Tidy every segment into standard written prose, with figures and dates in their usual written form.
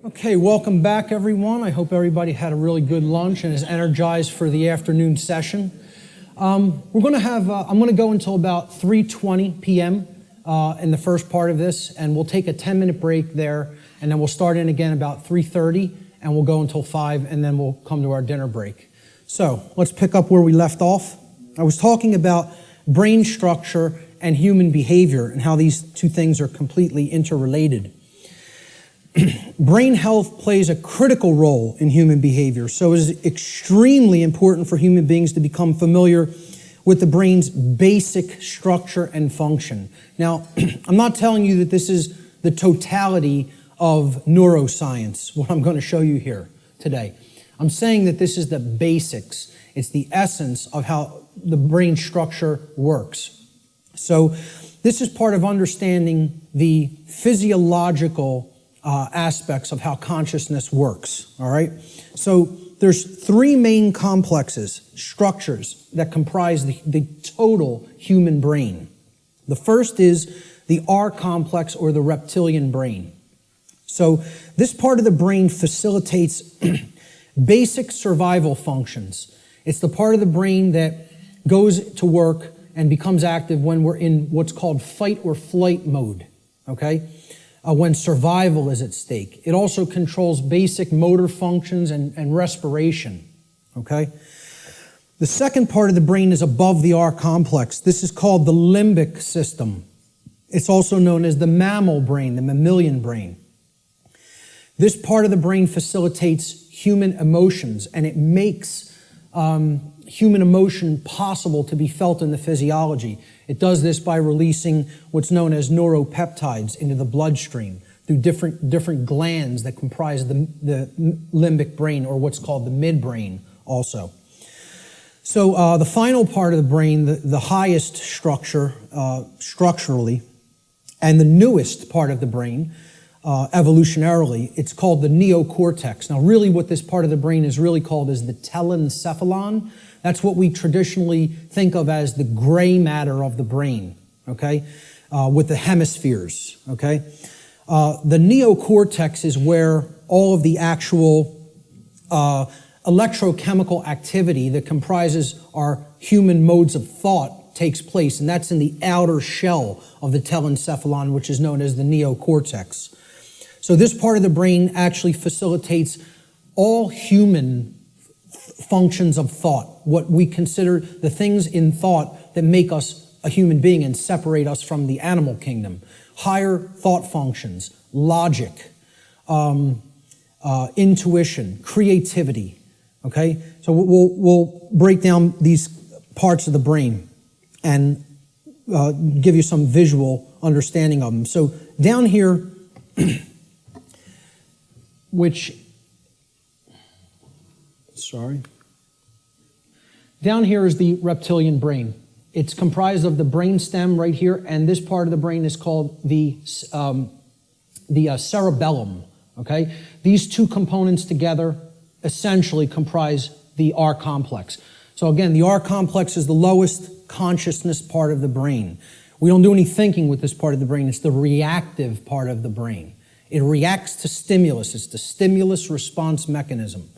Okay, welcome back, everyone. I hope everybody had a really good lunch and is energized for the afternoon session. I'm going to go until about 3:20 p.m. In the first part of this, and we'll take a 10-minute break there, and then we'll start in again about 3:30, and we'll go until 5, and then we'll come to our dinner break. So let's pick up where we left off. I was talking about brain structure and human behavior and how these two things are completely interrelated. Brain health plays a critical role in human behavior, so it is extremely important for human beings to become familiar with the brain's basic structure and function. Now, I'm not telling you that this is the totality of neuroscience, what I'm going to show you here today. I'm saying that this is the basics. It's the essence of how the brain structure works. So this is part of understanding the physiological aspects of how consciousness works, all right? So there's three main complexes, structures, that comprise the total human brain. The first is the R complex, or the reptilian brain. So this part of the brain facilitates basic survival functions. It's the part of the brain that goes to work and becomes active when we're in what's called fight or flight mode, okay? When survival is at stake. It also controls basic motor functions and respiration, okay? The second part of the brain is above the R complex. This is called the limbic system. It's also known as the mammal brain, the mammalian brain. This part of the brain facilitates human emotions, and it makes human emotion possible to be felt in the physiology. It does this by releasing what's known as neuropeptides into the bloodstream through different glands that comprise the limbic brain, or what's called the midbrain also. So the final part of the brain, the highest structure structurally, and the newest part of the brain evolutionarily, it's called the neocortex. Now really what this part of the brain is really called is the telencephalon. That's what we traditionally think of as the gray matter of the brain, okay, with the hemispheres, okay? The neocortex is where all of the actual electrochemical activity that comprises our human modes of thought takes place, and that's in the outer shell of the telencephalon, which is known as the neocortex. So this part of the brain actually facilitates all human functions of thought, what we consider the things in thought that make us a human being and separate us from the animal kingdom. Higher thought functions, logic, intuition, creativity, okay? So we'll break down these parts of the brain and give you some visual understanding of them. So down here, down here is the reptilian brain. It's comprised of the brain stem right here, and this part of the brain is called the cerebellum, okay? These two components together essentially comprise the R complex. So again, the R complex is the lowest consciousness part of the brain. We don't do any thinking with this part of the brain. It's the reactive part of the brain. It reacts to stimulus. It's the stimulus response mechanism.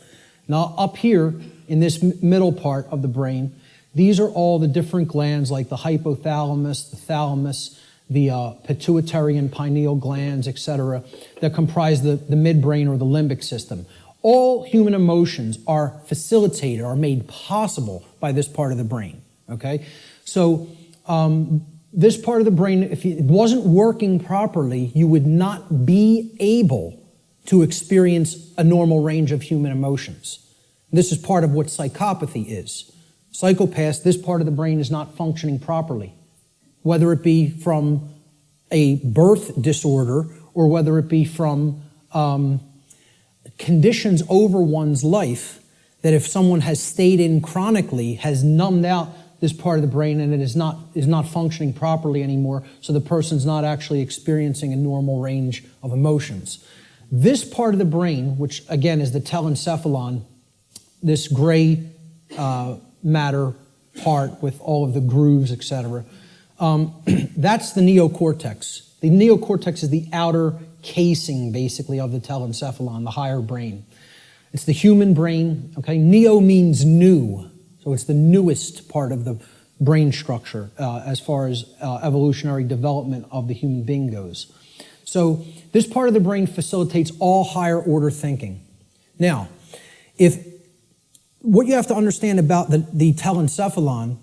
Now, up here in this middle part of the brain, these are all the different glands like the hypothalamus, the thalamus, the pituitary and pineal glands, etc., that comprise the midbrain or the limbic system. All human emotions are facilitated, are made possible by this part of the brain, okay? So this part of the brain, if it wasn't working properly, you would not be able to experience a normal range of human emotions. This is part of what psychopathy is. Psychopaths, this part of the brain is not functioning properly, whether it be from a birth disorder or whether it be from conditions over one's life that if someone has stayed in chronically has numbed out this part of the brain and it is not functioning properly anymore, so the person's not actually experiencing a normal range of emotions. This part of the brain, which again is the telencephalon, this gray matter part with all of the grooves, etc., that's the neocortex. The neocortex is the outer casing, basically, of the telencephalon, the higher brain. It's the human brain, okay? Neo means new, so it's the newest part of the brain structure as far as evolutionary development of the human being goes. So this part of the brain facilitates all higher order thinking. Now, what you have to understand about the telencephalon,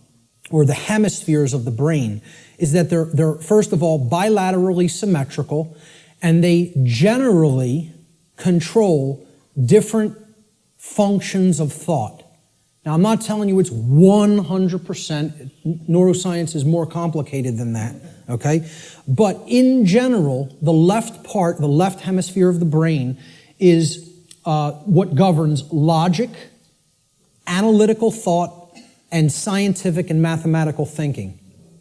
or the hemispheres of the brain, is that they're first of all bilaterally symmetrical, and they generally control different functions of thought. Now, I'm not telling you it's 100%. Neuroscience is more complicated than that, okay? But in general, the left hemisphere of the brain is what governs logic, analytical thought, and scientific and mathematical thinking,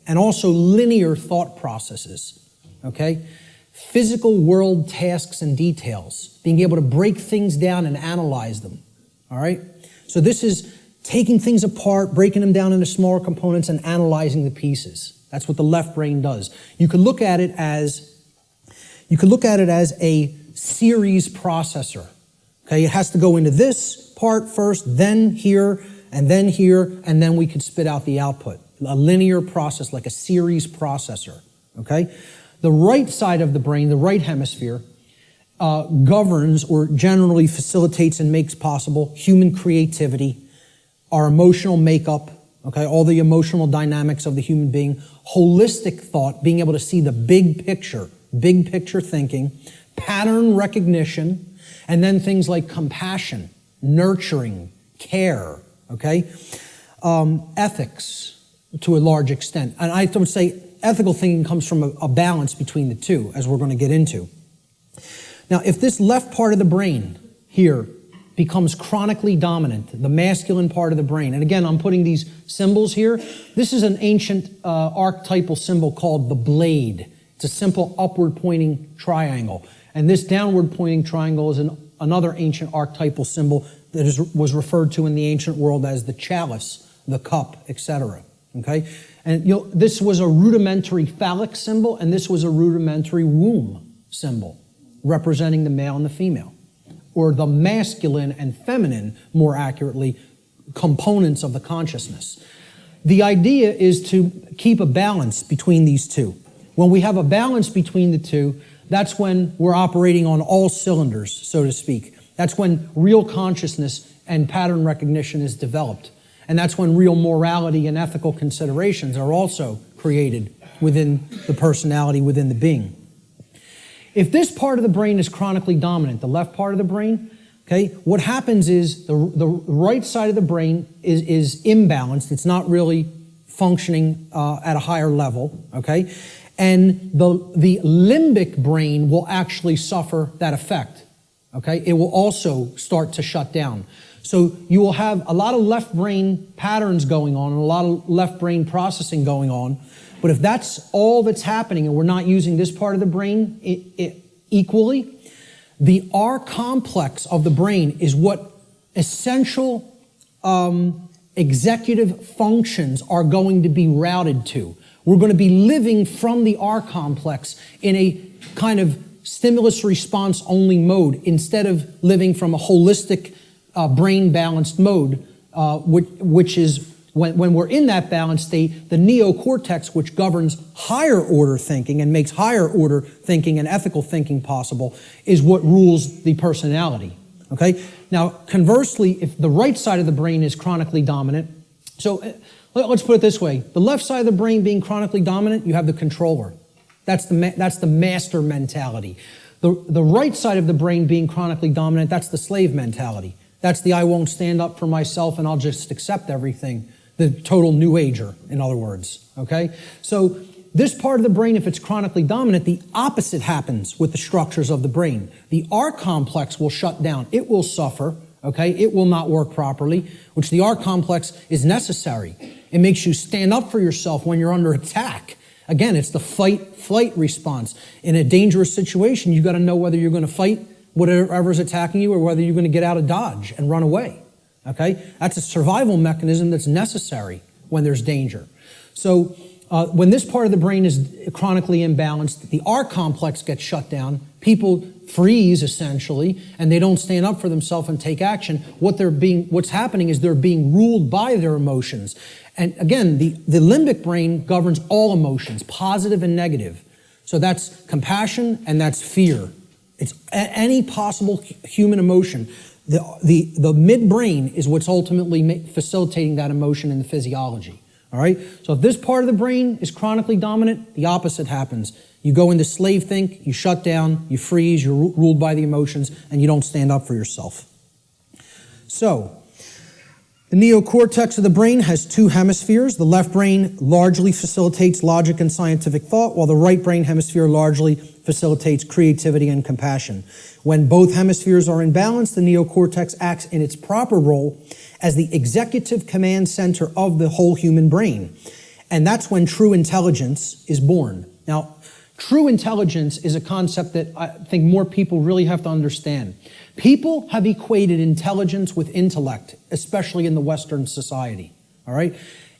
and also linear thought processes, okay? Physical world tasks and details, being able to break things down and analyze them, all right? So this is taking things apart, breaking them down into smaller components, and analyzing the pieces. That's what the left brain does. You could look at it as a series processor. Okay, it has to go into this part first, then here, and then we could spit out the output. A linear process, like a series processor. Okay, the right side of the brain, the right hemisphere, governs or generally facilitates and makes possible human creativity, our emotional makeup, okay, all the emotional dynamics of the human being, holistic thought, being able to see the big picture thinking, pattern recognition, and then things like compassion, nurturing, care, okay, ethics to a large extent. And I would say ethical thinking comes from a balance between the two, as we're going to get into. Now, if this left part of the brain here becomes chronically dominant, the masculine part of the brain. And again, I'm putting these symbols here. This is an ancient archetypal symbol called the blade. It's a simple upward pointing triangle. And this downward pointing triangle is another ancient archetypal symbol that was referred to in the ancient world as the chalice, the cup, etc. Okay? And this was a rudimentary phallic symbol, and this was a rudimentary womb symbol, representing the male and the female, or the masculine and feminine, more accurately, components of the consciousness. The idea is to keep a balance between these two. When we have a balance between the two, that's when we're operating on all cylinders, so to speak. That's when real consciousness and pattern recognition is developed. And that's when real morality and ethical considerations are also created within the personality, within the being. If this part of the brain is chronically dominant, the left part of the brain, okay, what happens is the right side of the brain is imbalanced. It's not really functioning at a higher level, okay? And the limbic brain will actually suffer that effect, okay? It will also start to shut down. So you will have a lot of left brain patterns going on and a lot of left brain processing going on. But if that's all that's happening and we're not using this part of the brain equally, the R complex of the brain is what essential executive functions are going to be routed to. We're going to be living from the R complex in a kind of stimulus response only mode instead of living from a holistic brain balanced mode, which is when we're in that balanced state, the neocortex, which governs higher order thinking and makes higher order thinking and ethical thinking possible, is what rules the personality. Okay? Now, conversely, if the right side of the brain is chronically dominant, so let's put it this way. The left side of the brain being chronically dominant, you have the controller. That's the master mentality. The right side of the brain being chronically dominant, that's the slave mentality. That's the I won't stand up for myself and I'll just accept everything. The total new ager, in other words, okay? So this part of the brain, if it's chronically dominant, the opposite happens with the structures of the brain. The R complex will shut down. It will suffer, okay? It will not work properly, which the R complex is necessary. It makes you stand up for yourself when you're under attack. Again, it's the fight-flight response. In a dangerous situation, you've got to know whether you're going to fight whatever's attacking you or whether you're going to get out of dodge and run away. Okay? That's a survival mechanism that's necessary when there's danger. So when this part of the brain is chronically imbalanced, the R complex gets shut down, people freeze essentially, and they don't stand up for themselves and take action, what's happening is they're being ruled by their emotions. And again, the limbic brain governs all emotions, positive and negative. So that's compassion and that's fear. It's any possible human emotion. The midbrain is what's ultimately facilitating that emotion in the physiology. All right? So if this part of the brain is chronically dominant, the opposite happens. You go into slave think, you shut down, you freeze, you're ruled by the emotions, and you don't stand up for yourself. So, the neocortex of the brain has two hemispheres. The left brain largely facilitates logic and scientific thought, while the right brain hemisphere largely facilitates creativity and compassion. When both hemispheres are in balance, the neocortex acts in its proper role as the executive command center of the whole human brain. And that's when true intelligence is born. Now, true intelligence is a concept that I think more people really have to understand. People have equated intelligence with intellect, especially in the Western society. All right?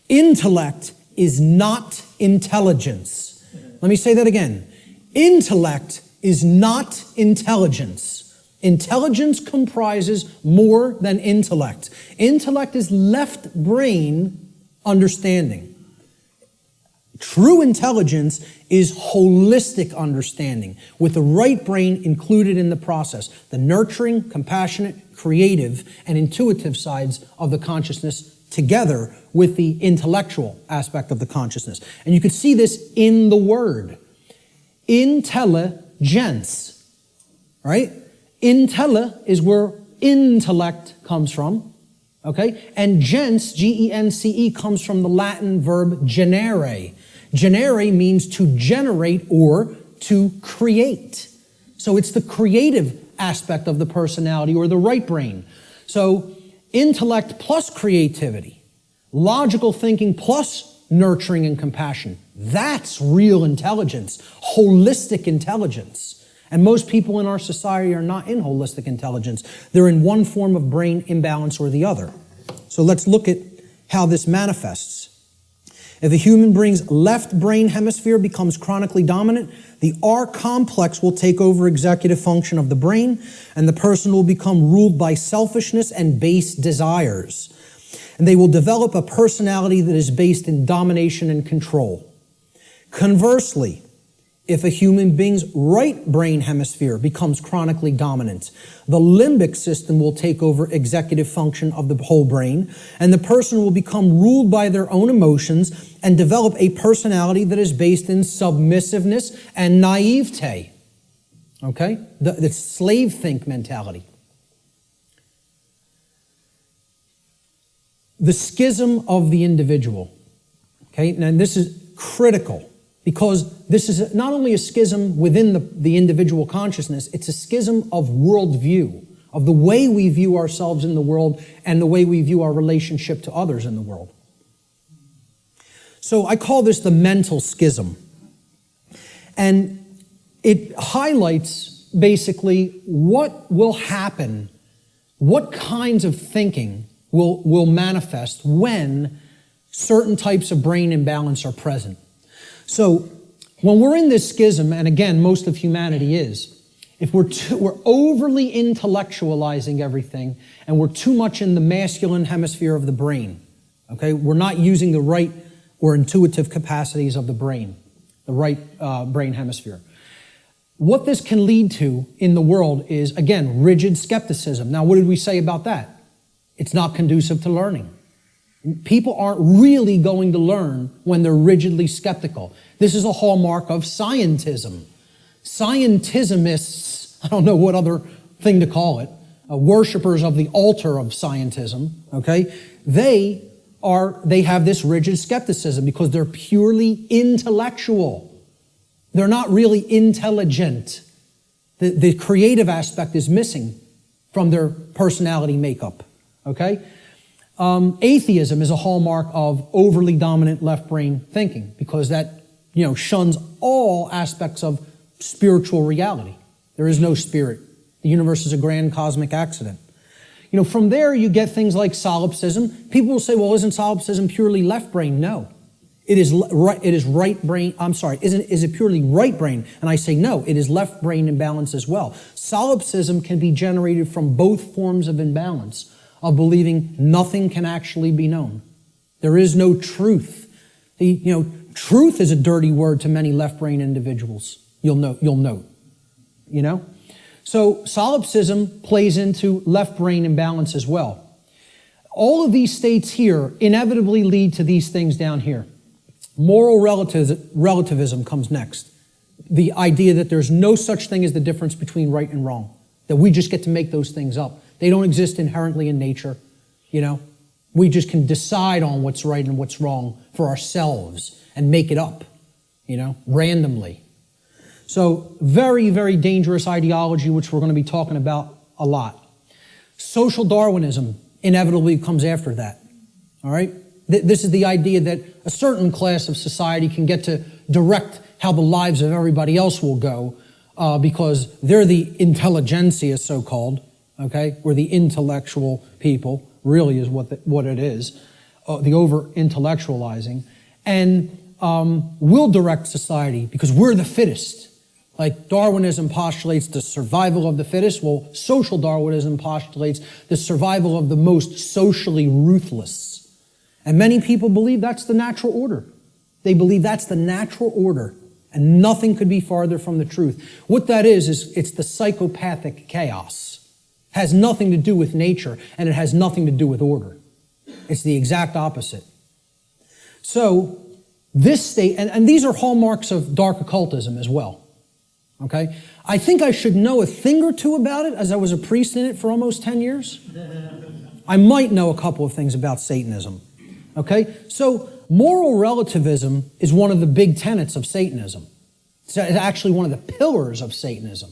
Intellect is not intelligence. Let me say that again. Intellect is not intelligence. Intelligence comprises more than intellect. Intellect is left brain understanding. True intelligence is holistic understanding, with the right brain included in the process, the nurturing, compassionate, creative, and intuitive sides of the consciousness together with the intellectual aspect of the consciousness. And you could see this in the word. Intelligence, right? Intella is where intellect comes from, okay? And gens, G-E-N-C-E, comes from the Latin verb generare. Generare means to generate or to create. So it's the creative aspect of the personality or the right brain. So intellect plus creativity, logical thinking plus nurturing and compassion. That's real intelligence, holistic intelligence. And most people in our society are not in holistic intelligence. They're in one form of brain imbalance or the other. So let's look at how this manifests. If a human being's left brain hemisphere becomes chronically dominant, the R complex will take over executive function of the brain, and the person will become ruled by selfishness and base desires. And they will develop a personality that is based in domination and control. Conversely, if a human being's right brain hemisphere becomes chronically dominant, the limbic system will take over executive function of the whole brain, and the person will become ruled by their own emotions and develop a personality that is based in submissiveness and naivete. Okay? The slave think mentality. The schism of the individual. Okay? Now this is critical, because this is not only a schism within the individual consciousness, it's a schism of worldview, of the way we view ourselves in the world and the way we view our relationship to others in the world. So I call this the mental schism. And it highlights basically what will happen, what kinds of thinking will manifest when certain types of brain imbalance are present. So when we're in this schism, and again, most of humanity is, if we're overly intellectualizing everything and we're too much in the masculine hemisphere of the brain, okay, we're not using the right or intuitive capacities of the brain, the right brain hemisphere. What this can lead to in the world is, again, rigid skepticism. Now, what did we say about that? It's not conducive to learning. People aren't really going to learn when they're rigidly skeptical. This is a hallmark of scientism. Scientismists, I don't know what other thing to call it, worshipers of the altar of scientism, okay, they have this rigid skepticism because they're purely intellectual. They're not really intelligent. The creative aspect is missing from their personality makeup, okay? Atheism is a hallmark of overly dominant left brain thinking because that, shuns all aspects of spiritual reality. There is no spirit. The universe is a grand cosmic accident. From there you get things like solipsism. People will say, well, isn't solipsism purely left brain? No. Is right brain, is it purely right brain? And I say no, it is left brain imbalance as well. Solipsism can be generated from both forms of imbalance, of believing nothing can actually be known. There is no truth. Truth is a dirty word to many left brain individuals. You'll note. So solipsism plays into left brain imbalance as well. All of these states here inevitably lead to these things down here. Moral relativism comes next. The idea that there's no such thing as the difference between right and wrong, that we just get to make those things up. They don't exist inherently in nature, We just can decide on what's right and what's wrong for ourselves and make it up, randomly. So very, very dangerous ideology, which we're going to be talking about a lot. Social Darwinism inevitably comes after that, all right? This is the idea that a certain class of society can get to direct how the lives of everybody else will go because they're the intelligentsia, so-called, okay? We're the intellectual people, really is what it is, the over-intellectualizing. And we'll direct society because we're the fittest. Like Darwinism postulates the survival of the fittest, well, social Darwinism postulates the survival of the most socially ruthless. And many people believe that's the natural order. They believe that's the natural order, and nothing could be farther from the truth. What that is it's the psychopathic chaos. It has nothing to do with nature, and it has nothing to do with order. It's the exact opposite. So this state, and these are hallmarks of dark occultism as well. Okay? I think I should know a thing or two about it, as I was a priest in it for almost 10 years. I might know a couple of things about Satanism. Okay? So moral relativism is one of the big tenets of Satanism. It's actually one of the pillars of Satanism.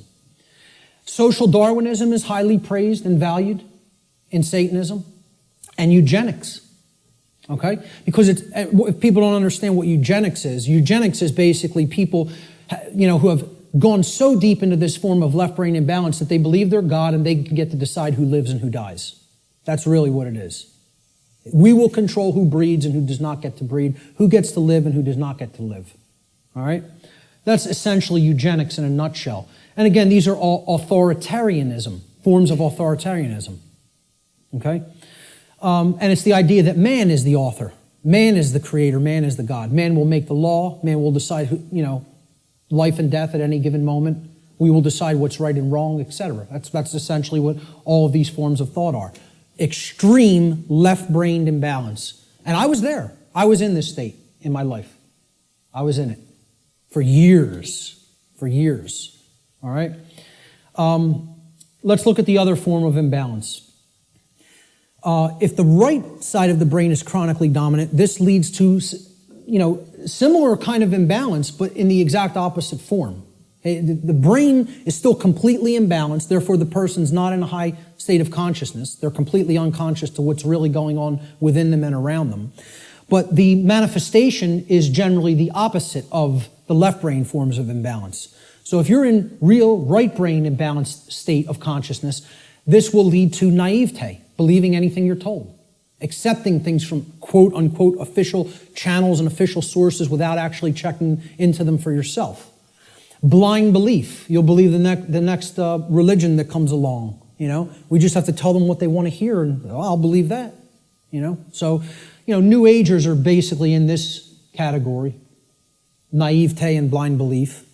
Social Darwinism is highly praised and valued in Satanism. And eugenics. Okay? Because if people don't understand what eugenics is basically people, who have gone so deep into this form of left brain imbalance that they believe they're God and they can get to decide who lives and who dies. That's really what it is. We will control who breeds and who does not get to breed, who gets to live and who does not get to live. All right? That's essentially eugenics in a nutshell. And again, these are all authoritarianism, forms of authoritarianism. Okay? And it's the idea that man is the author. Man is the creator. Man is the God. Man will make the law. Man will decide who, life and death at any given moment. We will decide what's right and wrong, etc. That's essentially what all of these forms of thought are. Extreme left-brained imbalance. And I was there. I was in this state in my life. I was in it for years. For years. All right? Let's look at the other form of imbalance. If the right side of the brain is chronically dominant, this leads to, similar kind of imbalance, but in the exact opposite form. The brain is still completely imbalanced, therefore the person's not in a high state of consciousness. They're completely unconscious to what's really going on within them and around them. But the manifestation is generally the opposite of the left brain forms of imbalance. So if you're in real right brain imbalanced state of consciousness, this will lead to naivete, believing anything you're told, accepting things from quote unquote official channels and official sources without actually checking into them for yourself. Blind belief. You'll believe the next religion that comes along. We just have to tell them what they want to hear, and I'll believe that. So, New Agers are basically in this category: naivete and blind belief.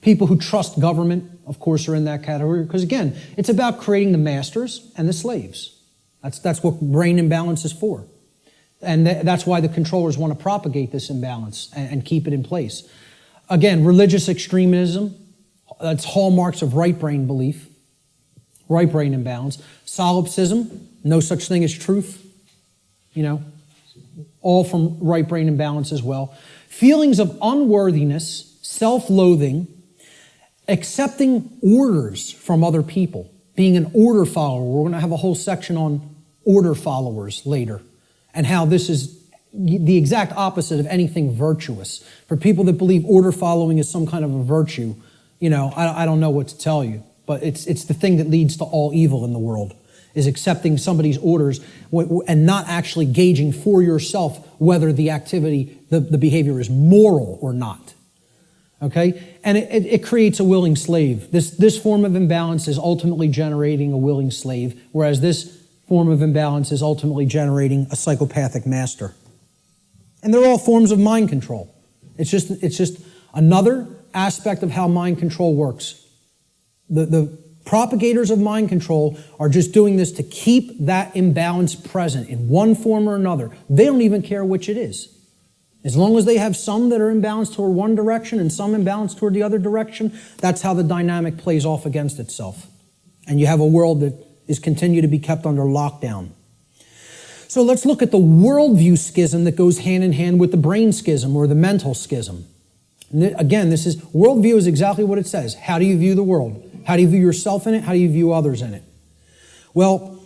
People who trust government, of course, are in that category because, again, it's about creating the masters and the slaves. That's what brain imbalance is for, and that's why the controllers want to propagate this imbalance and keep it in place. Again, religious extremism, that's hallmarks of right brain belief, right brain imbalance. Solipsism, no such thing as truth, all from right brain imbalance as well. Feelings of unworthiness, self-loathing, accepting orders from other people, being an order follower. We're going to have a whole section on order followers later and how this is the exact opposite of anything virtuous. For people that believe order following is some kind of a virtue, I don't know what to tell you, but it's the thing that leads to all evil in the world. is accepting somebody's orders and not actually gauging for yourself whether the activity, the behavior is moral or not. Okay? And it creates a willing slave. This form of imbalance is ultimately generating a willing slave, whereas this form of imbalance is ultimately generating a psychopathic master. And they're all forms of mind control. It's just another aspect of how mind control works. The propagators of mind control are just doing this to keep that imbalance present in one form or another. They don't even care which it is. As long as they have some that are imbalanced toward one direction and some imbalanced toward the other direction, that's how the dynamic plays off against itself. And you have a world that is continued to be kept under lockdown. So let's look at the worldview schism that goes hand in hand with the brain schism or the mental schism. And again, worldview is exactly what it says. How do you view the world? How do you view yourself in it? How do you view others in it? Well,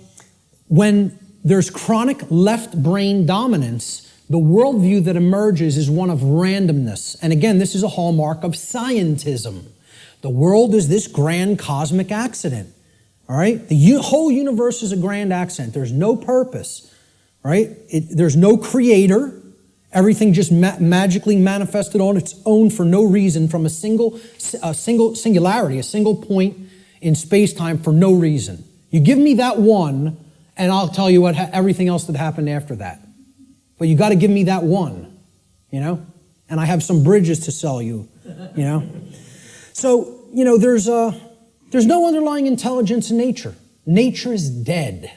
when there's chronic left brain dominance, the worldview that emerges is one of randomness. And again, this is a hallmark of scientism. The world is this grand cosmic accident. All right? The whole universe is a grand accident. There's no purpose. Right? There's no creator. Everything just magically manifested on its own for no reason from a single singularity, a single point in space-time for no reason. You give me that one, and I'll tell you everything else that happened after that. But you got to give me that one, and I have some bridges to sell you, So, there's no underlying intelligence in nature. Nature is dead.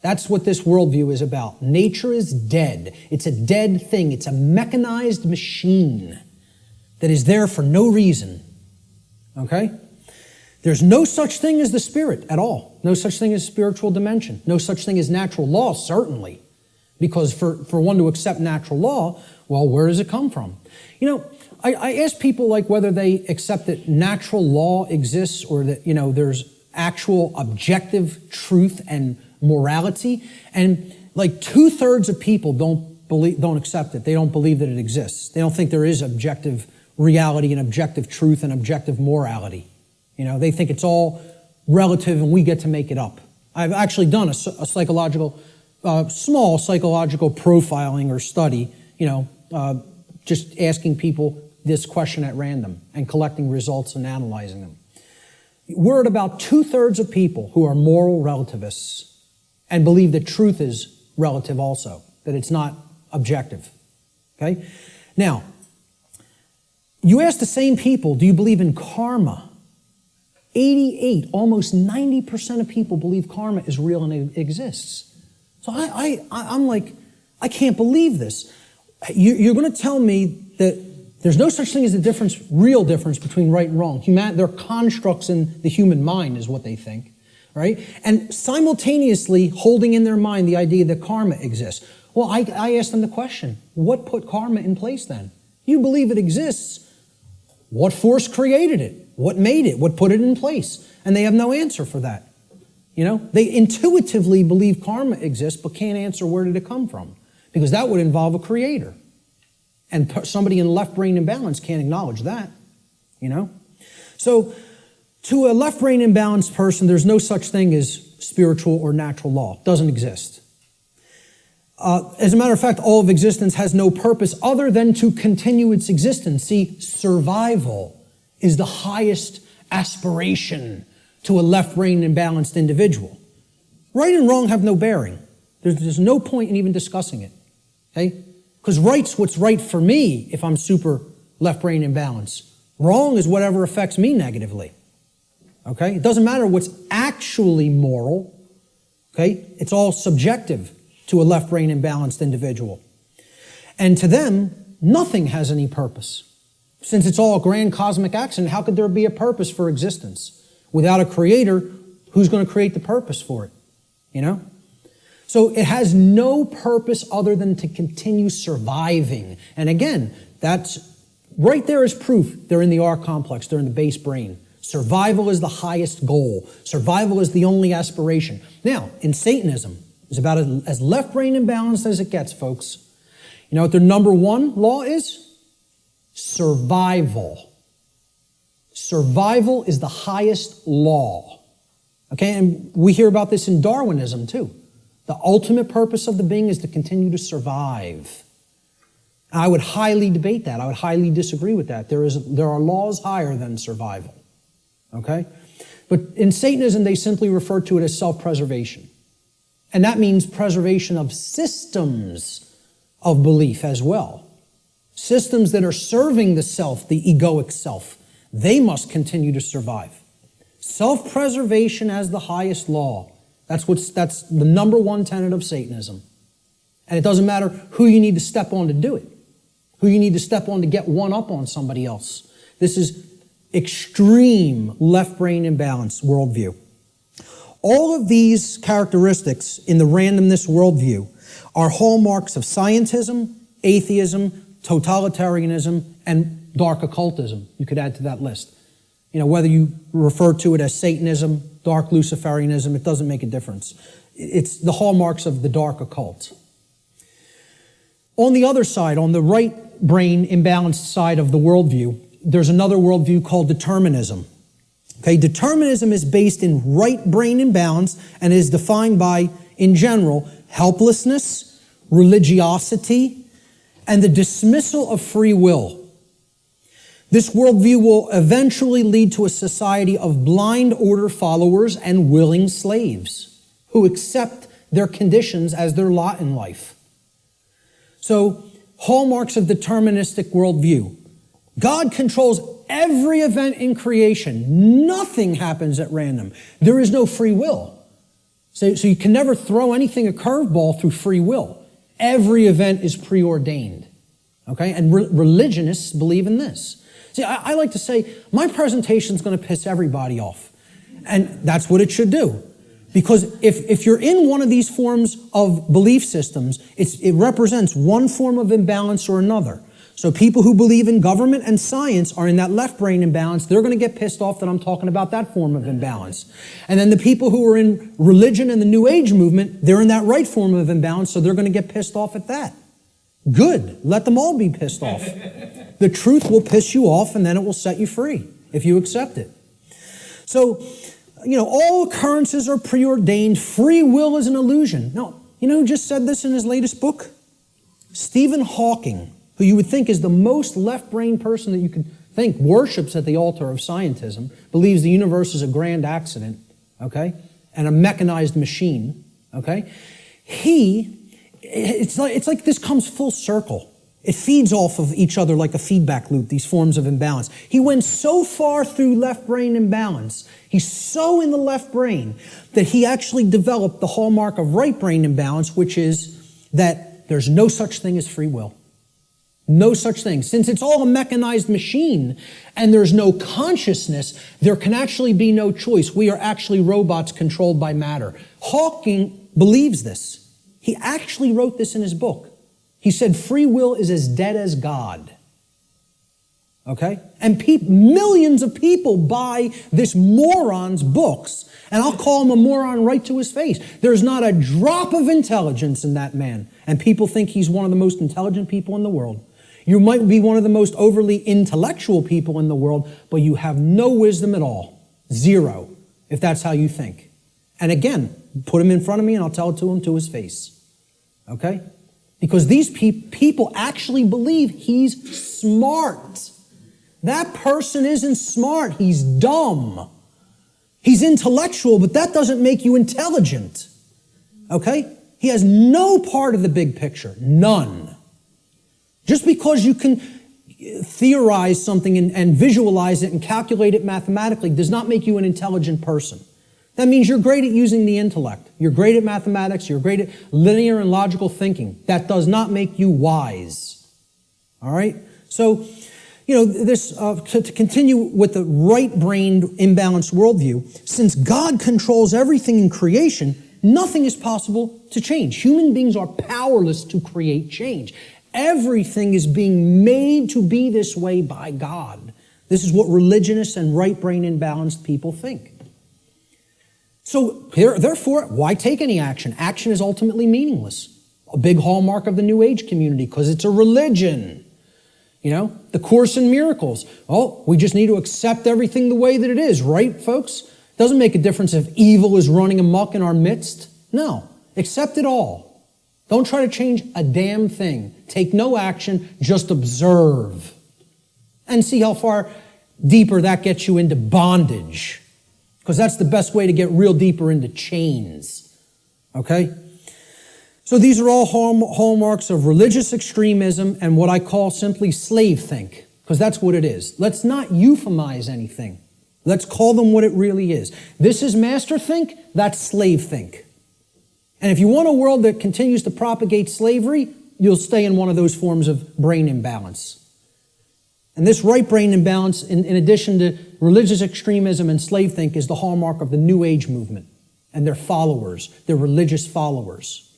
That's what this worldview is about. Nature is dead. It's a dead thing. It's a mechanized machine that is there for no reason. Okay? There's no such thing as the spirit at all. No such thing as spiritual dimension. No such thing as natural law, certainly. Because for one to accept natural law, well, where does it come from? I ask people whether they accept that natural law exists or that, there's actual objective truth and morality, and 2/3 of people don't accept it. They don't believe that it exists. They don't think there is objective reality and objective truth and objective morality. They think it's all relative and we get to make it up. I've actually done a psychological, small psychological profiling or study, just asking people this question at random and collecting results and analyzing them. We're at about 2/3 of people who are moral relativists and believe that truth is relative also, that it's not objective. Okay? Now, you ask the same people, do you believe in karma? 88, almost 90% of people believe karma is real and it exists. So I'm like, I can't believe this. You're going to tell me that there's no such thing as a real difference between right and wrong. They're constructs in the human mind is what they think. Right? And simultaneously holding in their mind the idea that karma exists. Well, I asked them the question, what put karma in place then? You believe it exists. What force created it? What made it? What put it in place? And they have no answer for that. They intuitively believe karma exists, but can't answer where did it come from. Because that would involve a creator. And somebody in left brain imbalance can't acknowledge that. So, to a left brain imbalanced person, there's no such thing as spiritual or natural law. It doesn't exist. As a matter of fact, all of existence has no purpose other than to continue its existence. See, survival is the highest aspiration to a left brain imbalanced individual. Right and wrong have no bearing. There's no point in even discussing it. Okay? Because right's what's right for me if I'm super left brain imbalanced. Wrong is whatever affects me negatively. Okay? It doesn't matter what's actually moral. Okay? It's all subjective to a left brain imbalanced individual. And to them, nothing has any purpose. Since it's all a grand cosmic accident, how could there be a purpose for existence? Without a creator, who's going to create the purpose for it? So it has no purpose other than to continue surviving. And again, that's right there is proof they're in the R complex, they're in the base brain. Survival is the highest goal. Survival is the only aspiration. Now, in Satanism, it's about as left brain imbalanced as it gets, folks. You know what their number one law is? Survival. Survival is the highest law. Okay, and we hear about this in Darwinism too. The ultimate purpose of the being is to continue to survive. And I would highly debate that. I would highly disagree with that. There are laws higher than survival. Okay? But in Satanism, they simply refer to it as self-preservation. And that means preservation of systems of belief as well. Systems that are serving the self, the egoic self. They must continue to survive. Self-preservation as the highest law. That's the number one tenet of Satanism. And it doesn't matter who you need to step on to do it. Who you need to step on to get one up on somebody else. This is extreme left-brain imbalance worldview. All of these characteristics in the randomness worldview are hallmarks of scientism, atheism, totalitarianism, and dark occultism. You could add to that list. You know, whether you refer to it as Satanism, dark Luciferianism, it doesn't make a difference. It's the hallmarks of the dark occult. On the other side, on the right brain imbalanced side of the worldview, there's another worldview called determinism. Okay, determinism is based in right brain imbalance and is defined by, in general, helplessness, religiosity, and the dismissal of free will. This worldview will eventually lead to a society of blind order followers and willing slaves who accept their conditions as their lot in life. So, hallmarks of deterministic worldview. God controls every event in creation. Nothing happens at random. There is no free will. So you can never throw anything a curveball through free will. Every event is preordained. Okay? And religionists believe in this. See, I like to say, my presentation is going to piss everybody off. And that's what it should do. Because if you're in one of these forms of belief systems, it represents one form of imbalance or another. So people who believe in government and science are in that left brain imbalance. They're going to get pissed off that I'm talking about that form of imbalance. And then the people who are in religion and the New Age movement, they're in that right form of imbalance, so they're going to get pissed off at that. Good. Let them all be pissed off. The truth will piss you off, and then it will set you free if you accept it. So, all occurrences are preordained. Free will is an illusion. No, you know who just said this in his latest book? Stephen Hawking, who you would think is the most left-brain person that you could think, worships at the altar of scientism, believes the universe is a grand accident, okay, and a mechanized machine, okay? It's like this comes full circle. It feeds off of each other like a feedback loop, these forms of imbalance. He went so far through left brain imbalance, he's so in the left brain, that he actually developed the hallmark of right brain imbalance, which is that there's no such thing as free will. No such thing. Since it's all a mechanized machine and there's no consciousness, there can actually be no choice. We are actually robots controlled by matter. Hawking believes this. He actually wrote this in his book. He said free will is as dead as God. Okay? And millions of people buy this moron's books, and I'll call him a moron right to his face. There's not a drop of intelligence in that man, and people think he's one of the most intelligent people in the world. You might be one of the most overly intellectual people in the world, but you have no wisdom at all. Zero, if that's how you think. And again, put him in front of me and I'll tell it to him to his face. Okay? Because these people actually believe he's smart. That person isn't smart. He's dumb. He's intellectual, but that doesn't make you intelligent. Okay? He has no part of the big picture. None. Just because you can theorize something and visualize it and calculate it mathematically does not make you an intelligent person. That means you're great at using the intellect. You're great at mathematics. You're great at linear and logical thinking. That does not make you wise. All right? So, to continue with the right-brained imbalanced worldview, since God controls everything in creation, nothing is possible to change. Human beings are powerless to create change. Everything is being made to be this way by God. This is what religionists and right-brain imbalanced people think. So, therefore, why take any action? Action is ultimately meaningless. A big hallmark of the New Age community, because it's a religion. The Course in Miracles. Oh, we just need to accept everything the way that it is, right, folks? Doesn't make a difference if evil is running amok in our midst. No, accept it all. Don't try to change a damn thing. Take no action, just observe. And see how far deeper that gets you into bondage. Because that's the best way to get real deeper into chains. Okay? So these are all hallmarks of religious extremism and what I call simply slave think. Because that's what it is. Let's not euphemize anything. Let's call them what it really is. This is master think, that's slave think. And if you want a world that continues to propagate slavery, you'll stay in one of those forms of brain imbalance. And this right brain imbalance, in addition to religious extremism and slave think, is the hallmark of the New Age movement and their followers, their religious followers.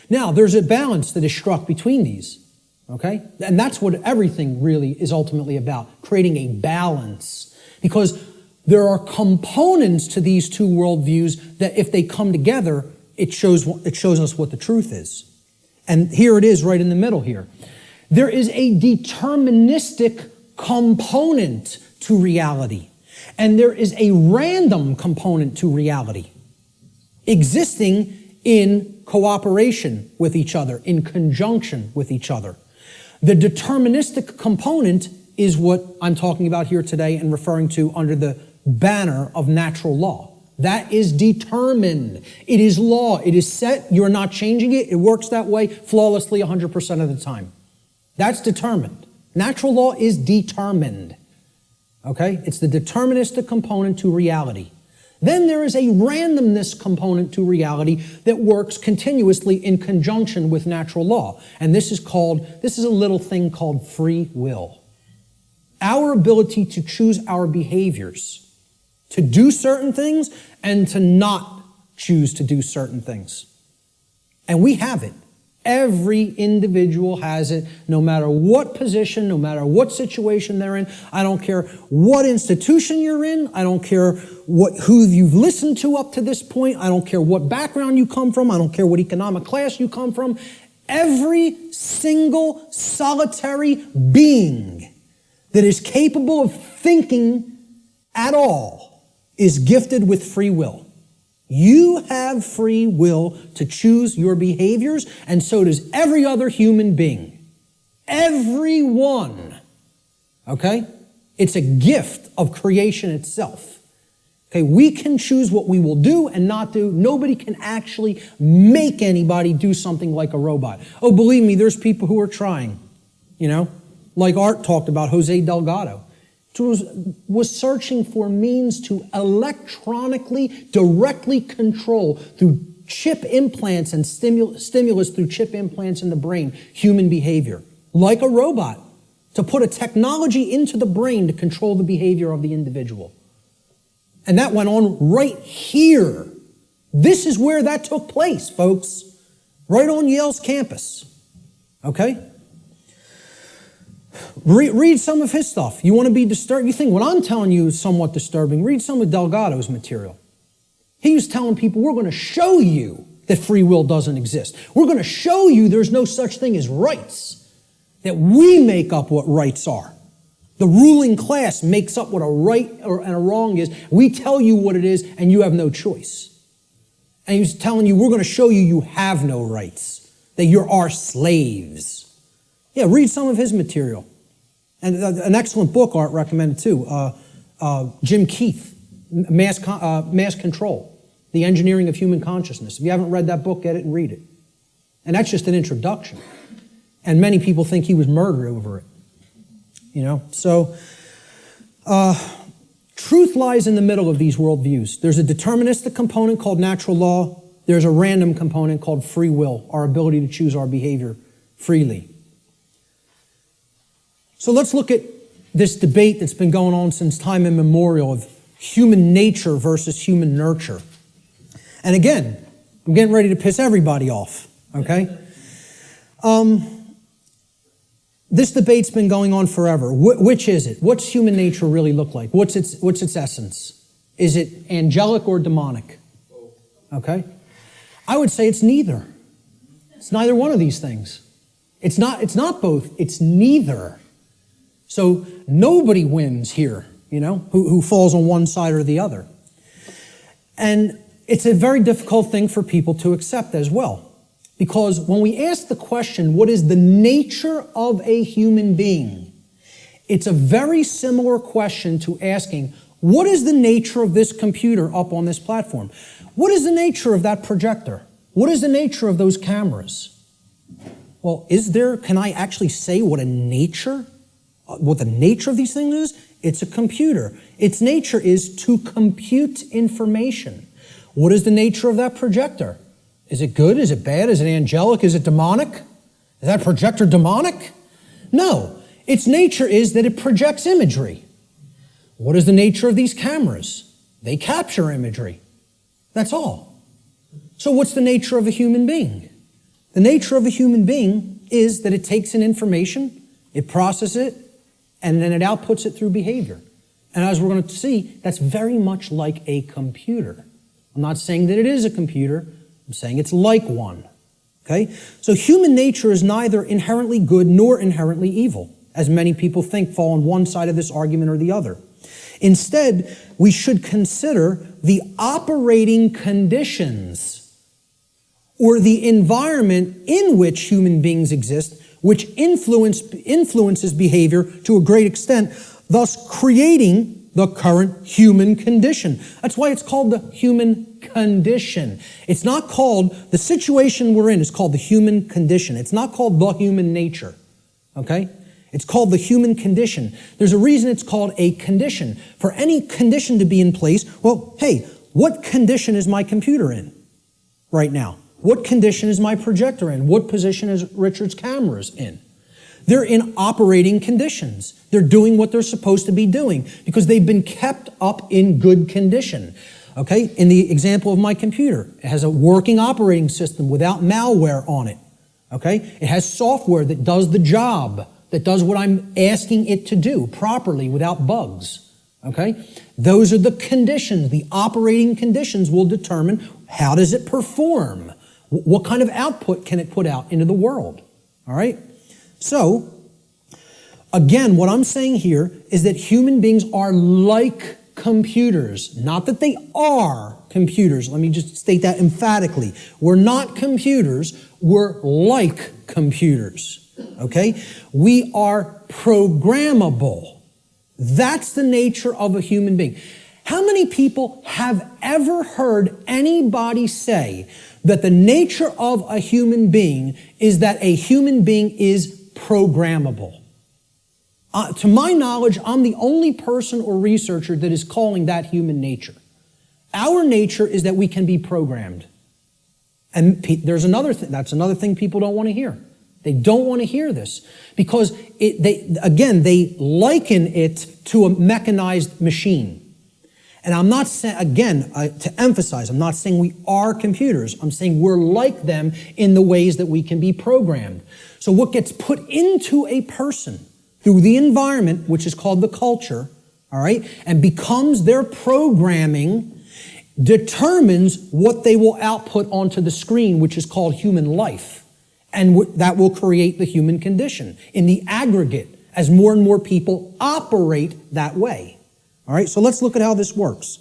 Now, there's a balance that is struck between these, okay? And that's what everything really is ultimately about, creating a balance. Because there are components to these two worldviews that if they come together, it shows us what the truth is. And here it is right in the middle here. There is a deterministic component to reality. And there is a random component to reality, existing in cooperation with each other, in conjunction with each other. The deterministic component is what I'm talking about here today and referring to under the banner of natural law. That is determined. It is law. It is set. You're not changing it. It works that way flawlessly 100% of the time. That's determined. Natural law is determined. Okay? It's the deterministic component to reality. Then there is a randomness component to reality that works continuously in conjunction with natural law. And this is a little thing called free will. Our ability to choose our behaviors, to do certain things and to not choose to do certain things. And we have it. Every individual has it, no matter what position, no matter what situation they're in. I don't care what institution you're in. I don't care who you've listened to up to this point. I don't care what background you come from. I don't care what economic class you come from. Every single solitary being that is capable of thinking at all is gifted with free will. You have free will to choose your behaviors, and so does every other human being. Everyone. Okay? It's a gift of creation itself. Okay, we can choose what we will do and not do. Nobody can actually make anybody do something like a robot. Oh, believe me, there's people who are trying, like Art talked about, Jose Delgado, was searching for means to electronically, directly control through chip implants and stimulus through chip implants in the brain, human behavior, like a robot, to put a technology into the brain to control the behavior of the individual. And that went on right here. This is where that took place, folks, right on Yale's campus, okay? Read some of his stuff. You want to be disturbed? You think what I'm telling you is somewhat disturbing. Read some of Delgado's material. He was telling people, we're going to show you that free will doesn't exist. We're going to show you there's no such thing as rights, that we make up what rights are. The ruling class makes up what a right and a wrong is. We tell you what it is, and you have no choice. And he was telling you, we're going to show you you have no rights, that you're our slaves. Yeah, read some of his material. And an excellent book, Art recommended too, Jim Keith, Mass Control, The Engineering of Human Consciousness. If you haven't read that book, get it and read it. And that's just an introduction. And many people think he was murdered over it. So truth lies in the middle of these worldviews. There's a deterministic component called natural law. There's a random component called free will, our ability to choose our behavior freely. So let's look at this debate that's been going on since time immemorial of human nature versus human nurture. And again, I'm getting ready to piss everybody off, okay? This debate's been going on forever. Which is it? What's human nature really look like? What's its essence? Is it angelic or demonic? Okay? I would say it's neither. It's neither one of these things. It's not both. It's neither. So nobody wins here, who falls on one side or the other. And it's a very difficult thing for people to accept as well. Because when we ask the question, what is the nature of a human being? It's a very similar question to asking, what is the nature of this computer up on this platform? What is the nature of that projector? What is the nature of those cameras? Well, can I actually say what the nature of these things is? It's a computer. Its nature is to compute information. What is the nature of that projector? Is it good? Is it bad? Is it angelic? Is it demonic? Is that projector demonic? No. Its nature is that it projects imagery. What is the nature of these cameras? They capture imagery. That's all. So what's the nature of a human being? The nature of a human being is that it takes in information, it processes it, and then it outputs it through behavior. And as we're going to see, that's very much like a computer. I'm not saying that it is a computer. I'm saying it's like one. Okay? So human nature is neither inherently good nor inherently evil, as many people think fall on one side of this argument or the other. Instead, we should consider the operating conditions or the environment in which human beings exist, which influences behavior to a great extent, thus creating the current human condition. That's why it's called the human condition. It's not called, the situation we're in is called the human condition. It's not called the human nature, okay? It's called the human condition. There's a reason it's called a condition. For any condition to be in place, well, hey, what condition is my computer in right now? What condition is my projector in? What position is Richard's cameras in? They're in operating conditions. They're doing what they're supposed to be doing because they've been kept up in good condition. Okay, in the example of my computer, it has a working operating system without malware on it. Okay, it has software that does the job, that does what I'm asking it to do properly without bugs. Okay, those are the conditions. The operating conditions will determine how does it perform. What kind of output can it put out into the world? All right? So, again, what I'm saying here is that human beings are like computers. Not that they are computers. Let me just state that emphatically. We're not computers. We're like computers. Okay? We are programmable. That's the nature of a human being. How many people have ever heard anybody say that the nature of a human being is that a human being is programmable? To my knowledge, I'm the only person or researcher that is calling that human nature. Our nature is that we can be programmed. And there's another thing, that's another thing people don't want to hear. They don't want to hear this because they liken it to a mechanized machine. And I'm not saying, again, to emphasize, I'm not saying we are computers. I'm saying we're like them in the ways that we can be programmed. So what gets put into a person through the environment, which is called the culture, all right, and becomes their programming, determines what they will output onto the screen, which is called human life. And that will create the human condition in the aggregate as more and more people operate that way. All right, so let's look at how this works.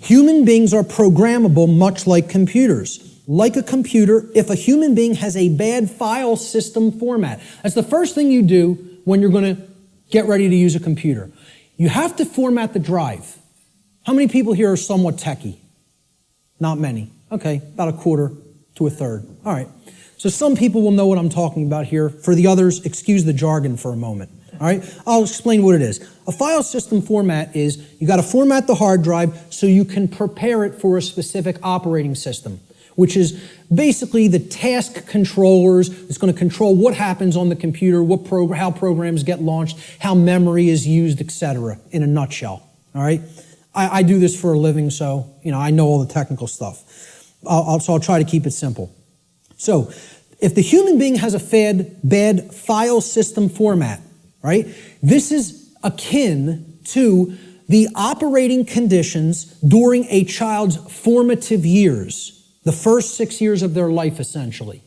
Human beings are programmable much like computers. Like a computer, if a human being has a bad file system format, that's the first thing you do when you're going to get ready to use a computer. You have to format the drive. How many people here are somewhat techie? Not many. Okay, about a quarter to a third. All right, so some people will know what I'm talking about here. For the others, excuse the jargon for a moment. All right, I'll explain what it is. A file system format is you got to format the hard drive so you can prepare it for a specific operating system, which is basically the task controllers. It's going to control what happens on the computer, how programs get launched, how memory is used, etc. in a nutshell. All right, I do this for a living, so I know all the technical stuff. So I'll try to keep it simple. So if the human being has a bad file system format, right? This is akin to the operating conditions during a child's formative years, the first 6 years of their life, essentially.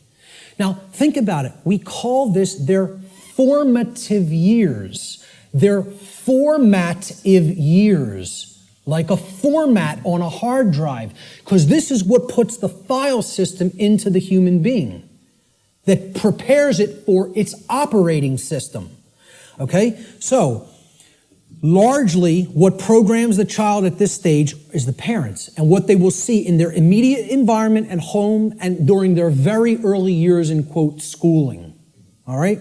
Now, think about it. We call this their formative years. Their formative years. like a format on a hard drive, because this is what puts the file system into the human being, that prepares it for its operating system. Okay? So, largely, what programs the child at this stage is the parents, and what they will see in their immediate environment and home and during their very early years in, quote, schooling. All right?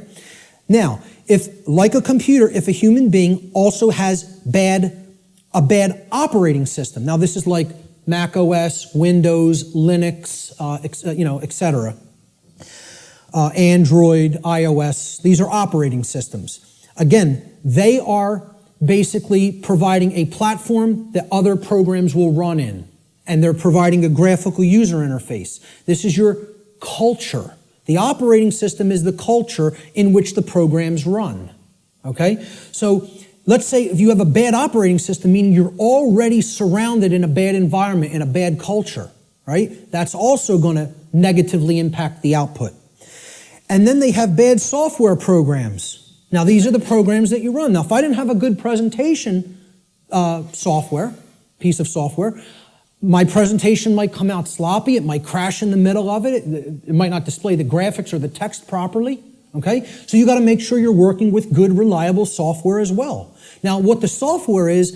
Now, if, like a computer, if a human being also has a bad operating system, now this is like Mac OS, Windows, Linux, etc., Android, iOS, these are operating systems. Again, they are basically providing a platform that other programs will run in, and they're providing a graphical user interface. This is your culture. The operating system is the culture in which the programs run. Okay? So let's say if you have a bad operating system, meaning you're already surrounded in a bad environment, in a bad culture, right? That's also going to negatively impact the output. And then they have bad software programs. Now, these are the programs that you run. Now, if I didn't have a good presentation piece of software, my presentation might come out sloppy. It might crash in the middle of it. It might not display the graphics or the text properly. Okay? So you got to make sure you're working with good, reliable software as well. Now, what the software is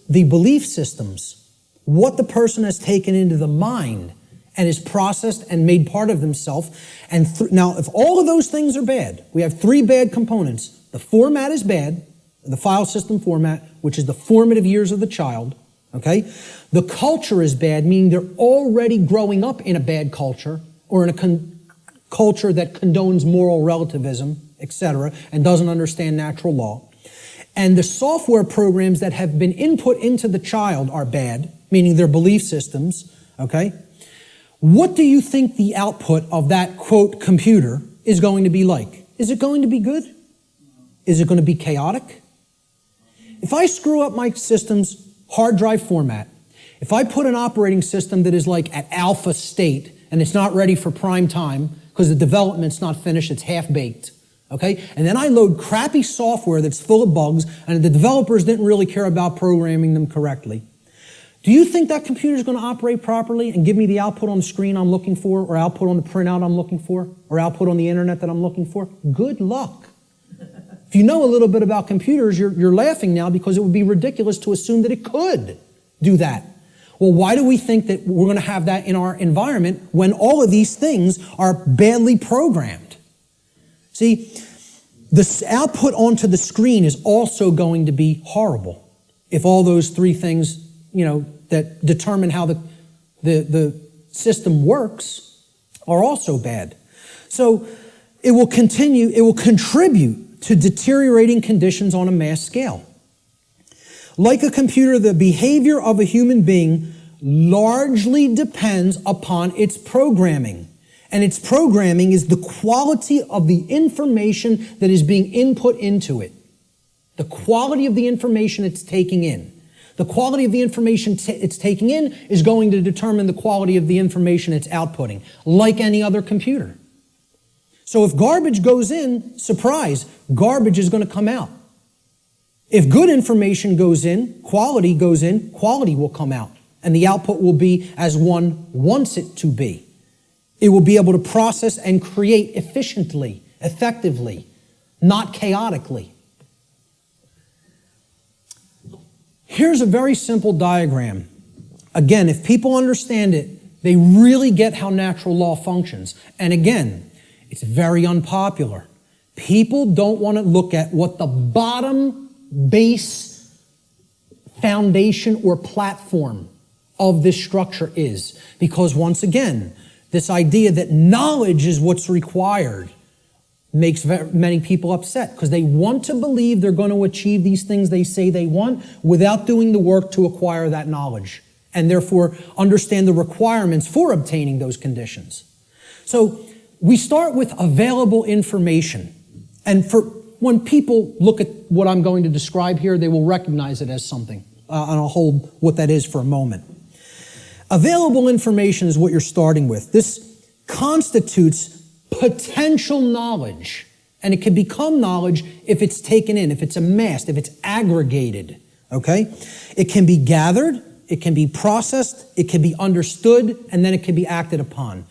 the belief systems, what the person has taken into the mind and is processed and made part of themselves. And now, if all of those things are bad, we have three bad components. The format is bad, the file system format, which is the formative years of the child. Okay? The culture is bad, meaning they're already growing up in a bad culture or in a culture that condones moral relativism, etc., and doesn't understand natural law. And the software programs that have been input into the child are bad, meaning their belief systems. Okay? What do you think the output of that, quote, computer is going to be like? Is it going to be good? Is it going to be chaotic? If I screw up my system's hard drive format, if I put an operating system that is like at alpha state and it's not ready for prime time because the development's not finished, it's half-baked, okay? And then I load crappy software that's full of bugs and the developers didn't really care about programming them correctly, do you think that computer is going to operate properly and give me the output on the screen I'm looking for, or output on the printout I'm looking for, or output on the internet that I'm looking for? Good luck. If you know a little bit about computers, you're laughing now because it would be ridiculous to assume that it could do that. Well, why do we think that we're going to have that in our environment when all of these things are badly programmed? See, the output onto the screen is also going to be horrible if all those three things, that determine how the system works are also bad. So it will contribute to deteriorating conditions on a mass scale. Like a computer, the behavior of a human being largely depends upon its programming. And its programming is the quality of the information that is being input into it. The quality of the information it's taking in. The quality of the information it's taking in is going to determine the quality of the information it's outputting, like any other computer. So if garbage goes in, surprise, garbage is going to come out. If good information goes in, quality will come out. And the output will be as one wants it to be. It will be able to process and create efficiently, effectively, not chaotically. Here's a very simple diagram. Again, if people understand it, they really get how natural law functions. And again, it's very unpopular. People don't want to look at what the bottom base foundation or platform of this structure is. Because once again, this idea that knowledge is what's required makes many people upset because they want to believe they're going to achieve these things they say they want without doing the work to acquire that knowledge and therefore understand the requirements for obtaining those conditions. So we start with available information. And when people look at what I'm going to describe here, they will recognize it as something. And I'll hold what that is for a moment. Available information is what you're starting with. This constitutes potential knowledge. And it can become knowledge if it's taken in, if it's amassed, if it's aggregated. Okay? It can be gathered, it can be processed, it can be understood, and then it can be acted upon.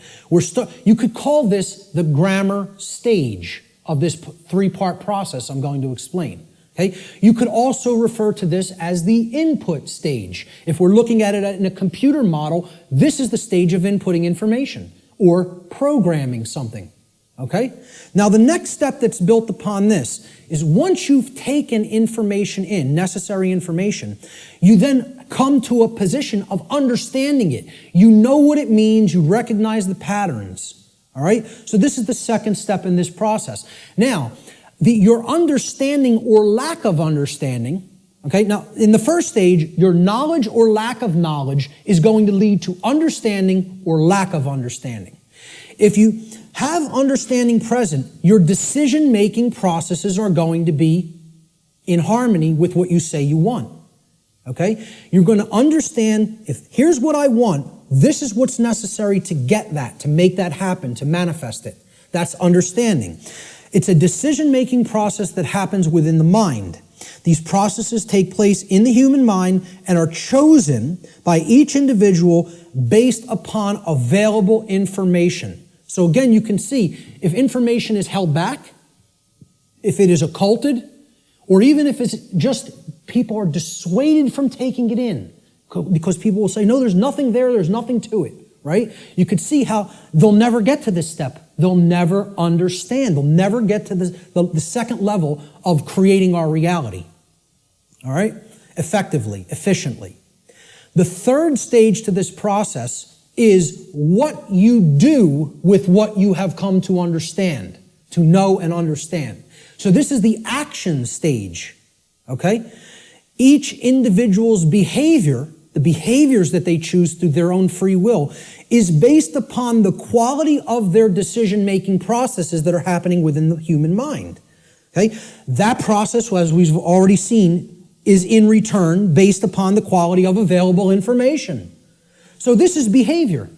You could call this the grammar stage of this three-part process I'm going to explain. Okay? You could also refer to this as the input stage. If we're looking at it in a computer model, this is the stage of inputting information or programming something. Okay? Now the next step that's built upon this is once you've taken information in, necessary information, you then come to a position of understanding it. You know what it means, you recognize the patterns. All right? So this is the second step in this process. Now, your understanding or lack of understanding, okay, now in the first stage, your knowledge or lack of knowledge is going to lead to understanding or lack of understanding. If you have understanding present, your decision-making processes are going to be in harmony with what you say you want, okay? You're going to understand, if here's what I want, this is what's necessary to get that, to make that happen, to manifest it. That's understanding. It's a decision-making process that happens within the mind. These processes take place in the human mind and are chosen by each individual based upon available information. So again, you can see if information is held back, if it is occulted, or even if it's just people are dissuaded from taking it in, because people will say, no, there's nothing there, there's nothing to it, right? You could see how they'll never get to this step. They'll never understand. They'll never get to the second level of creating our reality. All right? Effectively, efficiently. The third stage to this process is what you do with what you have come to understand, to know and understand. So this is the action stage. Okay? Each individual's behavior, the behaviors that they choose through their own free will, is based upon the quality of their decision-making processes that are happening within the human mind. Okay? That process, as we've already seen, is in return based upon the quality of available information. So this is behavior.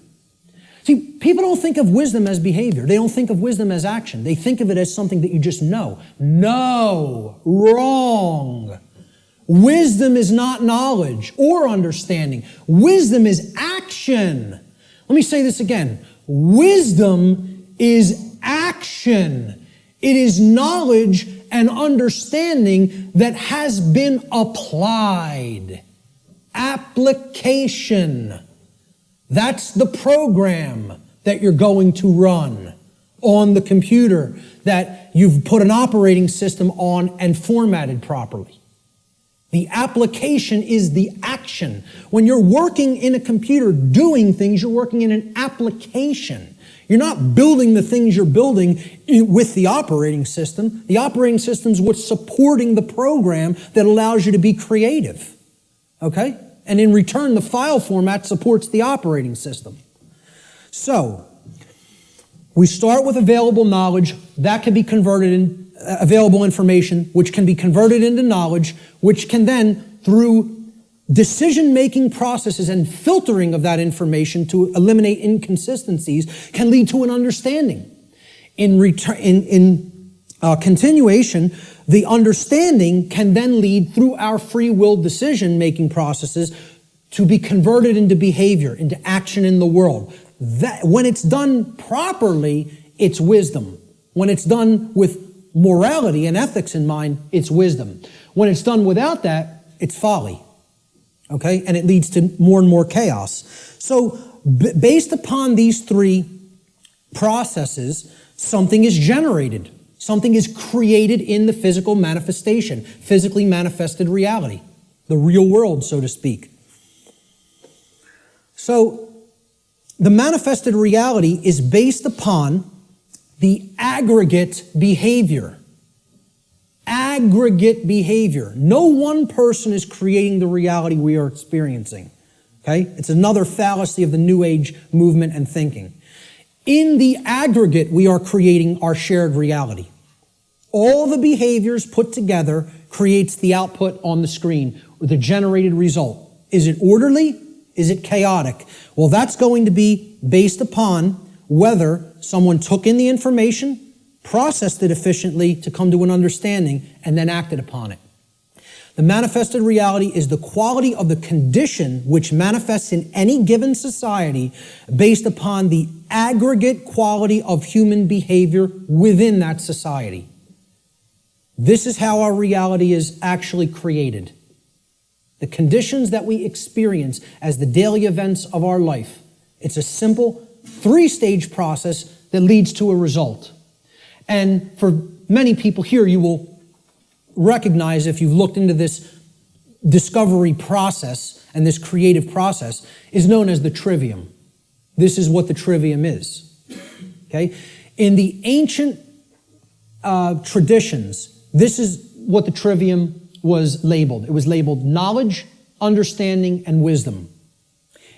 See, people don't think of wisdom as behavior. They don't think of wisdom as action. They think of it as something that you just know. No, wrong. Wisdom is not knowledge or understanding. Wisdom is action. Let me say this again. Wisdom is action. It is knowledge and understanding that has been applied. Application. That's the program that you're going to run on the computer that you've put an operating system on and formatted properly. The application is the action. When you're working in a computer doing things, you're working in an application. You're not building the things you're building with the operating system. The operating system is what's supporting the program that allows you to be creative. Okay? And in return, the file format supports the operating system. So, we start with available knowledge. That can be converted in available information, which can be converted into knowledge, which can then, through decision-making processes and filtering of that information to eliminate inconsistencies, can lead to an understanding. In continuation, the understanding can then lead through our free will decision-making processes to be converted into behavior, into action in the world. That, when it's done properly, it's wisdom. When it's done with morality and ethics in mind, it's wisdom. When it's done without that, it's folly. Okay? And it leads to more and more chaos. So, based upon these three processes, something is generated. Something is created in the physical manifestation, physically manifested reality, the real world, so to speak. So, the manifested reality is based upon the aggregate behavior. Aggregate behavior. No one person is creating the reality we are experiencing. Okay? It's another fallacy of the New Age movement and thinking. In the aggregate, we are creating our shared reality. All the behaviors put together creates the output on the screen, or the generated result. Is it orderly? Is it chaotic? Well, that's going to be based upon whether someone took in the information, processed it efficiently to come to an understanding, and then acted upon it. The manifested reality is the quality of the condition which manifests in any given society based upon the aggregate quality of human behavior within that society. This is how our reality is actually created. The conditions that we experience as the daily events of our life. It's a simple 3-stage process that leads to a result. And for many people here, you will recognize, if you've looked into this discovery process and this creative process, is known as the trivium. This is what the trivium is. Okay? In the ancient traditions, this is what the trivium was labeled. It was labeled knowledge, understanding, and wisdom.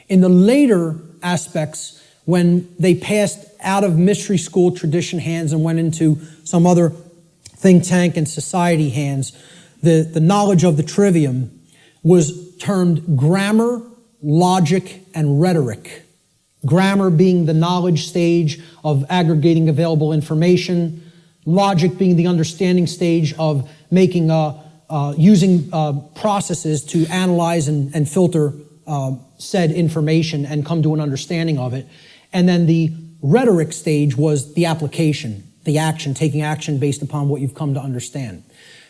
In the later aspects, when they passed out of mystery school tradition hands and went into some other think tank and society hands, the knowledge of the trivium was termed grammar, logic, and rhetoric. Grammar being the knowledge stage of aggregating available information, logic being the understanding stage of making using processes to analyze and filter said information and come to an understanding of it. And then the rhetoric stage was the application, the action, taking action based upon what you've come to understand.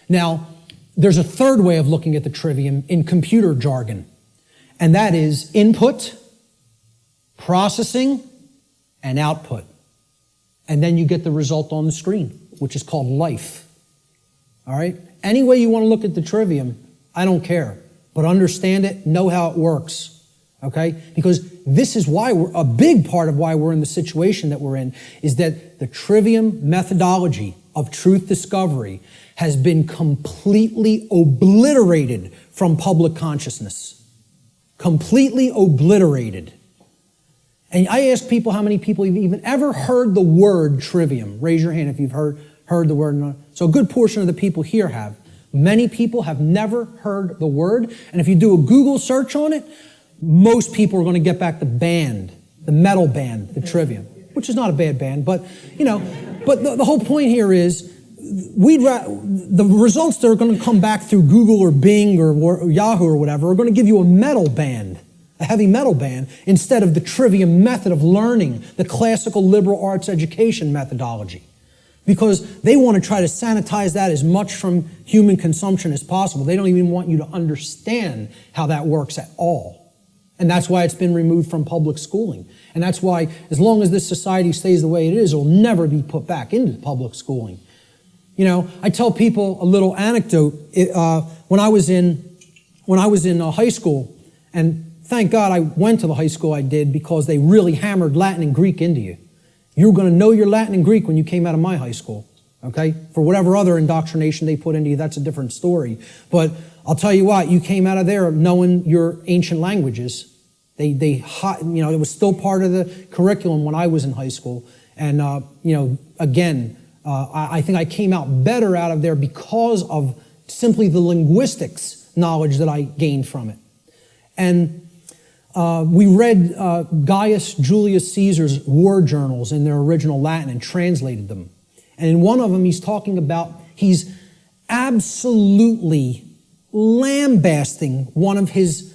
Now, there's a third way of looking at the trivium in computer jargon, and that is input, processing, and output. And then you get the result on the screen, which is called life. All right? Any way you want to look at the trivium, I don't care. But understand it, know how it works. Okay? Because this is why a big part of why we're in the situation that we're in is that the trivium methodology of truth discovery has been completely obliterated from public consciousness. Completely obliterated. And I ask people how many people have even ever heard the word trivium. Raise your hand if you've heard the word. So a good portion of the people here have. Many people have never heard the word. And if you do a Google search on it, most people are going to get back the band, the metal band, the trivium, which is not a bad band, but, but the whole point here is the results that are going to come back through Google or Bing or Yahoo or whatever are going to give you a metal band, a heavy metal band, instead of the trivium method of learning, the classical liberal arts education methodology. Because they want to try to sanitize that as much from human consumption as possible. They don't even want you to understand how that works at all. And that's why it's been removed from public schooling. And that's why, as long as this society stays the way it is, it will never be put back into public schooling. I tell people a little anecdote. When I was in high school, and thank God I went to the high school I did because they really hammered Latin and Greek into you. You were going to know your Latin and Greek when you came out of my high school, okay? For whatever other indoctrination they put into you, that's a different story. But I'll tell you what, you came out of there knowing your ancient languages. It was still part of the curriculum when I was in high school. And, I think I came out better out of there because of simply the linguistics knowledge that I gained from it. And we read Gaius Julius Caesar's war journals in their original Latin and translated them. And in one of them, he's absolutely lambasting one of his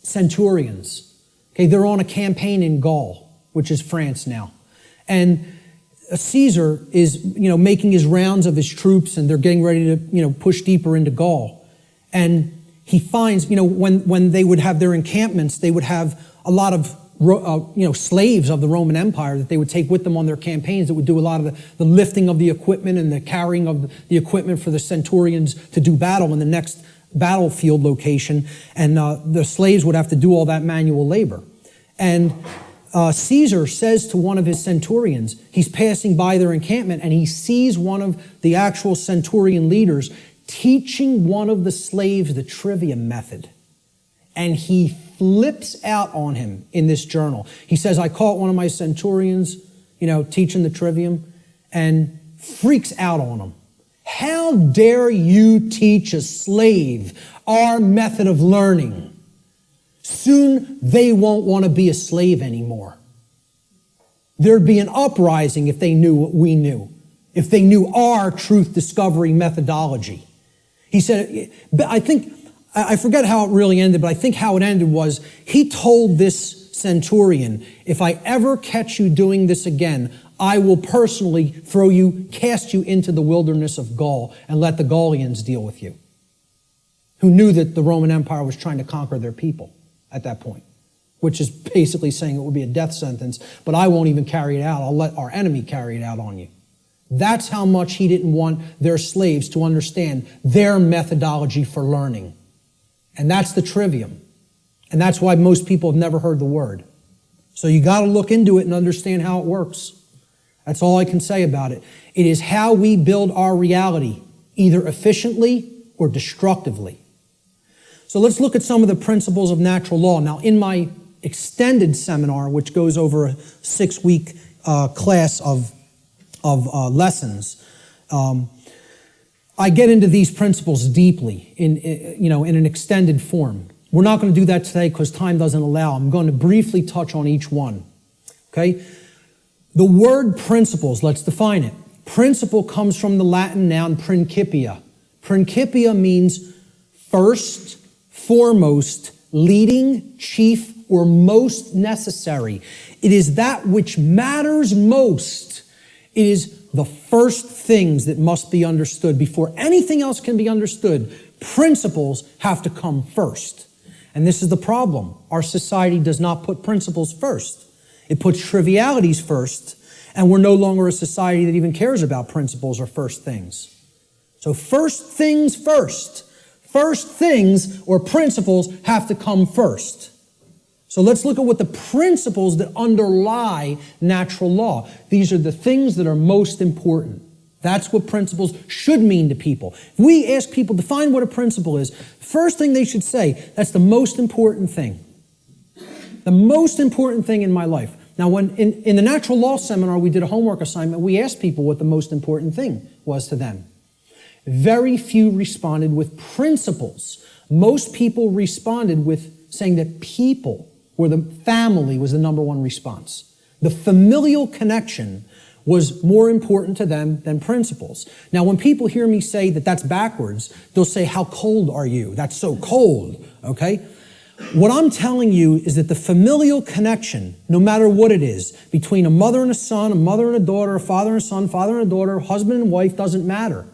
centurions. Okay, they're on a campaign in Gaul, which is France now. And Caesar is, making his rounds of his troops, and they're getting ready to, push deeper into Gaul. And he finds, when they would have their encampments, they would have a lot of, slaves of the Roman Empire that they would take with them on their campaigns that would do a lot of the lifting of the equipment and the carrying of the equipment for the centurions to do battle in the next battlefield location. And the slaves would have to do all that manual labor. And Caesar says to one of his centurions, he's passing by their encampment, and he sees one of the actual centurion leaders teaching one of the slaves the trivium method. And he flips out on him in this journal. He says, I caught one of my centurions, teaching the trivium, and freaks out on him. How dare you teach a slave our method of learning? Soon they won't want to be a slave anymore. There'd be an uprising if they knew what we knew, if they knew our truth discovery methodology. He said, I forget how it really ended, but I think how it ended was he told this centurion, if I ever catch you doing this again, I will personally cast you into the wilderness of Gaul and let the Gaulians deal with you, who knew that the Roman Empire was trying to conquer their people at that point, which is basically saying it would be a death sentence, but I won't even carry it out. I'll let our enemy carry it out on you. That's how much he didn't want their slaves to understand their methodology for learning. And that's the trivium. And that's why most people have never heard the word. So you got to look into it and understand how it works. That's all I can say about it. It is how we build our reality, either efficiently or destructively. So let's look at some of the principles of natural law. Now, in my extended seminar, which goes over a 6-week class of lessons, I get into these principles deeply in an extended form. We're not going to do that today because time doesn't allow. I'm going to briefly touch on each one. Okay? The word principles, let's define it. Principle comes from the Latin noun principia. Principia means first, foremost, leading, chief, or most necessary. It is that which matters most. It is the first things that must be understood. Before anything else can be understood, principles have to come first. And this is the problem. Our society does not put principles first. It puts trivialities first, and we're no longer a society that even cares about principles or first things. So first things first. First things or principles have to come first. So let's look at what the principles that underlie natural law. These are the things that are most important. That's what principles should mean to people. If we ask people to define what a principle is, first thing they should say, that's the most important thing. The most important thing in my life. Now, when in the natural law seminar, we did a homework assignment, we asked people what the most important thing was to them. Very few responded with principles. Most people responded with saying that people or the family was the number one response. The familial connection was more important to them than principles. Now, when people hear me say that that's backwards, they'll say, how cold are you? That's so cold, okay? What I'm telling you is that the familial connection, no matter what it is, between a mother and a son, a mother and a daughter, a father and a son, father and a daughter, husband and wife, doesn't matter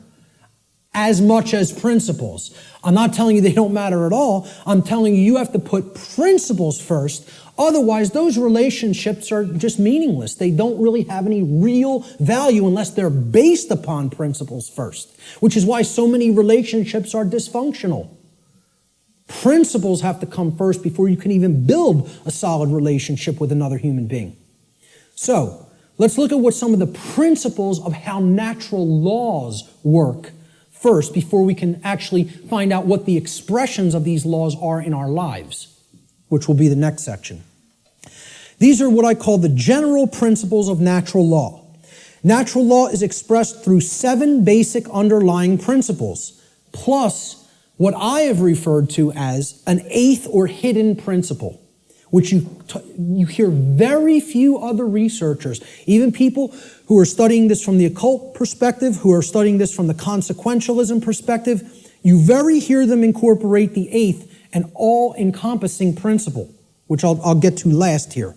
as much as principles. I'm not telling you they don't matter at all. I'm telling you have to put principles first. Otherwise, those relationships are just meaningless. They don't really have any real value unless they're based upon principles first, which is why so many relationships are dysfunctional. Principles have to come first before you can even build a solid relationship with another human being. So, let's look at what some of the principles of how natural laws work first before we can actually find out what the expressions of these laws are in our lives, which will be the next section. These are what I call the general principles of natural law. Natural law is expressed through 7 basic underlying principles, plus what I have referred to as an 8th or hidden principle, which you hear very few other researchers, even people who are studying this from the occult perspective, who are studying this from the consequentialism perspective, you very hear them incorporate the 8th and all-encompassing principle, which I'll get to last here.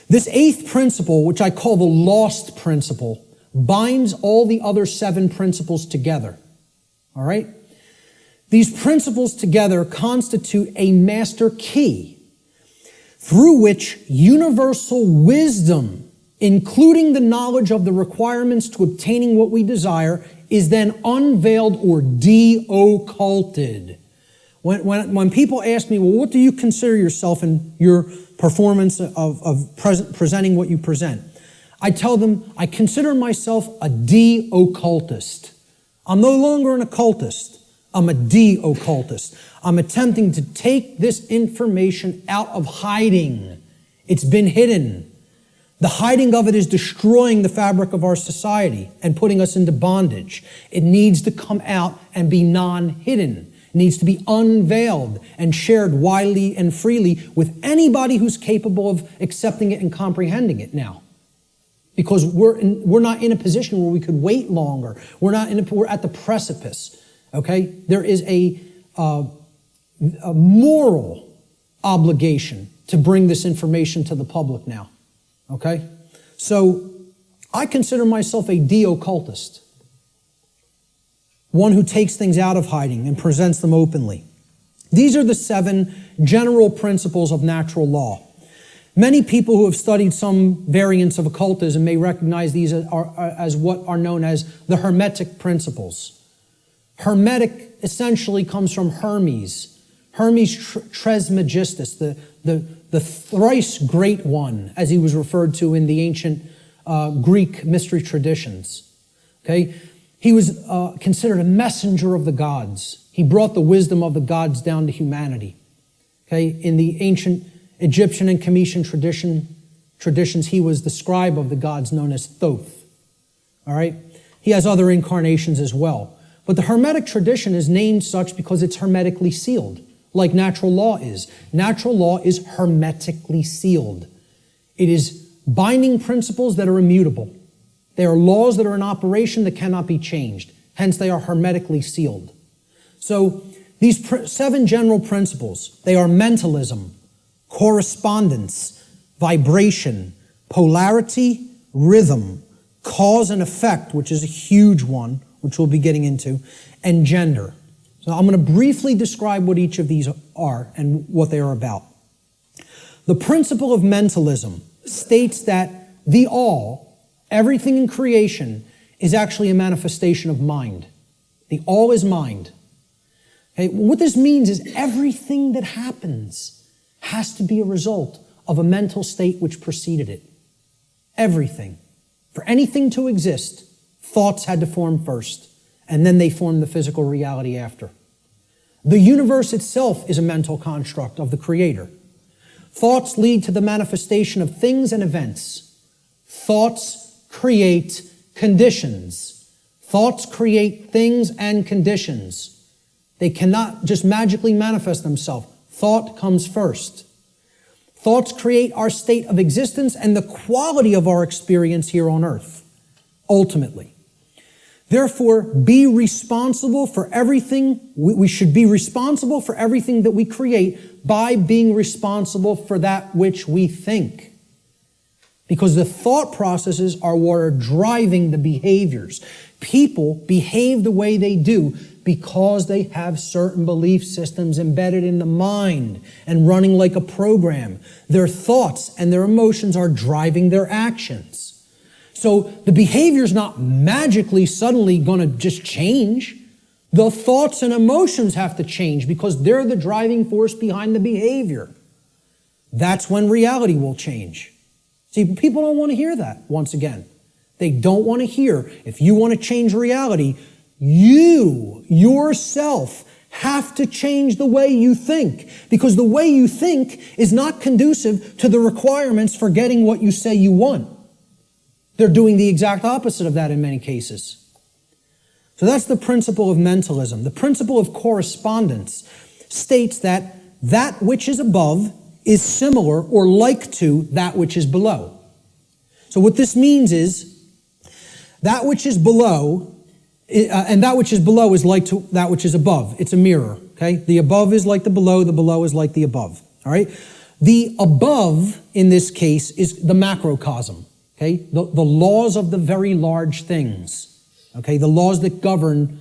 This 8th principle, which I call the lost principle, binds all the other 7 principles together. All right? These principles together constitute a master key through which universal wisdom, including the knowledge of the requirements to obtaining what we desire, is then unveiled or de-occulted. When people ask me, well, what do you consider yourself in your performance of presenting what you present? I tell them, I consider myself a de-occultist. I'm no longer an occultist. I'm a de-occultist. I'm attempting to take this information out of hiding. It's been hidden. The hiding of it is destroying the fabric of our society and putting us into bondage. It needs to come out and be non-hidden. It needs to be unveiled and shared widely and freely with anybody who's capable of accepting it and comprehending it now. Because we're not in a position where we could wait longer. We're at the precipice. Okay? There is a moral obligation to bring this information to the public now. Okay? So, I consider myself a de-occultist. One who takes things out of hiding and presents them openly. These are the 7 general principles of natural law. Many people who have studied some variants of occultism may recognize these as what are known as the Hermetic principles. Hermetic essentially comes from Hermes. Hermes Trismegistus, the thrice great one, as he was referred to in the ancient Greek mystery traditions. Okay? He was considered a messenger of the gods. He brought the wisdom of the gods down to humanity. Okay? In the ancient Egyptian and Cometian traditions, he was the scribe of the gods known as Thoth. All right? He has other incarnations as well. But the Hermetic tradition is named such because it's hermetically sealed, like natural law is. Natural law is hermetically sealed. It is binding principles that are immutable. They are laws that are in operation that cannot be changed. Hence, they are hermetically sealed. So, these 7 general principles, they are mentalism, correspondence, vibration, polarity, rhythm, cause and effect, which is a huge one, which we'll be getting into, and gender. So I'm going to briefly describe what each of these are and what they are about. The principle of mentalism states that the all, everything in creation, is actually a manifestation of mind. The all is mind. Okay? What this means is everything that happens has to be a result of a mental state which preceded it. Everything. For anything to exist, thoughts had to form first, and then they formed the physical reality after. The universe itself is a mental construct of the Creator. Thoughts lead to the manifestation of things and events. Thoughts create conditions. Thoughts create things and conditions. They cannot just magically manifest themselves. Thought comes first. Thoughts create our state of existence and the quality of our experience here on earth, ultimately. Therefore, be responsible for everything. We should be responsible for everything that we create by being responsible for that which we think. Because the thought processes are what are driving the behaviors. People behave the way they do because they have certain belief systems embedded in the mind and running like a program. Their thoughts and their emotions are driving their actions. So the behavior is not magically suddenly going to just change. The thoughts and emotions have to change because they're the driving force behind the behavior. That's when reality will change. See, people don't want to hear that, once again. They don't want to hear, if you want to change reality, you, yourself, have to change the way you think. Because the way you think is not conducive to the requirements for getting what you say you want. They're doing the exact opposite of that in many cases. So that's the principle of mentalism. The principle of correspondence states that that which is above is similar or like to that which is below. So what this means is that which is below, and that which is below is like to that which is above. It's a mirror, okay? The above is like the below is like the above, all right? The above, in this case, is the macrocosm, okay? The laws of the very large things, okay? The laws that govern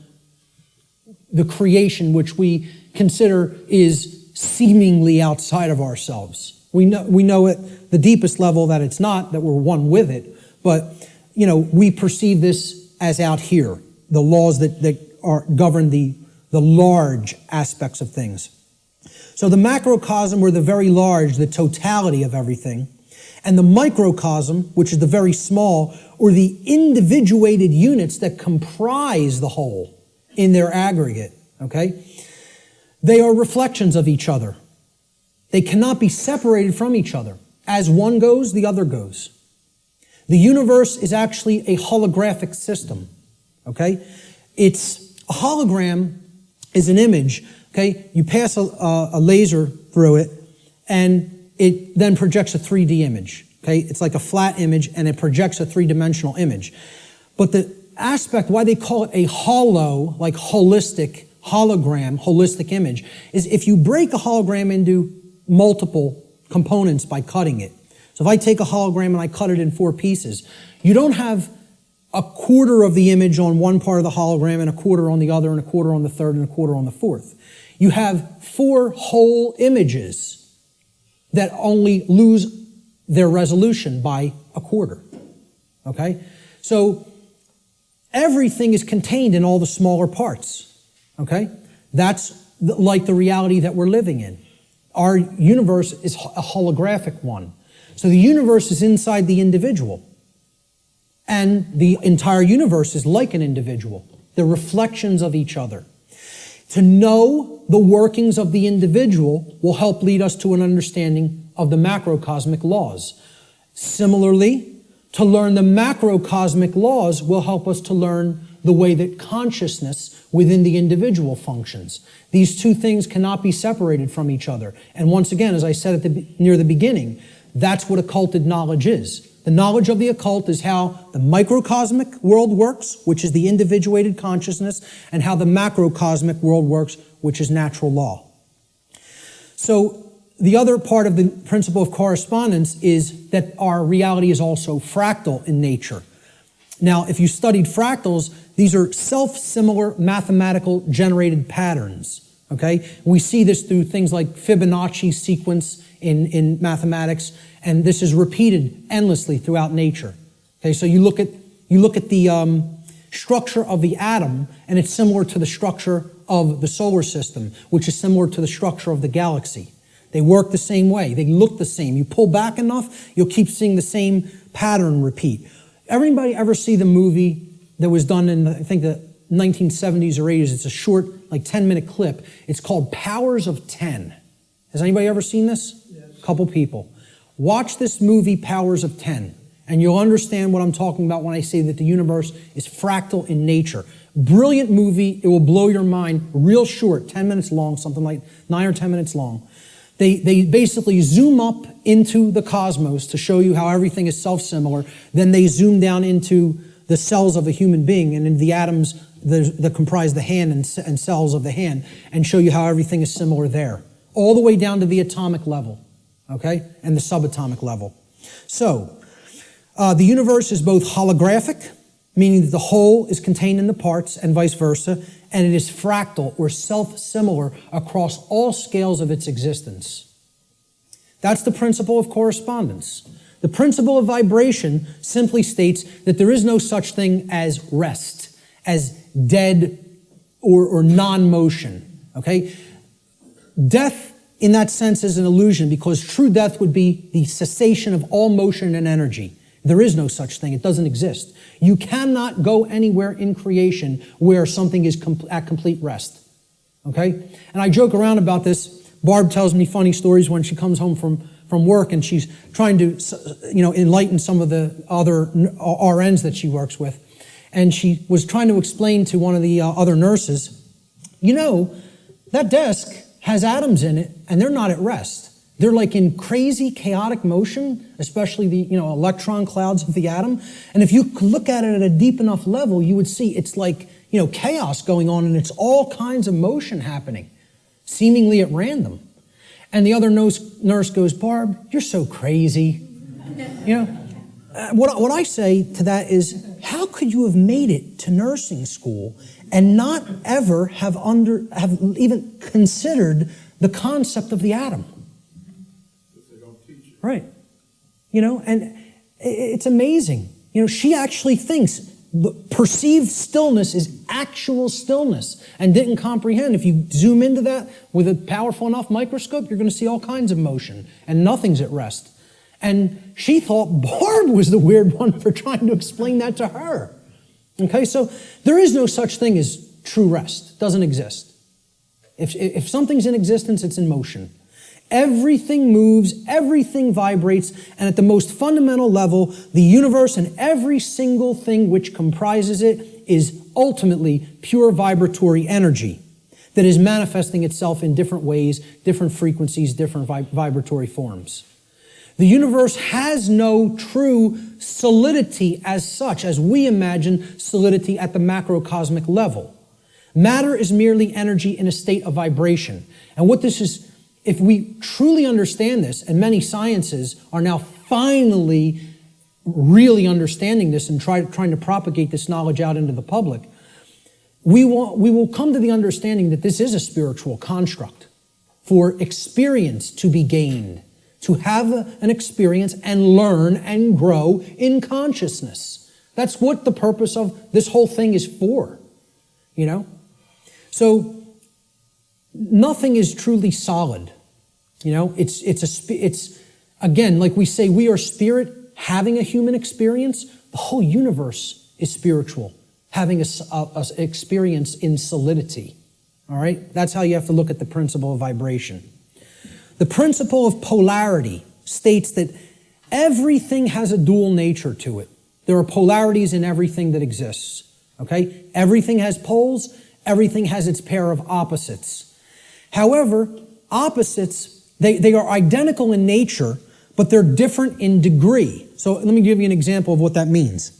the creation which we consider is seemingly outside of ourselves. We know at the deepest level that it's not, that we're one with it, but we perceive this as out here, the laws that govern the large aspects of things. So the macrocosm, or the very large, the totality of everything, and the microcosm, which is the very small, or the individuated units that comprise the whole in their aggregate, okay? They are reflections of each other. They cannot be separated from each other. As one goes, the other goes. The universe is actually a holographic system, okay? It's a hologram is an image, okay? You pass a laser through it, and it then projects a 3D image, okay? It's like a flat image, and it projects a three-dimensional image. But aspect, why they call it a holo, like holistic, hologram, holistic image, is if you break a hologram into multiple components by cutting it. So if I take a hologram and I cut it in 4 pieces, you don't have a quarter of the image on one part of the hologram and a quarter on the other and a quarter on the third and a quarter on the fourth. You have 4 whole images that only lose their resolution by a quarter. Okay? So everything is contained in all the smaller parts. Okay? That's like the reality that we're living in. Our universe is a holographic one. So the universe is inside the individual. And the entire universe is like an individual. They're reflections of each other. To know the workings of the individual will help lead us to an understanding of the macrocosmic laws. Similarly, to learn the macrocosmic laws will help us to learn the way that consciousness within the individual functions. These two things cannot be separated from each other. And once again, as I said near the beginning, that's what occulted knowledge is. The knowledge of the occult is how the microcosmic world works, which is the individuated consciousness, and how the macrocosmic world works, which is natural law. So the other part of the principle of correspondence is that our reality is also fractal in nature. Now, if you studied fractals, these are self-similar mathematical generated patterns. Okay? We see this through things like Fibonacci sequence in mathematics, and this is repeated endlessly throughout nature. Okay, so you look at the structure of the atom, and it's similar to the structure of the solar system, which is similar to the structure of the galaxy. They work the same way. They look the same. You pull back enough, you'll keep seeing the same pattern repeat. Everybody ever see the movie that was done in, I think, the 1970s or 80s? It's a short, like 10-minute clip. It's called Powers of 10. Has anybody ever seen this? Yes. A couple people. Watch this movie, Powers of 10, and you'll understand what I'm talking about when I say that the universe is fractal in nature. Brilliant movie. It will blow your mind. Real short, 10 minutes long, something like 9 or 10 minutes long. They basically zoom up into the cosmos to show you how everything is self-similar. Then they zoom down into the cells of a human being and into the atoms that comprise the hand and cells of the hand, and show you how everything is similar there, all the way down to the atomic level, okay, and the subatomic level. So, the universe is both holographic, meaning that the whole is contained in the parts, and vice versa, and it is fractal or self-similar across all scales of its existence. That's the principle of correspondence. The principle of vibration simply states that there is no such thing as rest, as dead or non-motion, okay? Death, in that sense, is an illusion, because true death would be the cessation of all motion and energy. There is no such thing. It doesn't exist. You cannot go anywhere in creation where something is at complete rest, okay? And I joke around about this. Barb tells me funny stories when she comes home from work, and she's trying to, enlighten some of the other RNs that she works with. And she was trying to explain to one of the other nurses, that desk has atoms in it, and they're not at rest. They're like in crazy, chaotic motion, especially the electron clouds of the atom. And if you could look at it at a deep enough level, you would see it's like chaos going on, and it's all kinds of motion happening, seemingly at random. And the other nurse goes, "Barb, you're so crazy." What I say to that is, how could you have made it to nursing school and not ever have even considered the concept of the atom? Right. And it's amazing. She actually thinks the perceived stillness is actual stillness, and didn't comprehend. If you zoom into that with a powerful enough microscope, you're going to see all kinds of motion, and nothing's at rest. And she thought Barb was the weird one for trying to explain that to her. Okay, so there is no such thing as true rest. It doesn't exist. If something's in existence, it's in motion. Everything moves, everything vibrates, and at the most fundamental level, the universe and every single thing which comprises it is ultimately pure vibratory energy that is manifesting itself in different ways, different frequencies, different vibratory forms. The universe has no true solidity as such, as we imagine solidity at the macrocosmic level. Matter is merely energy in a state of vibration. And what this is, if we truly understand this, and many sciences are now finally really understanding this and trying to propagate this knowledge out into the public, we will come to the understanding that this is a spiritual construct for experience to be gained, to have an experience and learn and grow in consciousness. That's what the purpose of this whole thing is for, you know? So nothing is truly solid, you know? It's again, like we say, we are spirit having a human experience. The whole universe is spiritual, having a experience in solidity. All right? That's how you have to look at the principle of vibration. The principle of polarity states that everything has a dual nature to it. There are polarities in everything that exists. Okay? Everything has poles. Everything has its pair of opposites. However, opposites, they are identical in nature, but they're different in degree. So let me give you an example of what that means.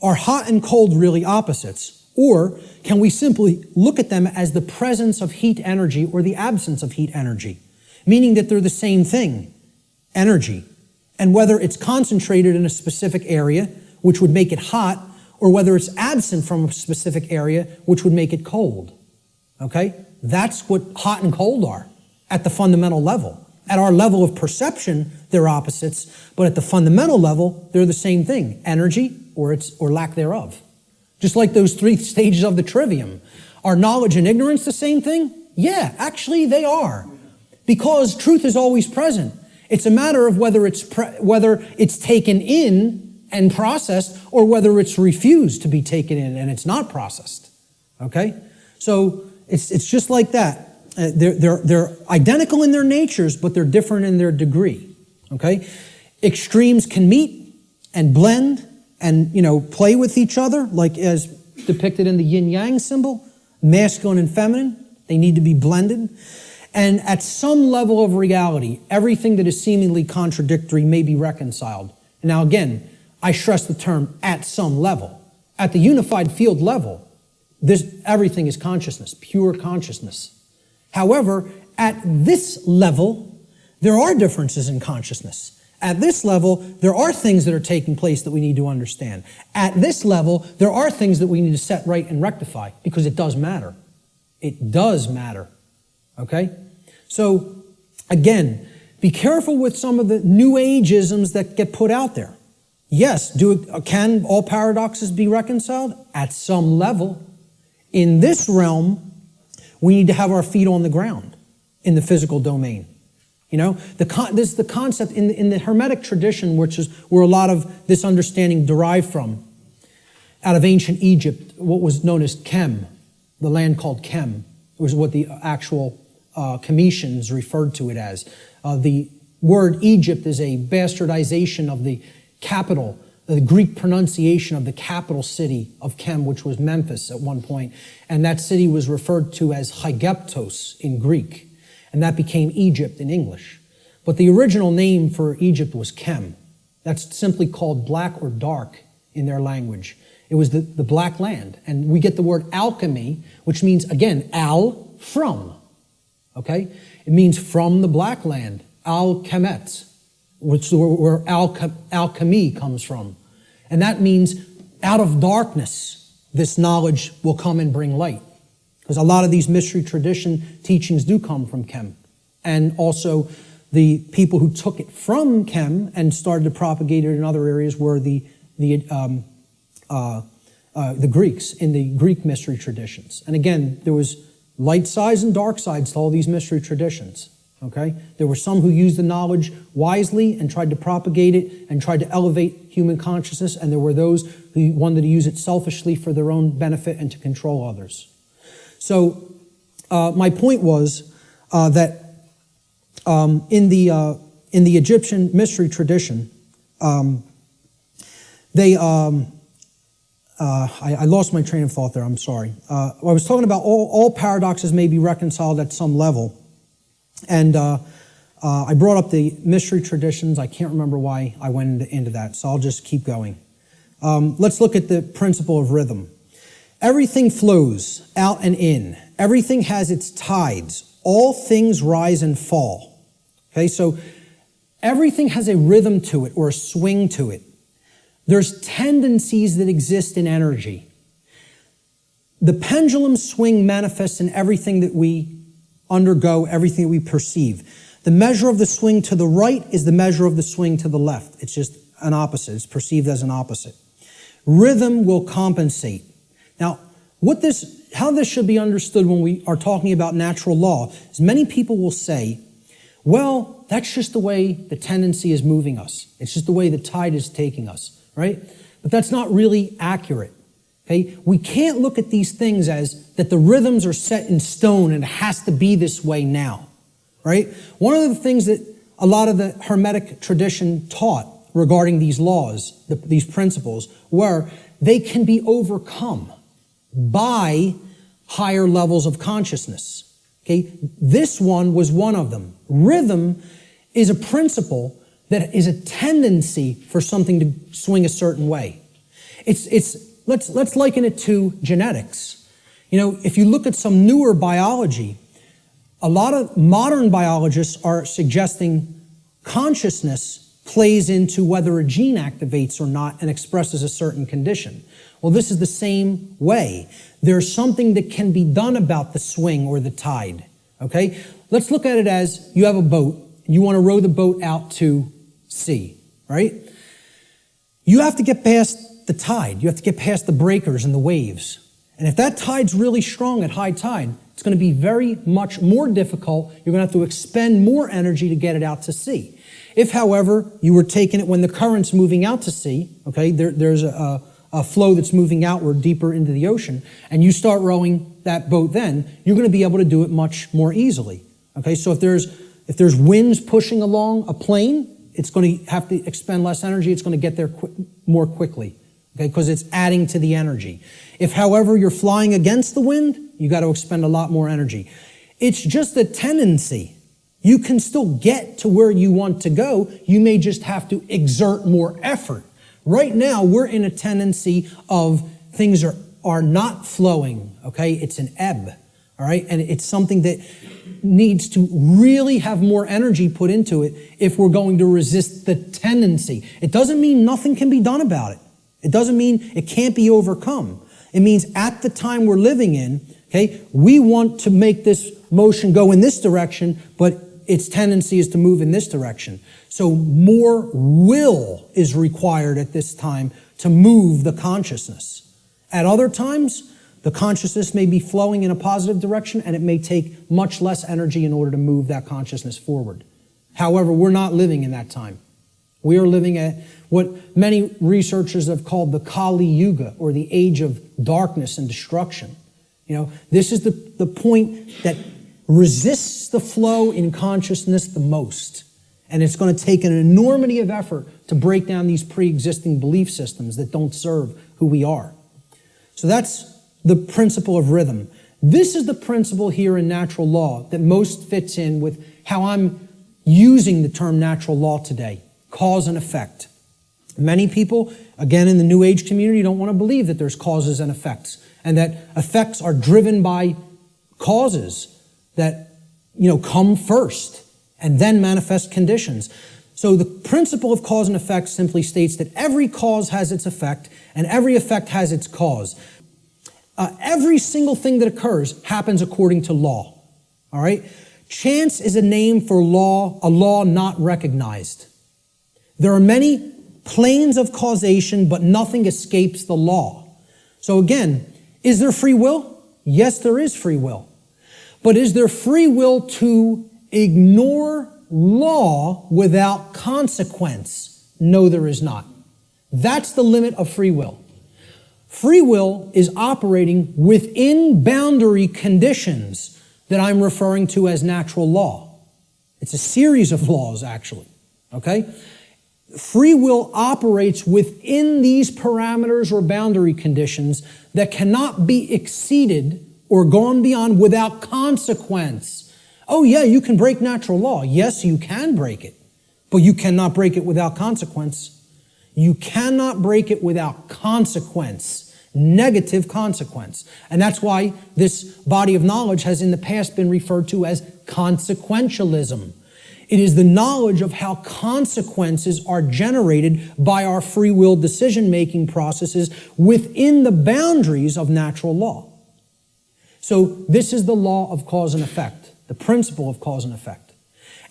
Are hot and cold really opposites? Or can we simply look at them as the presence of heat energy or the absence of heat energy? Meaning that they're the same thing, energy. And whether it's concentrated in a specific area, which would make it hot, or whether it's absent from a specific area, which would make it cold. Okay? That's what hot and cold are at the fundamental level. At our level of perception, they're opposites, but at the fundamental level, they're the same thing, energy or lack thereof. Just like those 3 stages of the trivium. Are knowledge and ignorance the same thing? Yeah, actually they are. Because truth is always present. It's a matter of whether it's taken in and processed, or whether it's refused to be taken in and it's not processed. Okay? So it's just like that. They're identical in their natures, but they're different in their degree. Okay? Extremes can meet and blend and, play with each other, like as depicted in the yin-yang symbol, masculine and feminine. They need to be blended. And at some level of reality, everything that is seemingly contradictory may be reconciled. Now again, I stress the term at some level. At the unified field level, everything is consciousness, pure consciousness. However, at this level, there are differences in consciousness. At this level, there are things that are taking place that we need to understand. At this level, there are things that we need to set right and rectify, because it does matter. It does matter. Okay? So, again, be careful with some of the New Ageisms that get put out there. Yes, can all paradoxes be reconciled? At some level. In this realm, we need to have our feet on the ground in the physical domain. This is the concept in the Hermetic tradition, which is where a lot of this understanding derived from. Out of ancient Egypt, what was known as Kem, the land called Kem, was what the actual Cometians referred to it as. The word Egypt is a bastardization of the capital, the Greek pronunciation of the capital city of Kem, which was Memphis at one point. And that city was referred to as Hygeptos in Greek. And that became Egypt in English. But the original name for Egypt was Kem. That's simply called black or dark in their language. It was the black land. And we get the word alchemy, which means, again, from. Okay? It means from the black land. Al-Kemet, which is where alchemy comes from. And that means out of darkness, this knowledge will come and bring light. Because a lot of these mystery tradition teachings do come from Kem. And also the people who took it from Kem and started to propagate it in other areas were the Greeks in the Greek mystery traditions. And again, there was light sides and dark sides to all these mystery traditions. Okay? There were some who used the knowledge wisely and tried to propagate it and tried to elevate human consciousness, and there were those who wanted to use it selfishly for their own benefit and to control others. So my point was that in the Egyptian mystery tradition, I lost my train of thought there. I'm sorry. I was talking about all paradoxes may be reconciled at some level, and I brought up the mystery traditions. I can't remember why I went into that, so I'll just keep going. Let's look at the principle of rhythm. Everything flows out and in. Everything has its tides. All things rise and fall. Okay, so everything has a rhythm to it or a swing to it. There's tendencies that exist in energy. The pendulum swing manifests in everything that we undergo, everything that we perceive. The measure of the swing to the right is the measure of the swing to the left. It's just an opposite. It's perceived as an opposite. Rhythm will compensate. Now, how this should be understood when we are talking about natural law is many people will say, well, that's just the way the tendency is moving us. It's just the way the tide is taking us, right? But that's not really accurate. Okay? We can't look at these things as that the rhythms are set in stone and it has to be this way now, right? One of the things that a lot of the Hermetic tradition taught regarding these laws, these principles, were they can be overcome by higher levels of consciousness. Okay? This one was one of them. Rhythm is a principle that is a tendency for something to swing a certain way. Let's liken it to genetics. You know, if you look at some newer biology, a lot of modern biologists are suggesting consciousness plays into whether a gene activates or not and expresses a certain condition. Well, this is the same way. There's something that can be done about the swing or the tide, okay? Let's look at it as you have a boat, and you want to row the boat out to sea, right? You have to get past the tide. You have to get past the breakers and the waves. And if that tide's really strong at high tide, it's going to be very much more difficult. You're going to have to expend more energy to get it out to sea. If, however, you were taking it when the current's moving out to sea, okay, there's a flow that's moving outward deeper into the ocean, and you start rowing that boat then, you're going to be able to do it much more easily. Okay, so if there's winds pushing along a plane, it's going to have to expend less energy. It's going to get there more quickly, okay, because it's adding to the energy. If, however, you're flying against the wind, you got to expend a lot more energy. It's just a tendency. You can still get to where you want to go. You may just have to exert more effort. Right now, we're in a tendency of things are not flowing, okay? It's an ebb, all right? And it's something that needs to really have more energy put into it if we're going to resist the tendency. It doesn't mean nothing can be done about it. It doesn't mean it can't be overcome. It means at the time we're living in, okay, we want to make this motion go in this direction, but its tendency is to move in this direction. So more will is required at this time to move the consciousness. At other times, the consciousness may be flowing in a positive direction and it may take much less energy in order to move that consciousness forward. However, we're not living in that time. We are living at what many researchers have called the Kali Yuga, or the age of darkness and destruction. You know, this is the point that resists the flow in consciousness the most. And it's going to take an enormity of effort to break down these pre-existing belief systems that don't serve who we are. So that's the principle of rhythm. This is the principle here in natural law that most fits in with how I'm using the term natural law today, cause and effect. Many people, again in the New Age community, don't want to believe that there's causes and effects, and that effects are driven by causes that, you know, come first and then manifest conditions. So the principle of cause and effect simply states that every cause has its effect and every effect has its cause. Every single thing that occurs happens according to law. All right? Chance is a name for law, a law not recognized. There are many planes of causation, but nothing escapes the law. So again, is there free will? Yes, there is free will. But is there free will to ignore law without consequence? No, there is not. That's the limit of free will. Free will is operating within boundary conditions that I'm referring to as natural law. It's a series of laws, actually, okay? Free will operates within these parameters or boundary conditions that cannot be exceeded or gone beyond without consequence. Oh yeah, you can break natural law. Yes, you can break it, but you cannot break it without consequence. You cannot break it without consequence, negative consequence. And that's why this body of knowledge has in the past been referred to as consequentialism. It is the knowledge of how consequences are generated by our free will decision-making processes within the boundaries of natural law. So this is the law of cause and effect, the principle of cause and effect.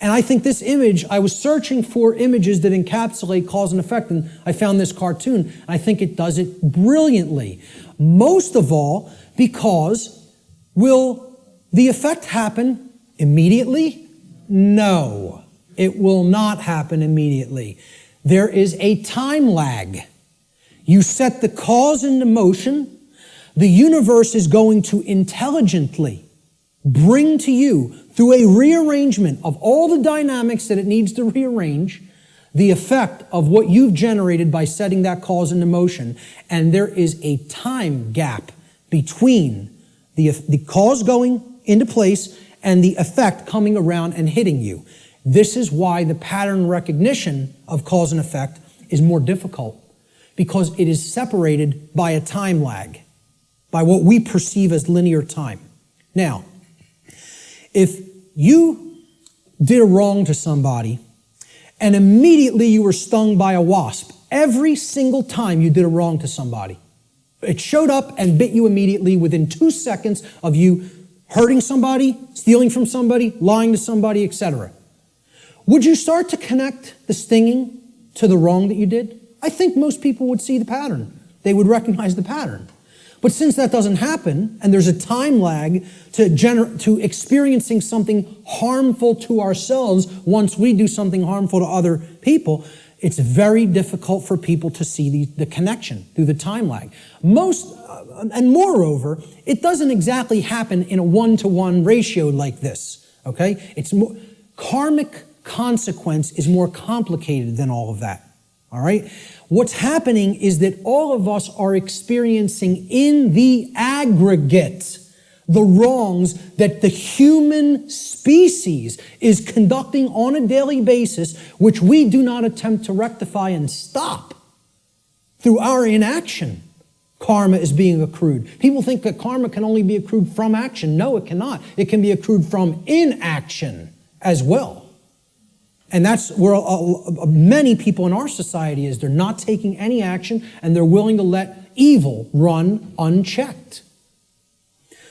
And I think this image, I was searching for images that encapsulate cause and effect, and I found this cartoon, and I think it does it brilliantly. Most of all, because will the effect happen immediately? No, it will not happen immediately. There is a time lag. You set the cause into motion. The universe is going to intelligently bring to you, through a rearrangement of all the dynamics that it needs to rearrange, the effect of what you've generated by setting that cause into motion. And there is a time gap between the cause going into place and the effect coming around and hitting you. This is why the pattern recognition of cause and effect is more difficult, because it is separated by a time lag, by what we perceive as linear time. Now, if you did a wrong to somebody and immediately you were stung by a wasp, every single time you did a wrong to somebody, it showed up and bit you immediately within 2 seconds of you hurting somebody, stealing from somebody, lying to somebody, etc. Would you start to connect the stinging to the wrong that you did? I think most people would see the pattern. They would recognize the pattern. But since that doesn't happen, and there's a time lag to experiencing something harmful to ourselves once we do something harmful to other people, it's very difficult for people to see the connection through the time lag. And moreover, it doesn't exactly happen in a one-to-one ratio like this, okay? Karmic consequence is more complicated than all of that, all right? What's happening is that all of us are experiencing in the aggregate the wrongs that the human species is conducting on a daily basis, which we do not attempt to rectify and stop through our inaction. Karma is being accrued. People think that karma can only be accrued from action. No, it cannot. It can be accrued from inaction as well. And that's where many people in our society is. They're not taking any action, and they're willing to let evil run unchecked.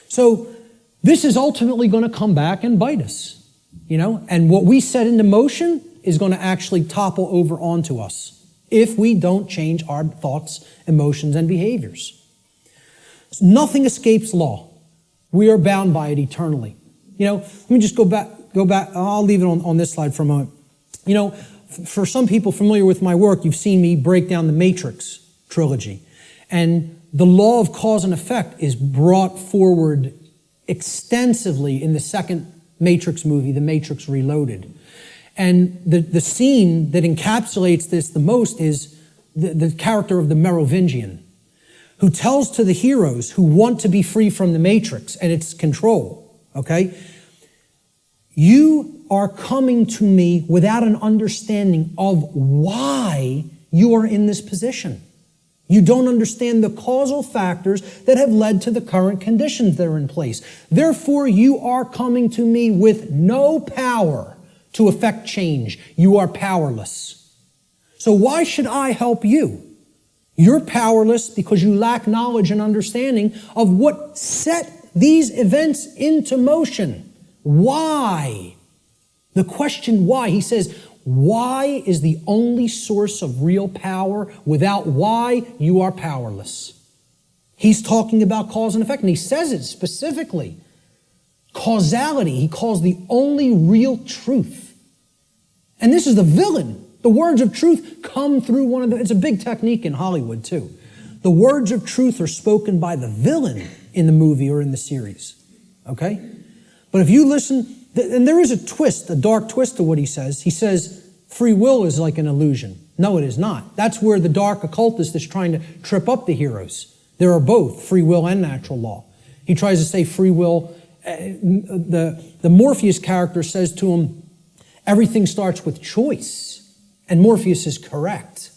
So this is ultimately going to come back and bite us, and what we set into motion is going to actually topple over onto us if we don't change our thoughts, emotions, and behaviors. Nothing escapes law. We are bound by it eternally. Let me just go back. I'll leave it on this slide for a moment. For some people familiar with my work, you've seen me break down the Matrix trilogy. And the law of cause and effect is brought forward extensively in the second Matrix movie, The Matrix Reloaded. And the scene that encapsulates this the most is the character of the Merovingian, who tells to the heroes who want to be free from the Matrix and its control, okay? You are coming to me without an understanding of why you are in this position. You don't understand the causal factors that have led to the current conditions that are in place. Therefore, you are coming to me with no power to effect change. You are powerless. So why should I help you? You're powerless because you lack knowledge and understanding of what set these events into motion. Why? The question why, he says, why is the only source of real power. Without why, you are powerless. He's talking about cause and effect, and he says it specifically. Causality, he calls the only real truth. And this is the villain. The words of truth come through it's a big technique in Hollywood too. The words of truth are spoken by the villain in the movie or in the series, okay? But if you listen, and there is a twist, a dark twist to what he says. He says free will is like an illusion. No, it is not. That's where the dark occultist is trying to trip up the heroes. There are both free will and natural law. He tries to say free will the Morpheus character says to him, everything starts with choice. And Morpheus is correct.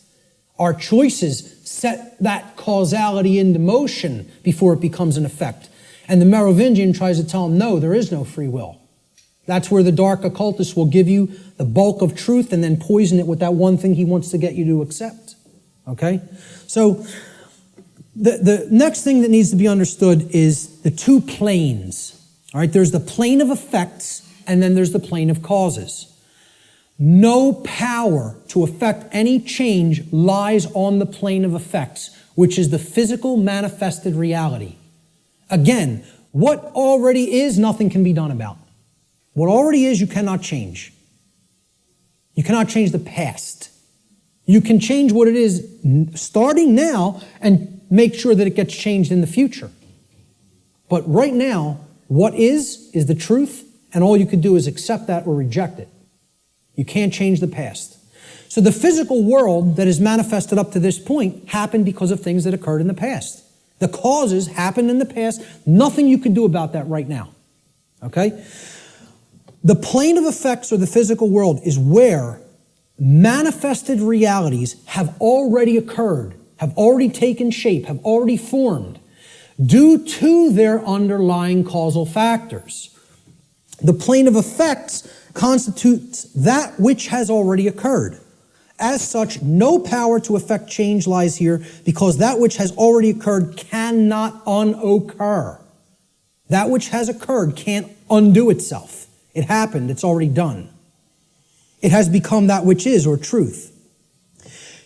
Our choices set that causality into motion before it becomes an effect. And the Merovingian tries to tell him, no, there is no free will. That's where the dark occultist will give you the bulk of truth and then poison it with that one thing he wants to get you to accept. Okay? So the next thing that needs to be understood is the two planes. All right? There's the plane of effects and then there's the plane of causes. No power to affect any change lies on the plane of effects, which is the physical manifested reality. Again, what already is, nothing can be done about. What already is, you cannot change. You cannot change the past. You can change what it is starting now and make sure that it gets changed in the future. But right now, what is the truth, and all you could do is accept that or reject it. You can't change the past. So the physical world that is manifested up to this point happened because of things that occurred in the past. The causes happened in the past. Nothing you can do about that right now. Okay? The plane of effects, or the physical world, is where manifested realities have already occurred, have already taken shape, have already formed, due to their underlying causal factors. The plane of effects constitutes that which has already occurred. As such, no power to effect change lies here, because that which has already occurred cannot unoccur. That which has occurred can't undo itself. It happened, it's already done. It has become that which is, or truth.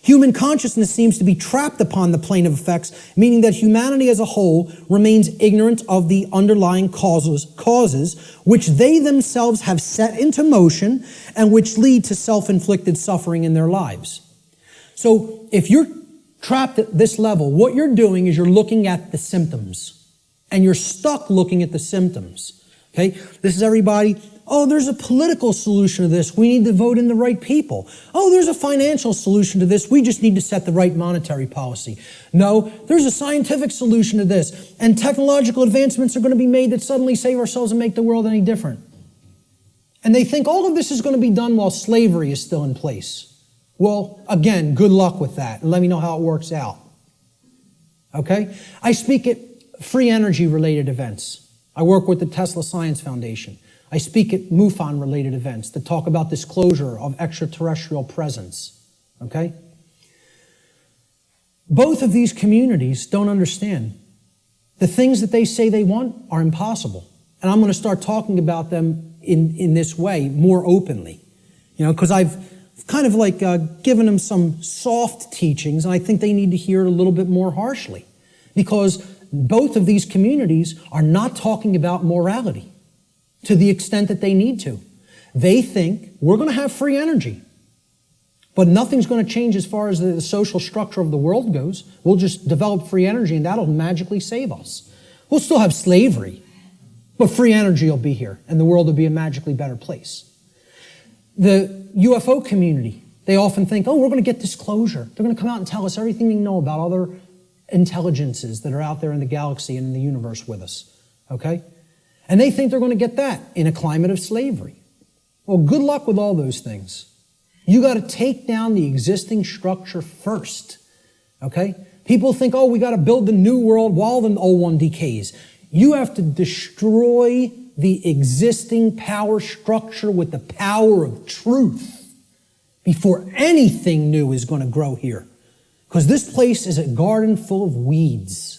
Human consciousness seems to be trapped upon the plane of effects, meaning that humanity as a whole remains ignorant of the underlying causes which they themselves have set into motion and which lead to self-inflicted suffering in their lives. So if you're trapped at this level, what you're doing is you're looking at the symptoms, and you're stuck looking at the symptoms. Okay? This is everybody. Oh, there's a political solution to this. We need to vote in the right people. Oh, there's a financial solution to this. We just need to set the right monetary policy. No, there's a scientific solution to this. And technological advancements are going to be made that suddenly save ourselves and make the world any different. And they think all of this is going to be done while slavery is still in place. Well, again, good luck with that. And let me know how it works out. Okay? I speak at free energy related events. I work with the Tesla Science Foundation. I speak at MUFON-related events that talk about disclosure of extraterrestrial presence, okay? Both of these communities don't understand. The things that they say they want are impossible. And I'm going to start talking about them in this way more openly, you know, because I've kind of like given them some soft teachings, and I think they need to hear it a little bit more harshly, because both of these communities are not talking about morality to the extent that they need to. They think we're going to have free energy, but nothing's going to change as far as the social structure of the world goes. We'll just develop free energy and that'll magically save us. We'll still have slavery, but free energy will be here and the world will be a magically better place. The UFO community, they often think, oh, we're going to get disclosure. They're going to come out and tell us everything they know about other intelligences that are out there in the galaxy and in the universe with us, okay? And they think they're going to get that in a climate of slavery. Well, good luck with all those things. You got to take down the existing structure first, okay? People think, oh, we got to build the new world while the old one decays. You have to destroy the existing power structure with the power of truth before anything new is going to grow here. Because this place is a garden full of weeds,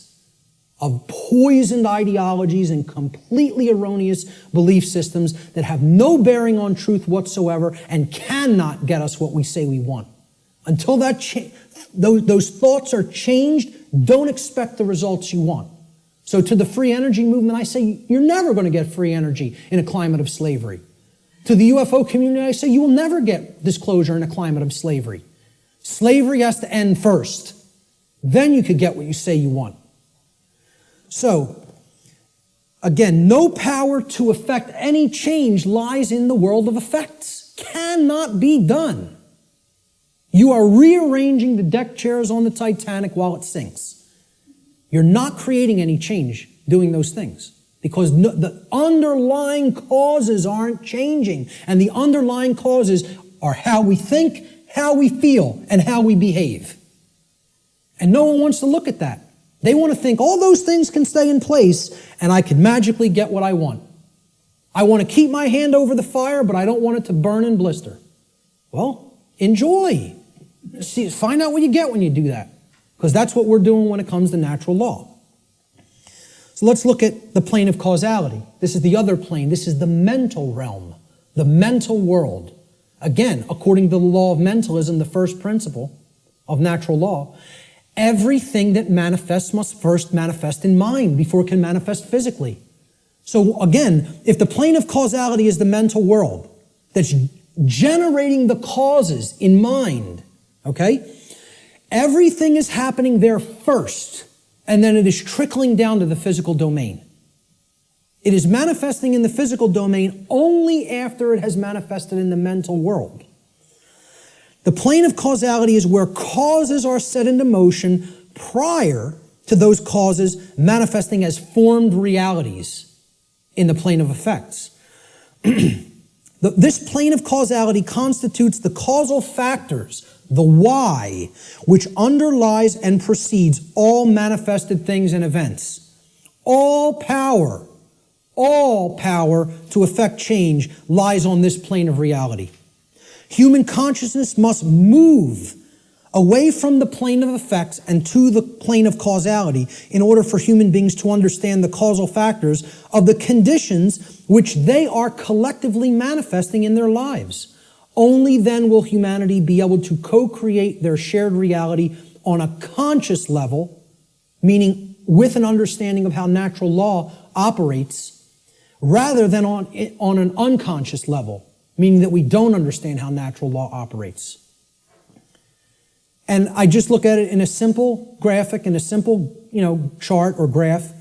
of poisoned ideologies and completely erroneous belief systems that have no bearing on truth whatsoever and cannot get us what we say we want. Until those thoughts are changed, don't expect the results you want. So to the free energy movement, I say you're never going to get free energy in a climate of slavery. To the UFO community, I say you will never get disclosure in a climate of slavery. Slavery has to end first. Then you could get what you say you want. So, again, no power to effect any change lies in the world of effects. Cannot be done. You are rearranging the deck chairs on the Titanic while it sinks. You're not creating any change doing those things. because the underlying causes aren't changing. And the underlying causes are how we think, how we feel, and how we behave. And no one wants to look at that. They want to think all those things can stay in place and I can magically get what I want. I want to keep my hand over the fire, but I don't want it to burn and blister. Well, enjoy. See, find out what you get when you do that, because that's what we're doing when it comes to natural law. So let's look at the plane of causality. This is the other plane. This is the mental realm, the mental world. Again, according to the law of mentalism, the first principle of natural law, everything that manifests must first manifest in mind before it can manifest physically. So again, if the plane of causality is the mental world that's generating the causes in mind, okay, everything is happening there first, and then it is trickling down to the physical domain. It is manifesting in the physical domain only after it has manifested in the mental world. The plane of causality is where causes are set into motion prior to those causes manifesting as formed realities in the plane of effects. This plane of causality constitutes the causal factors, the why, which underlies and precedes all manifested things and events. All power to effect change lies on this plane of reality. Human consciousness must move away from the plane of effects and to the plane of causality in order for human beings to understand the causal factors of the conditions which they are collectively manifesting in their lives. Only then will humanity be able to co-create their shared reality on a conscious level, meaning with an understanding of how natural law operates, rather than on an unconscious level, meaning that we don't understand how natural law operates. And I just look at it in a simple graphic, in a simple, chart or graph.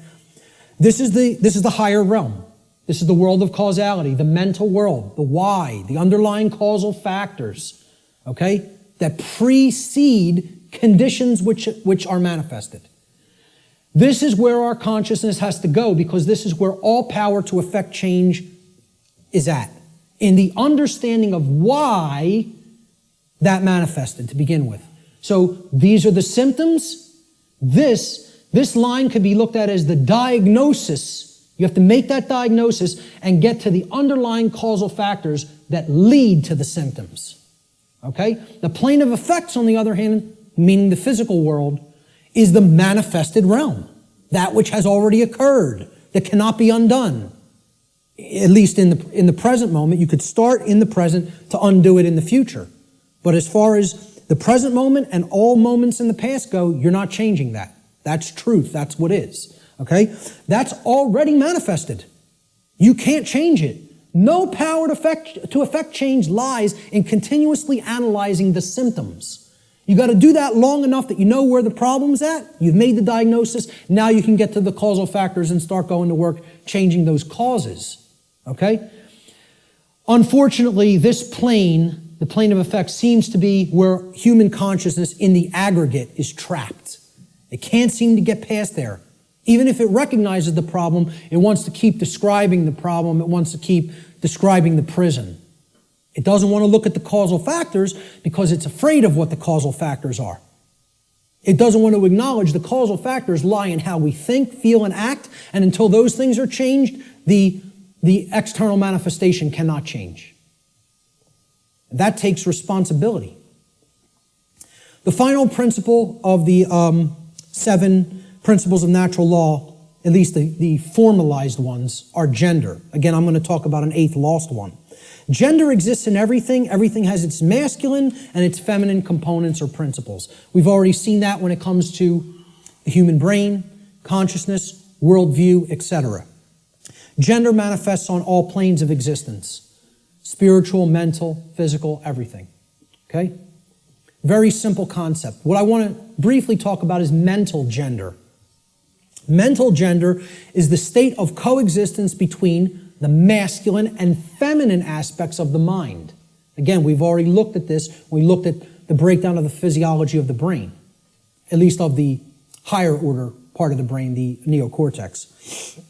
This is the higher realm. This is the world of causality, the mental world, the why, the underlying causal factors, okay, that precede conditions which are manifested. This is where our consciousness has to go, because this is where all power to effect change is at, in the understanding of why that manifested to begin with. So these are the symptoms. This line could be looked at as the diagnosis. You have to make that diagnosis and get to the underlying causal factors that lead to the symptoms. Okay? The plane of effects, on the other hand, meaning the physical world, is the manifested realm. That which has already occurred, that cannot be undone. At least in the present moment. You could start in the present to undo it in the future. But as far as the present moment and all moments in the past go, you're not changing that. That's truth. That's what is. Okay? That's already manifested. You can't change it. No power to effect change lies in continuously analyzing the symptoms. You got to do that long enough that you know where the problem's at. You've made the diagnosis. Now you can get to the causal factors and start going to work changing those causes. Okay? Unfortunately, this plane, the plane of effects, seems to be where human consciousness in the aggregate is trapped. It can't seem to get past there. Even if it recognizes the problem, it wants to keep describing the problem. It wants to keep describing the prison. It doesn't want to look at the causal factors because it's afraid of what the causal factors are. It doesn't want to acknowledge the causal factors lie in how we think, feel, and act, and until those things are changed, the external manifestation cannot change. That takes responsibility. The final principle of the 7 principles of natural law, at least the formalized ones, are gender. Again, I'm going to talk about an 8th lost one. Gender exists in everything. Everything has its masculine and its feminine components or principles. We've already seen that when it comes to the human brain, consciousness, worldview, etc. Gender manifests on all planes of existence. Spiritual, mental, physical, everything. Okay? Very simple concept. What I want to briefly talk about is mental gender. Mental gender is the state of coexistence between the masculine and feminine aspects of the mind. Again, we've already looked at this. We looked at the breakdown of the physiology of the brain, at least of the higher order part of the brain, the neocortex.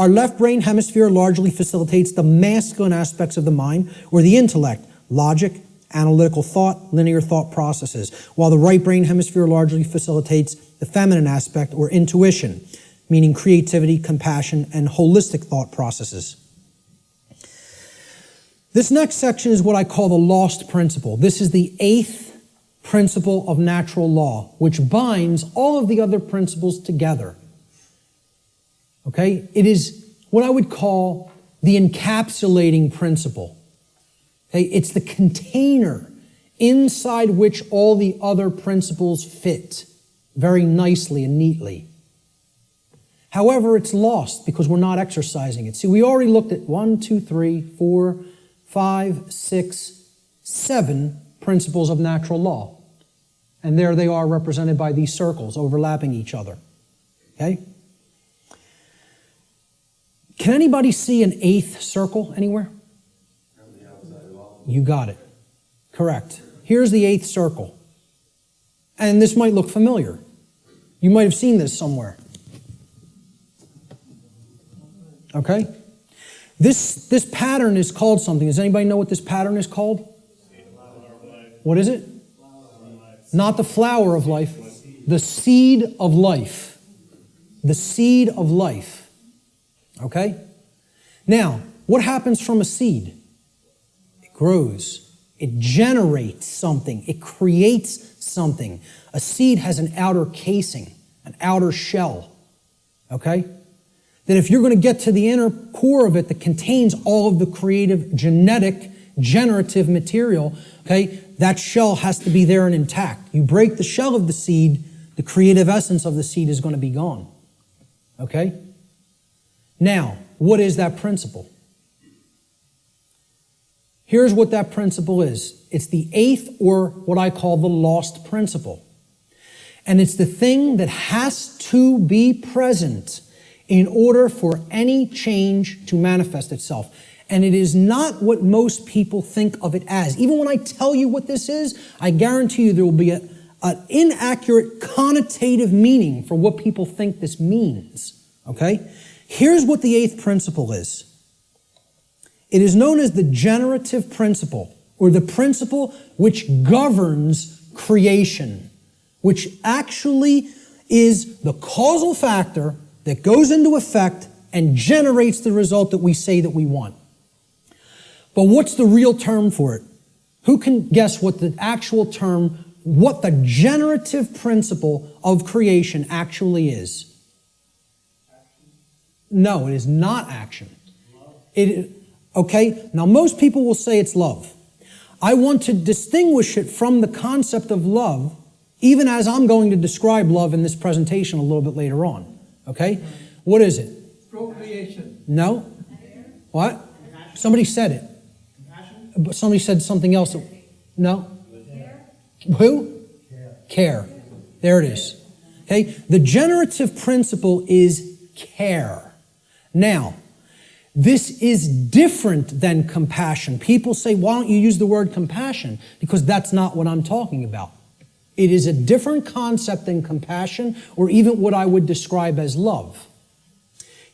Our left brain hemisphere largely facilitates the masculine aspects of the mind, or the intellect, logic, analytical thought, linear thought processes, while the right brain hemisphere largely facilitates the feminine aspect, or intuition, meaning creativity, compassion, and holistic thought processes. This next section is what I call the lost principle. This is the 8th principle of natural law, which binds all of the other principles together. Okay? It is what I would call the encapsulating principle. Okay? It's the container inside which all the other principles fit very nicely and neatly. However, it's lost because we're not exercising it. See, we already looked at 1, 2, 3, 4, 5, 6, 7 principles of natural law. And there they are represented by these circles overlapping each other. Okay? Can anybody see an 8th circle anywhere? You got it. Correct. Here's the 8th circle. And this might look familiar. You might have seen this somewhere. Okay? This pattern is called something. Does anybody know what this pattern is called? What is it? Not the flower of life. The seed of life. The seed of life. Okay? Now, what happens from a seed? It grows. It generates something. It creates something. A seed has an outer casing, an outer shell. Okay? That if you're going to get to the inner core of it that contains all of the creative, genetic, generative material, okay, that shell has to be there and intact. You break the shell of the seed, the creative essence of the seed is going to be gone. Okay? Now, what is that principle? Here's what that principle is. It's the 8th, or what I call the lost principle. And it's the thing that has to be present in order for any change to manifest itself. And it is not what most people think of it as. Even when I tell you what this is, I guarantee you there will be an inaccurate connotative meaning for what people think this means. Okay? Here's what the 8th principle is. It is known as the generative principle, or the principle which governs creation, which actually is the causal factor that goes into effect and generates the result that we say that we want. But what's the real term for it? Who can guess what the actual term, what the generative principle of creation actually is? No, it is not action. Okay, now most people will say it's love. I want to distinguish it from the concept of love, even as I'm going to describe love in this presentation a little bit later on. Okay? What is it? Procreation. No? What? Somebody said it. But somebody said something else. No? Who? Care. There it is. Okay? The generative principle is care. Now, this is different than compassion. People say, why don't you use the word compassion? Because that's not what I'm talking about. It is a different concept than compassion, or even what I would describe as love.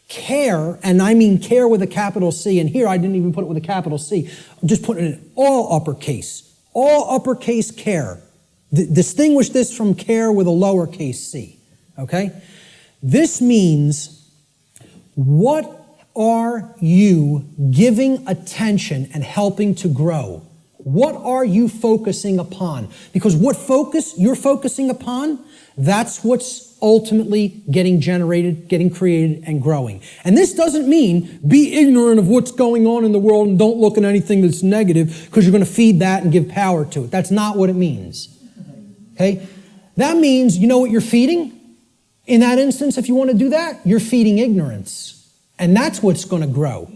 Care, and I mean care with a capital C, and here I didn't even put it with a capital C. I'm just putting it in all uppercase. All uppercase care. Distinguish this from care with a lowercase c. Okay? This means, what are you giving attention and helping to grow? What are you focusing upon? Because what focus you're focusing upon, that's what's ultimately getting generated, getting created, and growing. And this doesn't mean be ignorant of what's going on in the world and don't look at anything that's negative because you're going to feed that and give power to it. That's not what it means. Okay? That means, you know what you're feeding? In that instance, if you want to do that, you're feeding ignorance. And that's what's going to grow.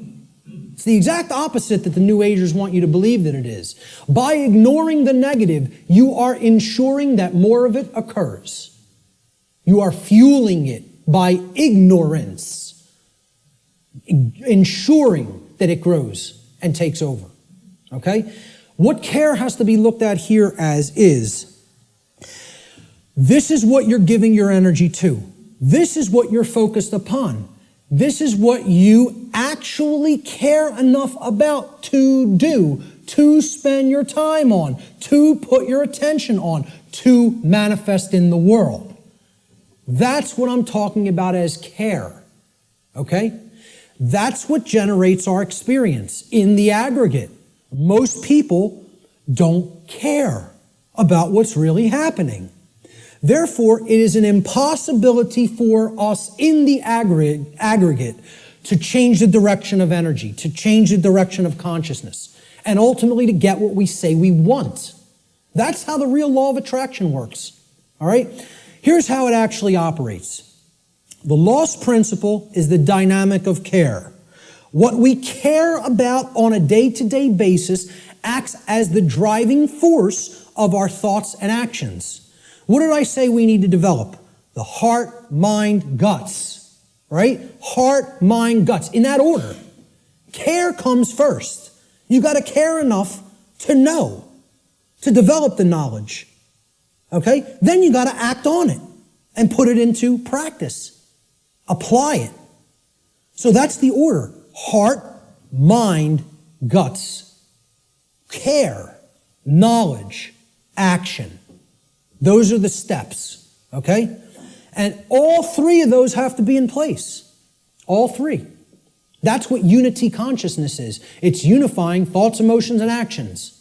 It's the exact opposite that the New Agers want you to believe that it is. By ignoring the negative, you are ensuring that more of it occurs. You are fueling it by ignorance, ensuring that it grows and takes over. Okay? What care has to be looked at here as is, this is what you're giving your energy to. This is what you're focused upon. This is what you actually care enough about to do, to spend your time on, to put your attention on, to manifest in the world. That's what I'm talking about as care, okay? That's what generates our experience in the aggregate. Most people don't care about what's really happening. Therefore, it is an impossibility for us in the aggregate to change the direction of energy, to change the direction of consciousness, and ultimately to get what we say we want. That's how the real law of attraction works. All right? Here's how it actually operates. The lost principle is the dynamic of care. What we care about on a day-to-day basis acts as the driving force of our thoughts and actions. What did I say we need to develop? The heart, mind, guts. Right? Heart, mind, guts. In that order. Care comes first. You got to care enough to know, to develop the knowledge. Okay? Then you got to act on it and put it into practice. Apply it. So that's the order. Heart, mind, guts. Care, knowledge, action. Those are the steps, okay? And all three of those have to be in place. All three. That's what unity consciousness is. It's unifying thoughts, emotions, and actions.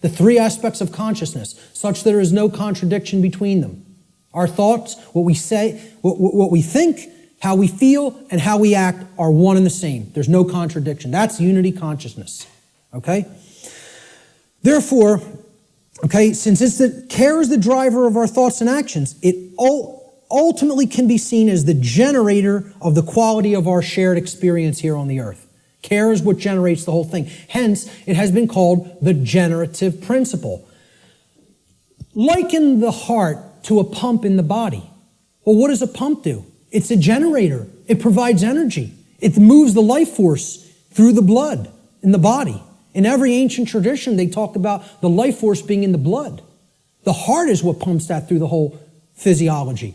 The three aspects of consciousness, such that there is no contradiction between them. Our thoughts, what we say, what we think, how we feel, and how we act are one and the same. There's no contradiction. That's unity consciousness, okay? Therefore, okay, since care is the driver of our thoughts and actions, it ultimately can be seen as the generator of the quality of our shared experience here on the earth. Care is what generates the whole thing. Hence, it has been called the generative principle. Liken the heart to a pump in the body. Well, what does a pump do? It's a generator. It provides energy. It moves the life force through the blood in the body. In every ancient tradition, they talk about the life force being in the blood. The heart is what pumps that through the whole physiology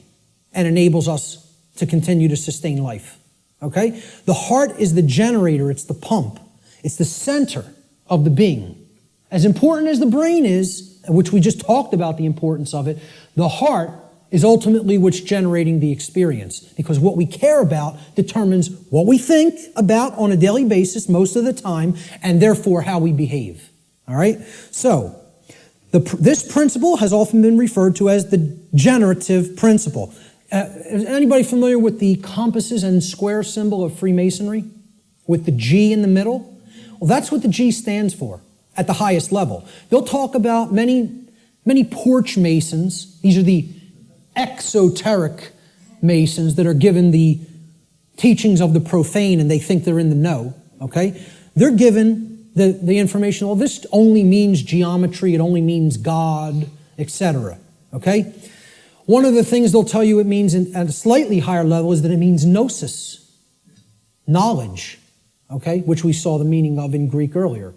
and enables us to continue to sustain life. Okay? The heart is the generator. It's the pump. It's the center of the being. As important as the brain is, which we just talked about the importance of it, the heart is ultimately what's generating the experience. Because what we care about determines what we think about on a daily basis most of the time, and therefore how we behave. All right? So, this principle has often been referred to as the generative principle. Is anybody familiar with the compasses and square symbol of Freemasonry? With the G in the middle? Well, that's what the G stands for at the highest level. They'll talk about many porch masons. These are the exoteric masons that are given the teachings of the profane and they think they're in the know, okay? They're given the information, well, this only means geometry, it only means God, etc., okay? One of the things they'll tell you it means at a slightly higher level is that it means gnosis, knowledge, okay, which we saw the meaning of in Greek earlier.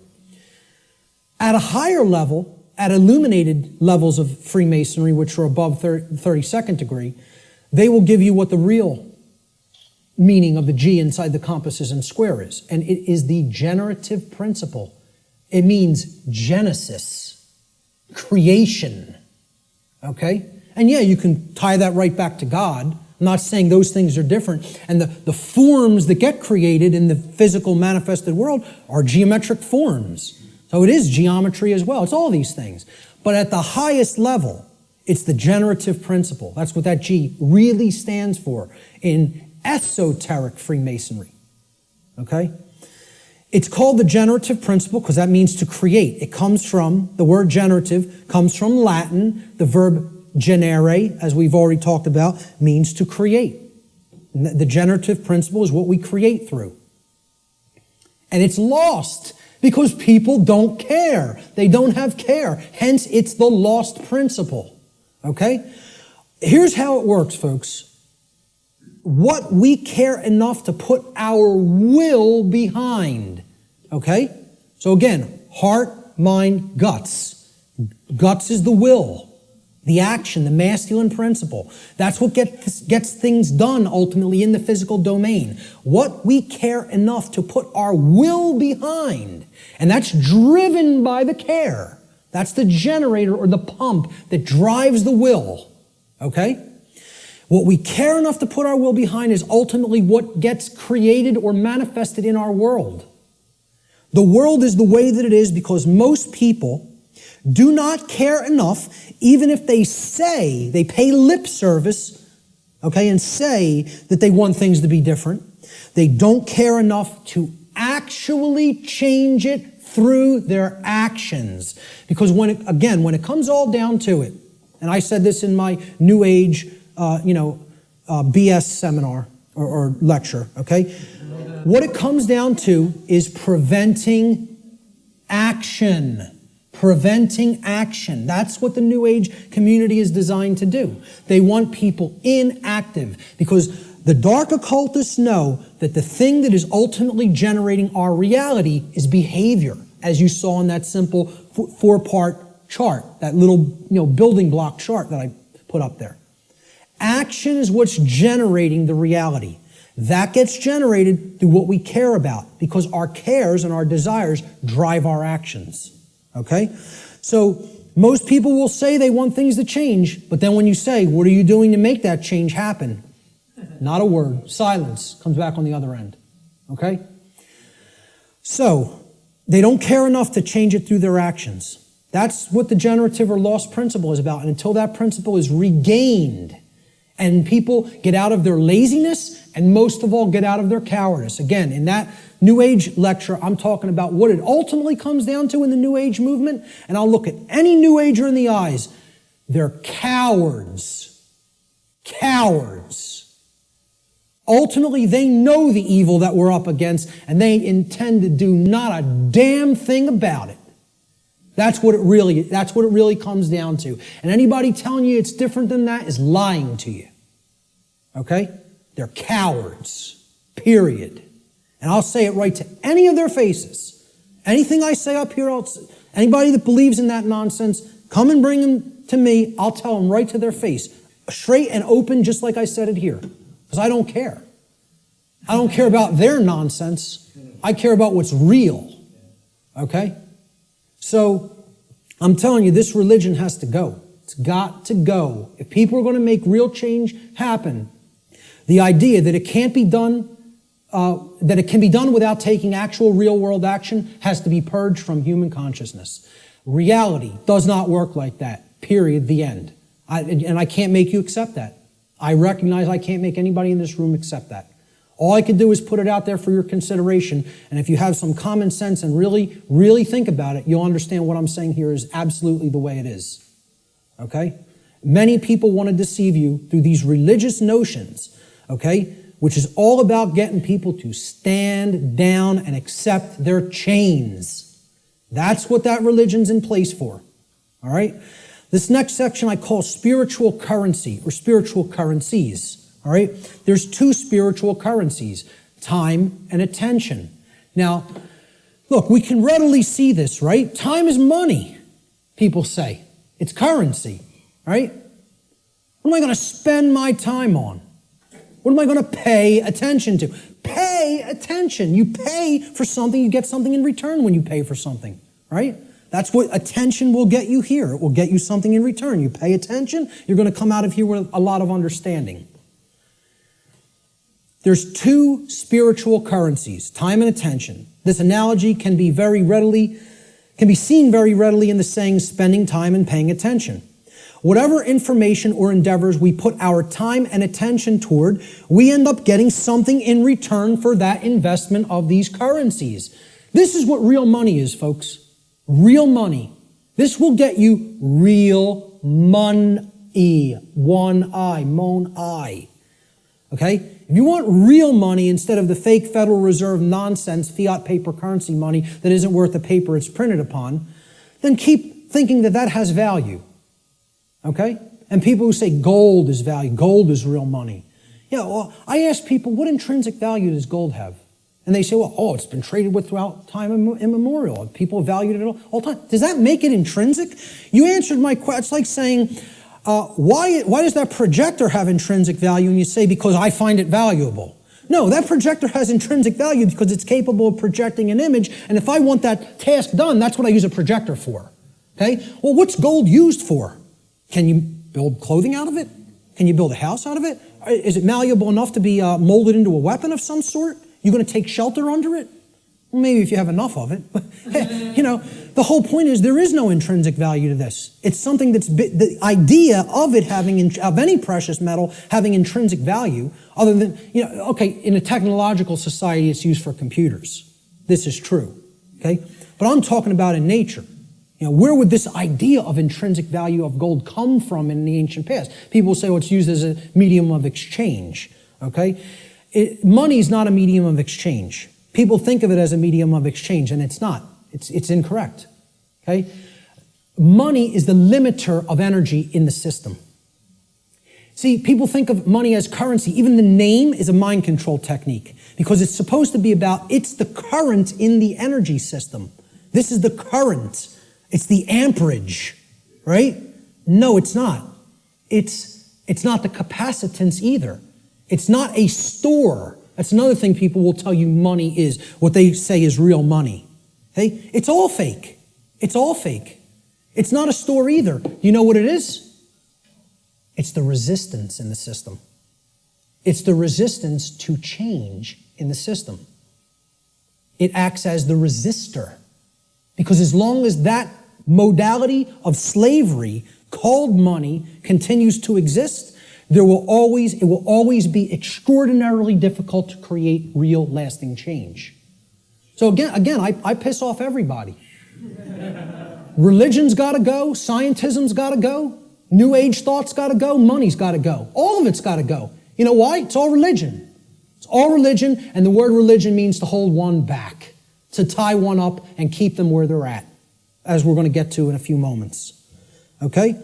At a higher level, at illuminated levels of Freemasonry, which are above 32nd degree, they will give you what the real meaning of the G inside the compasses and square is. And it is the generative principle. It means genesis, creation, okay? And yeah, you can tie that right back to God. I'm not saying those things are different. And the forms that get created in the physical manifested world are geometric forms. So it is geometry as well. It's all these things. But at the highest level, it's the generative principle. That's what that G really stands for in esoteric Freemasonry. Okay? It's called the generative principle because that means to create. It comes from, the word generative comes from Latin. The verb generare, as we've already talked about, means to create. The generative principle is what we create through. And it's lost because people don't care. They don't have care. Hence, it's the lost principle. Okay? Here's how it works, folks. What we care enough to put our will behind. Okay? So again, heart, mind, guts. Guts is the will. The action, the masculine principle. That's what gets things done ultimately in the physical domain. What we care enough to put our will behind. And that's driven by the care. That's the generator or the pump that drives the will. Okay? What we care enough to put our will behind is ultimately what gets created or manifested in our world. The world is the way that it is because most people do not care enough, even if they say, they pay lip service, okay, and say that they want things to be different. They don't care enough to actually change it through their actions. Because when it comes all down to it, and I said this in my New Age, BS seminar or lecture, okay? What it comes down to is preventing action. Preventing action. That's what the New Age community is designed to do. They want people inactive because the dark occultists know that the thing that is ultimately generating our reality is behavior, as you saw in that simple four-part chart, that little building block chart that I put up there. Action is what's generating the reality. That gets generated through what we care about because our cares and our desires drive our actions. Okay? So most people will say they want things to change, but then when you say, what are you doing to make that change happen? Not a word. Silence comes back on the other end. Okay? So they don't care enough to change it through their actions. That's what the generative or lost principle is about. And until that principle is regained and people get out of their laziness and most of all get out of their cowardice. Again, in that New Age lecture, I'm talking about what it ultimately comes down to in the New Age movement, and I'll look at any New Ager in the eyes. They're cowards. Cowards. Ultimately, they know the evil that we're up against, and they intend to do not a damn thing about it. That's what it really comes down to. And anybody telling you it's different than that is lying to you. Okay? They're cowards. Period. And I'll say it right to any of their faces. Anything I say up here, anybody that believes in that nonsense, come and bring them to me. I'll tell them right to their face. Straight and open, just like I said it here. Because I don't care. I don't care about their nonsense. I care about what's real. Okay? So, I'm telling you, this religion has to go. It's got to go. If people are going to make real change happen, the idea that it can't be done that it can be done without taking actual real-world action has to be purged from human consciousness. Reality does not work like that. Period. The end. And I can't make you accept that. I recognize I can't make anybody in this room accept that. All I can do is put it out there for your consideration, and if you have some common sense and really, really think about it, you'll understand what I'm saying here is absolutely the way it is. Okay? Many people want to deceive you through these religious notions, okay? Which is all about getting people to stand down and accept their chains. That's what that religion's in place for. All right? This next section I call spiritual currency or spiritual currencies. All right? There's two spiritual currencies, time and attention. Now, look, we can readily see this, right? Time is money, people say. It's currency, right? What am I going to spend my time on? What am I going to pay attention to? Pay attention. You pay for something, you get something in return when you pay for something, right? That's what attention will get you here. It will get you something in return. You pay attention, you're going to come out of here with a lot of understanding. There's two spiritual currencies, time and attention. This analogy can be seen very readily in the saying, spending time and paying attention. Whatever information or endeavors we put our time and attention toward, we end up getting something in return for that investment of these currencies. This is what real money is, folks. Real money. This will get you real money. One I, mon I. Okay? If you want real money instead of the fake Federal Reserve nonsense fiat paper currency money that isn't worth the paper it's printed upon, then keep thinking that that has value. Okay? And people who say gold is value, gold is real money. Yeah, well, I ask people, what intrinsic value does gold have? And they say, well, it's been traded with throughout time immemorial. People have valued it all the time. Does that make it intrinsic? You answered my question. It's like saying, why does that projector have intrinsic value? And you say, because I find it valuable. No, that projector has intrinsic value because it's capable of projecting an image, and if I want that task done, that's what I use a projector for. Okay? Well, what's gold used for? Can you build clothing out of it? Can you build a house out of it? Is it malleable enough to be molded into a weapon of some sort? You're going to take shelter under it? Well, maybe if you have enough of it. But, you know, the whole point is there is no intrinsic value to this. It's something that's, the idea of it having, of any precious metal having intrinsic value, other than, you know, okay, in a technological society, it's used for computers. This is true, okay? But I'm talking about in nature. You know, where would this idea of intrinsic value of gold come from in the ancient past? People will say, well, it's used as a medium of exchange, okay? Money is not a medium of exchange. People think of it as a medium of exchange, and it's not. It's incorrect, okay? Money is the limiter of energy in the system. See, people think of money as currency. Even the name is a mind control technique because it's supposed to be about, it's the current in the energy system. This is the current. It's the amperage, right? No, it's not. It's not the capacitance either. It's not a store. That's another thing people will tell you money is, what they say is real money. Okay? It's all fake. It's all fake. It's not a store either. You know what it is? It's the resistance in the system. It's the resistance to change in the system. It acts as the resistor. Because as long as that modality of slavery called money continues to exist, it will always be extraordinarily difficult to create real lasting change. So again, I piss off everybody. Religion's got to go, scientism's got to go, New Age thought's got to go, money's got to go. All of it's got to go. You know why? It's all religion. It's all religion, and the word religion means to hold one back, to tie one up and keep them where they're at, as we're going to get to in a few moments. Okay?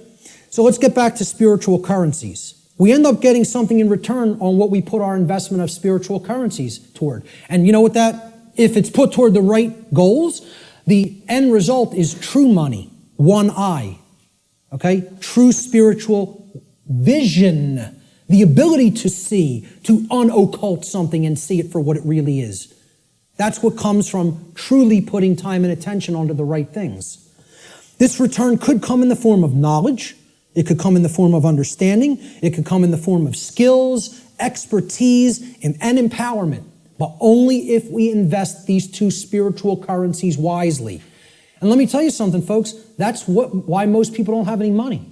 So let's get back to spiritual currencies. We end up getting something in return on what we put our investment of spiritual currencies toward. And you know what if it's put toward the right goals, the end result is true money, one eye. Okay? True spiritual vision. The ability to see, to unoccult something and see it for what it really is. That's what comes from truly putting time and attention onto the right things. This return could come in the form of knowledge. It could come in the form of understanding. It could come in the form of skills, expertise, and empowerment. But only if we invest these two spiritual currencies wisely. And let me tell you something, folks. That's why most people don't have any money.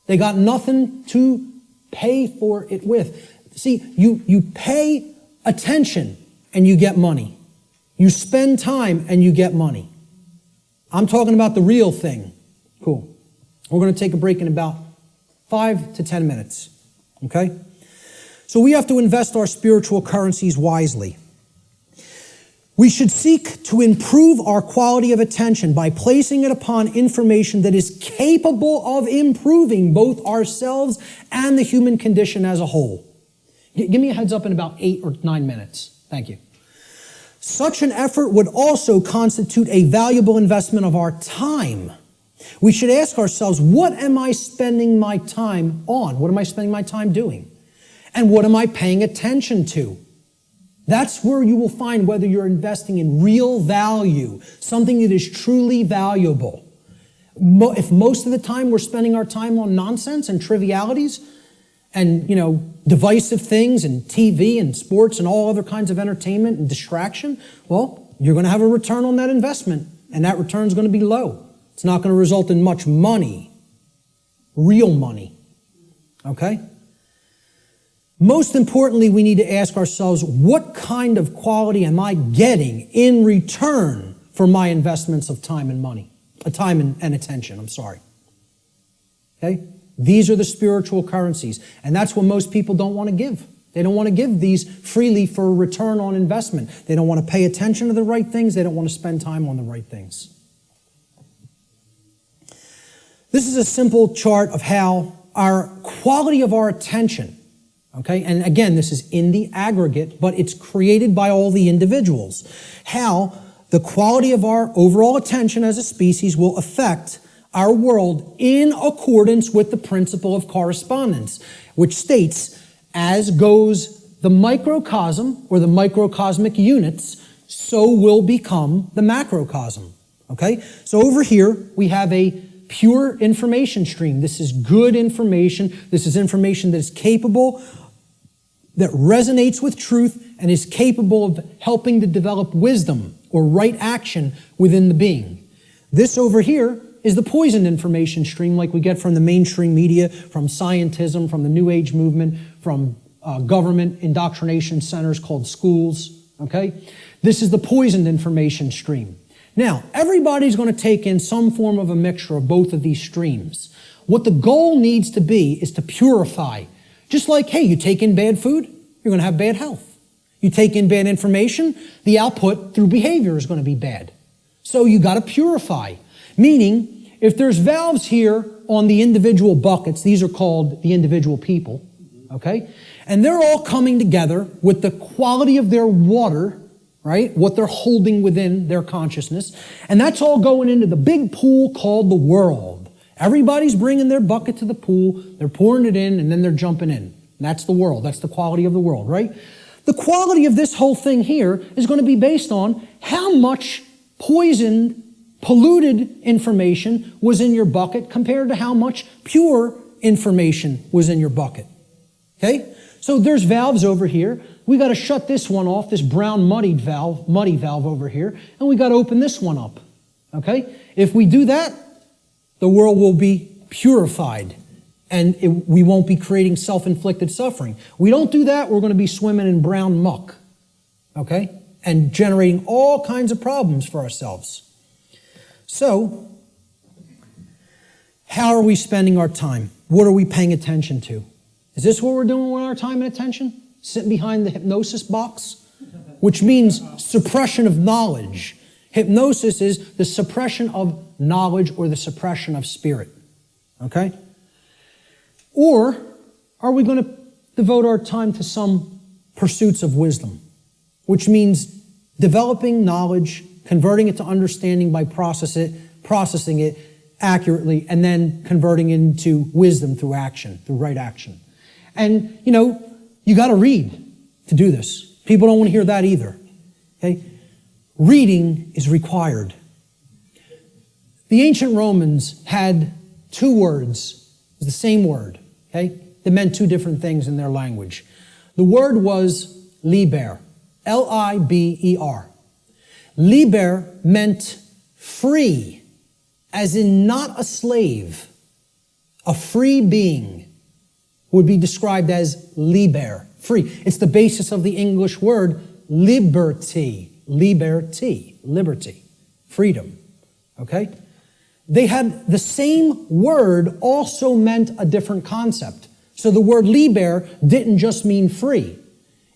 They got nothing to pay for it with. See, you pay attention and you get money. You spend time and you get money. I'm talking about the real thing. Cool. We're going to take a break in about 5 to 10 minutes. Okay? So we have to invest our spiritual currencies wisely. We should seek to improve our quality of attention by placing it upon information that is capable of improving both ourselves and the human condition as a whole. Give me a heads up in about 8 or 9 minutes. Thank you. Such an effort would also constitute a valuable investment of our time. We should ask ourselves, what am I spending my time on? What am I spending my time doing? And what am I paying attention to? That's where you will find whether you're investing in real value, something that is truly valuable. If most of the time we're spending our time on nonsense and trivialities and, divisive things and TV and sports and all other kinds of entertainment and distraction, well, you're going to have a return on that investment, and that return is going to be low. It's not going to result in much money, real money. Okay? Most importantly, we need to ask ourselves, what kind of quality am I getting in return for my investments of time and money? Time and attention, I'm sorry. Okay? These are the spiritual currencies, and that's what most people don't want to give. They don't want to give these freely for a return on investment. They don't want to pay attention to the right things. They don't want to spend time on the right things. This is a simple chart of how our quality of our attention, okay, and again, this is in the aggregate, but it's created by all the individuals. How the quality of our overall attention as a species will affect our world in accordance with the principle of correspondence, which states, as goes the microcosm or the microcosmic units, so will become the macrocosm. Okay? So over here, we have a pure information stream. This is good information. This is information that is capable, that resonates with truth, and is capable of helping to develop wisdom or right action within the being. This over here is the poisoned information stream like we get from the mainstream media, from scientism, from the New Age movement, from government indoctrination centers called schools. Okay? This is the poisoned information stream. Now, everybody's going to take in some form of a mixture of both of these streams. What the goal needs to be is to purify. Just like, hey, you take in bad food, you're going to have bad health. You take in bad information, the output through behavior is going to be bad. So you got to purify. Meaning, if there's valves here on the individual buckets, these are called the individual people, okay? And they're all coming together with the quality of their water, right? What they're holding within their consciousness. And that's all going into the big pool called the world. Everybody's bringing their bucket to the pool, they're pouring it in, and then they're jumping in. And that's the world. That's the quality of the world, right? The quality of this whole thing here is going to be based on how much poisoned, polluted information was in your bucket compared to how much pure information was in your bucket. Okay? So there's valves over here. We got to shut this one off, this brown muddy valve over here, and we got to open this one up. Okay? If we do that, the world will be purified, and we won't be creating self-inflicted suffering. We don't do that, we're going to be swimming in brown muck. Okay? And generating all kinds of problems for ourselves. So, how are we spending our time? What are we paying attention to? Is this what we're doing with our time and attention? Sitting behind the hypnosis box? Which means suppression of knowledge. Hypnosis is the suppression of knowledge or the suppression of spirit. Okay? Or are we going to devote our time to some pursuits of wisdom? Which means developing knowledge, converting it to understanding by processing it accurately, and then converting into wisdom through action, through right action. And, you got to read to do this. People don't want to hear that either. Okay? Reading is required. The ancient Romans had two words, the same word, okay? That meant two different things in their language. The word was liber, L-I-B-E-R. Liber meant free, as in not a slave. A free being would be described as liber, free. It's the basis of the English word liberty, liberty, freedom, okay? They had the same word also meant a different concept. So the word liber didn't just mean free.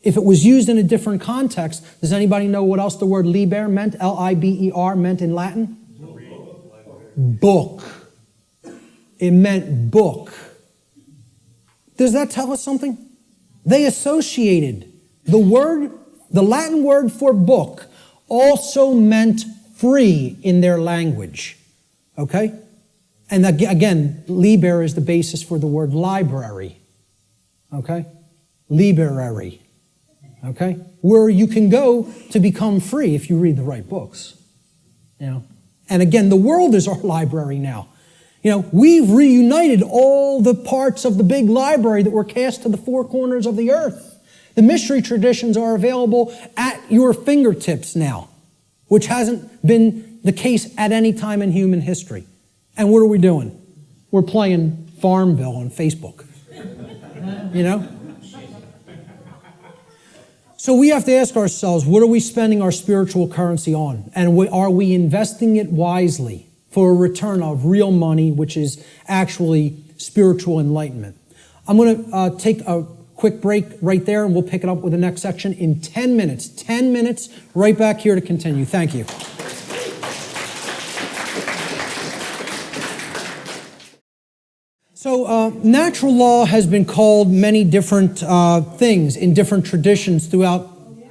If it was used in a different context, does anybody know what else the word liber meant, L-I-B-E-R, meant in Latin? Book. It meant book. Does that tell us something? They associated the Latin word for book also meant free in their language. Okay? And again, liber is the basis for the word library. Okay? Library. Okay? Where you can go to become free if you read the right books. And again, the world is our library now. We've reunited all the parts of the big library that were cast to the four corners of the earth. The mystery traditions are available at your fingertips now, which hasn't been the case at any time in human history. And what are we doing? We're playing Farmville on Facebook. So we have to ask ourselves, what are we spending our spiritual currency on? And are we investing it wisely for a return of real money, which is actually spiritual enlightenment? I'm going to take a quick break right there, and we'll pick it up with the next section in 10 minutes. 10 minutes, right back here to continue. Thank you. So natural law has been called many different things in different traditions throughout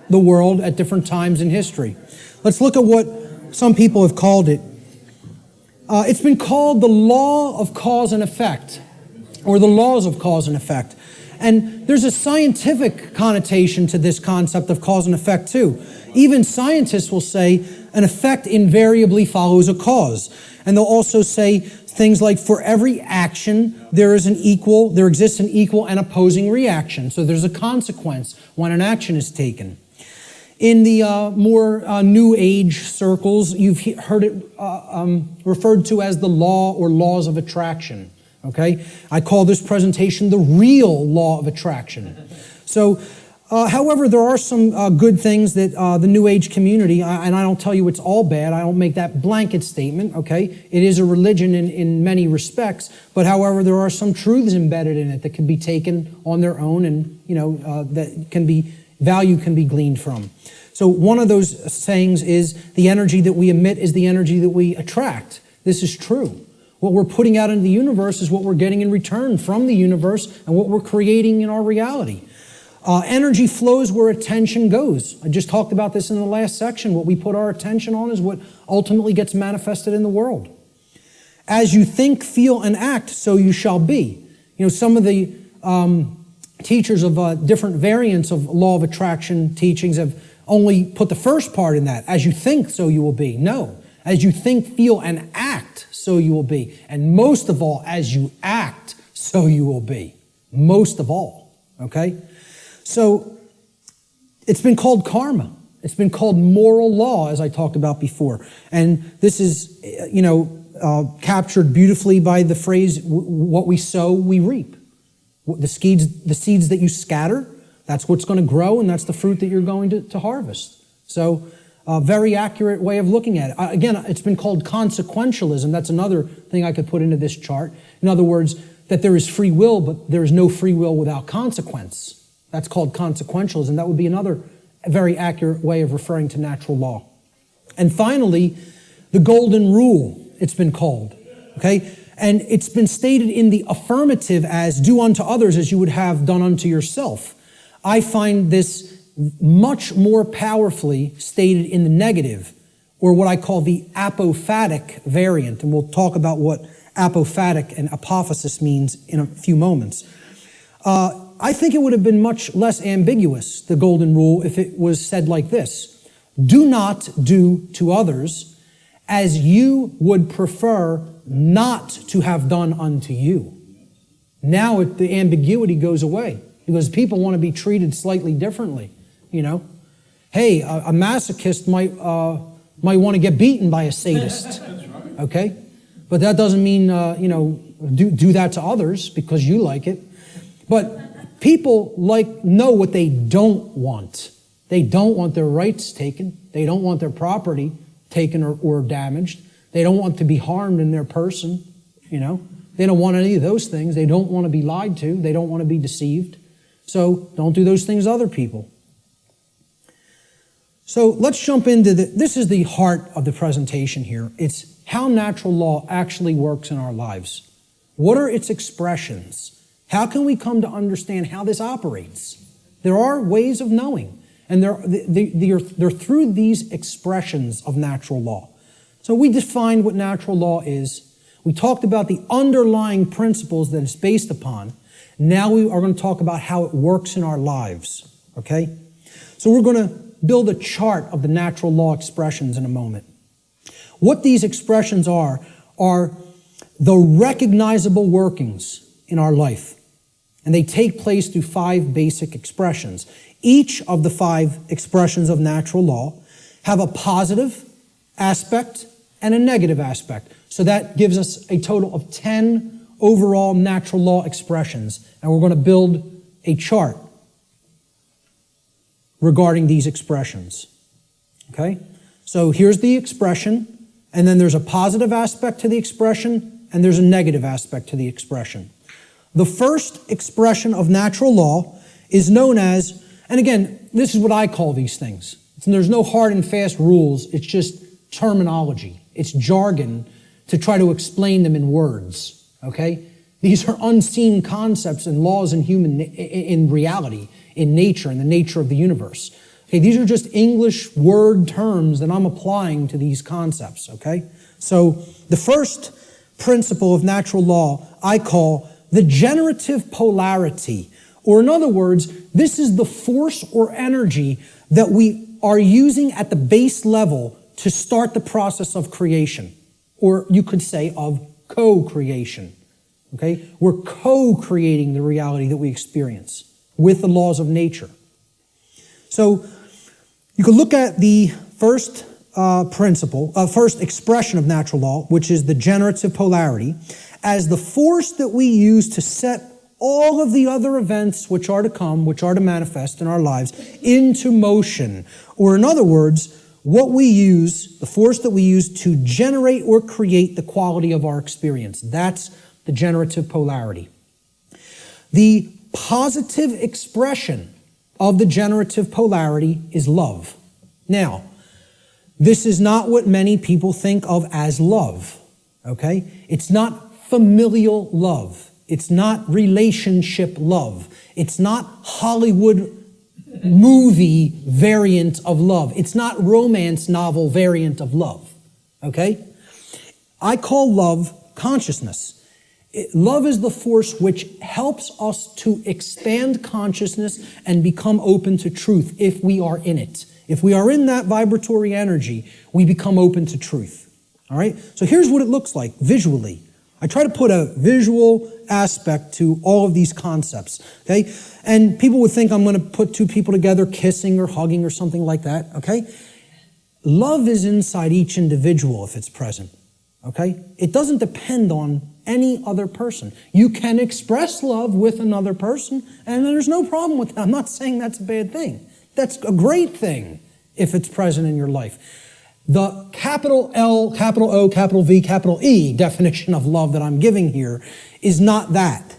the world at different times in history. Let's look at what some people have called it. It's been called the law of cause and effect, or the laws of cause and effect. And there's a scientific connotation to this concept of cause and effect too. Even scientists will say an effect invariably follows a cause. And they'll also say things like, for every action, there exists an equal and opposing reaction. So there's a consequence when an action is taken. In the more New Age circles, you've heard it referred to as the law or laws of attraction. Okay? I call this presentation the real law of attraction. So, however, there are some good things that the New Age community, and I don't tell you it's all bad, I don't make that blanket statement, okay? It is a religion in many respects, but however, there are some truths embedded in it that can be taken on their own and, value can be gleaned from. So one of those sayings is, the energy that we emit is the energy that we attract. This is true. What we're putting out into the universe is what we're getting in return from the universe and what we're creating in our reality. Energy flows where attention goes. I just talked about this in the last section. What we put our attention on is what ultimately gets manifested in the world. As you think, feel, and act, so you shall be. Some of the teachers of different variants of law of attraction teachings have only put the first part in that. As you think, so you will be. No. As you think, feel, and act, so you will be. And most of all, as you act, so you will be. Most of all. Okay? So, it's been called karma. It's been called moral law, as I talked about before. And this is, captured beautifully by the phrase, what we sow, we reap. The seeds that you scatter, that's what's going to grow, and that's the fruit that you're going to harvest. So, a very accurate way of looking at it. Again, it's been called consequentialism. That's another thing I could put into this chart. In other words, that there is free will, but there is no free will without consequence. That's called consequentialism. That would be another very accurate way of referring to natural law. And finally, the golden rule, it's been called. Okay? And it's been stated in the affirmative as, do unto others as you would have done unto yourself. I find this much more powerfully stated in the negative, or what I call the apophatic variant. And we'll talk about what apophatic and apophasis means in a few moments. I think it would have been much less ambiguous, the golden rule, if it was said like this. Do not do to others as you would prefer not to have done unto you. Now the ambiguity goes away because people want to be treated slightly differently. Hey, a masochist might want to get beaten by a sadist, okay? But that doesn't mean, do that to others because you like it. But people know what they don't want. They don't want their rights taken. They don't want their property taken or damaged. They don't want to be harmed in their person, They don't want any of those things. They don't want to be lied to. They don't want to be deceived. So don't do those things to other people. So let's jump into this is the heart of the presentation here. It's how natural law actually works in our lives. What are its expressions? How can we come to understand how this operates? There are ways of knowing, and they're through these expressions of natural law. So we defined what natural law is. We talked about the underlying principles that it's based upon. Now we are going to talk about how it works in our lives, okay? So we're going to build a chart of the natural law expressions in a moment. What these expressions are the recognizable workings in our life. And they take place through 5 basic expressions. Each of the 5 expressions of natural law have a positive aspect and a negative aspect. So that gives us a total of 10 overall natural law expressions. And we're going to build a chart regarding these expressions. Okay? So here's the expression, and then there's a positive aspect to the expression, and there's a negative aspect to the expression. The first expression of natural law is known as, and again, this is what I call these things. There's no hard and fast rules, it's just terminology. It's jargon to try to explain them in words, okay? These are unseen concepts and laws in reality, in nature, in the nature of the universe. Okay, these are just English word terms that I'm applying to these concepts, okay? So the first principle of natural law I call the generative polarity. Or in other words, this is the force or energy that we are using at the base level to start the process of creation. Or you could say of co-creation. Okay? We're co-creating the reality that we experience with the laws of nature. So you could look at the first first expression of natural law, which is the generative polarity, as the force that we use to set all of the other events which are to come, which are to manifest in our lives, into motion. Or in other words, what we use, the force that we use to generate or create the quality of our experience. That's the generative polarity. The positive expression of the generative polarity is love. Now, this is not what many people think of as love, okay? It's not familial love. It's not relationship love. It's not Hollywood movie variant of love. It's not romance novel variant of love, okay? I call love consciousness. Love is the force which helps us to expand consciousness and become open to truth if we are in it. If we are in that vibratory energy, we become open to truth. All right? So here's what it looks like visually. I try to put a visual aspect to all of these concepts, okay? And people would think I'm going to put two people together kissing or hugging or something like that, okay? Love is inside each individual if it's present, okay? It doesn't depend on any other person. You can express love with another person, and there's no problem with that. I'm not saying that's a bad thing. That's a great thing if it's present in your life. The capital L, capital O, capital V, capital E definition of love that I'm giving here is not that.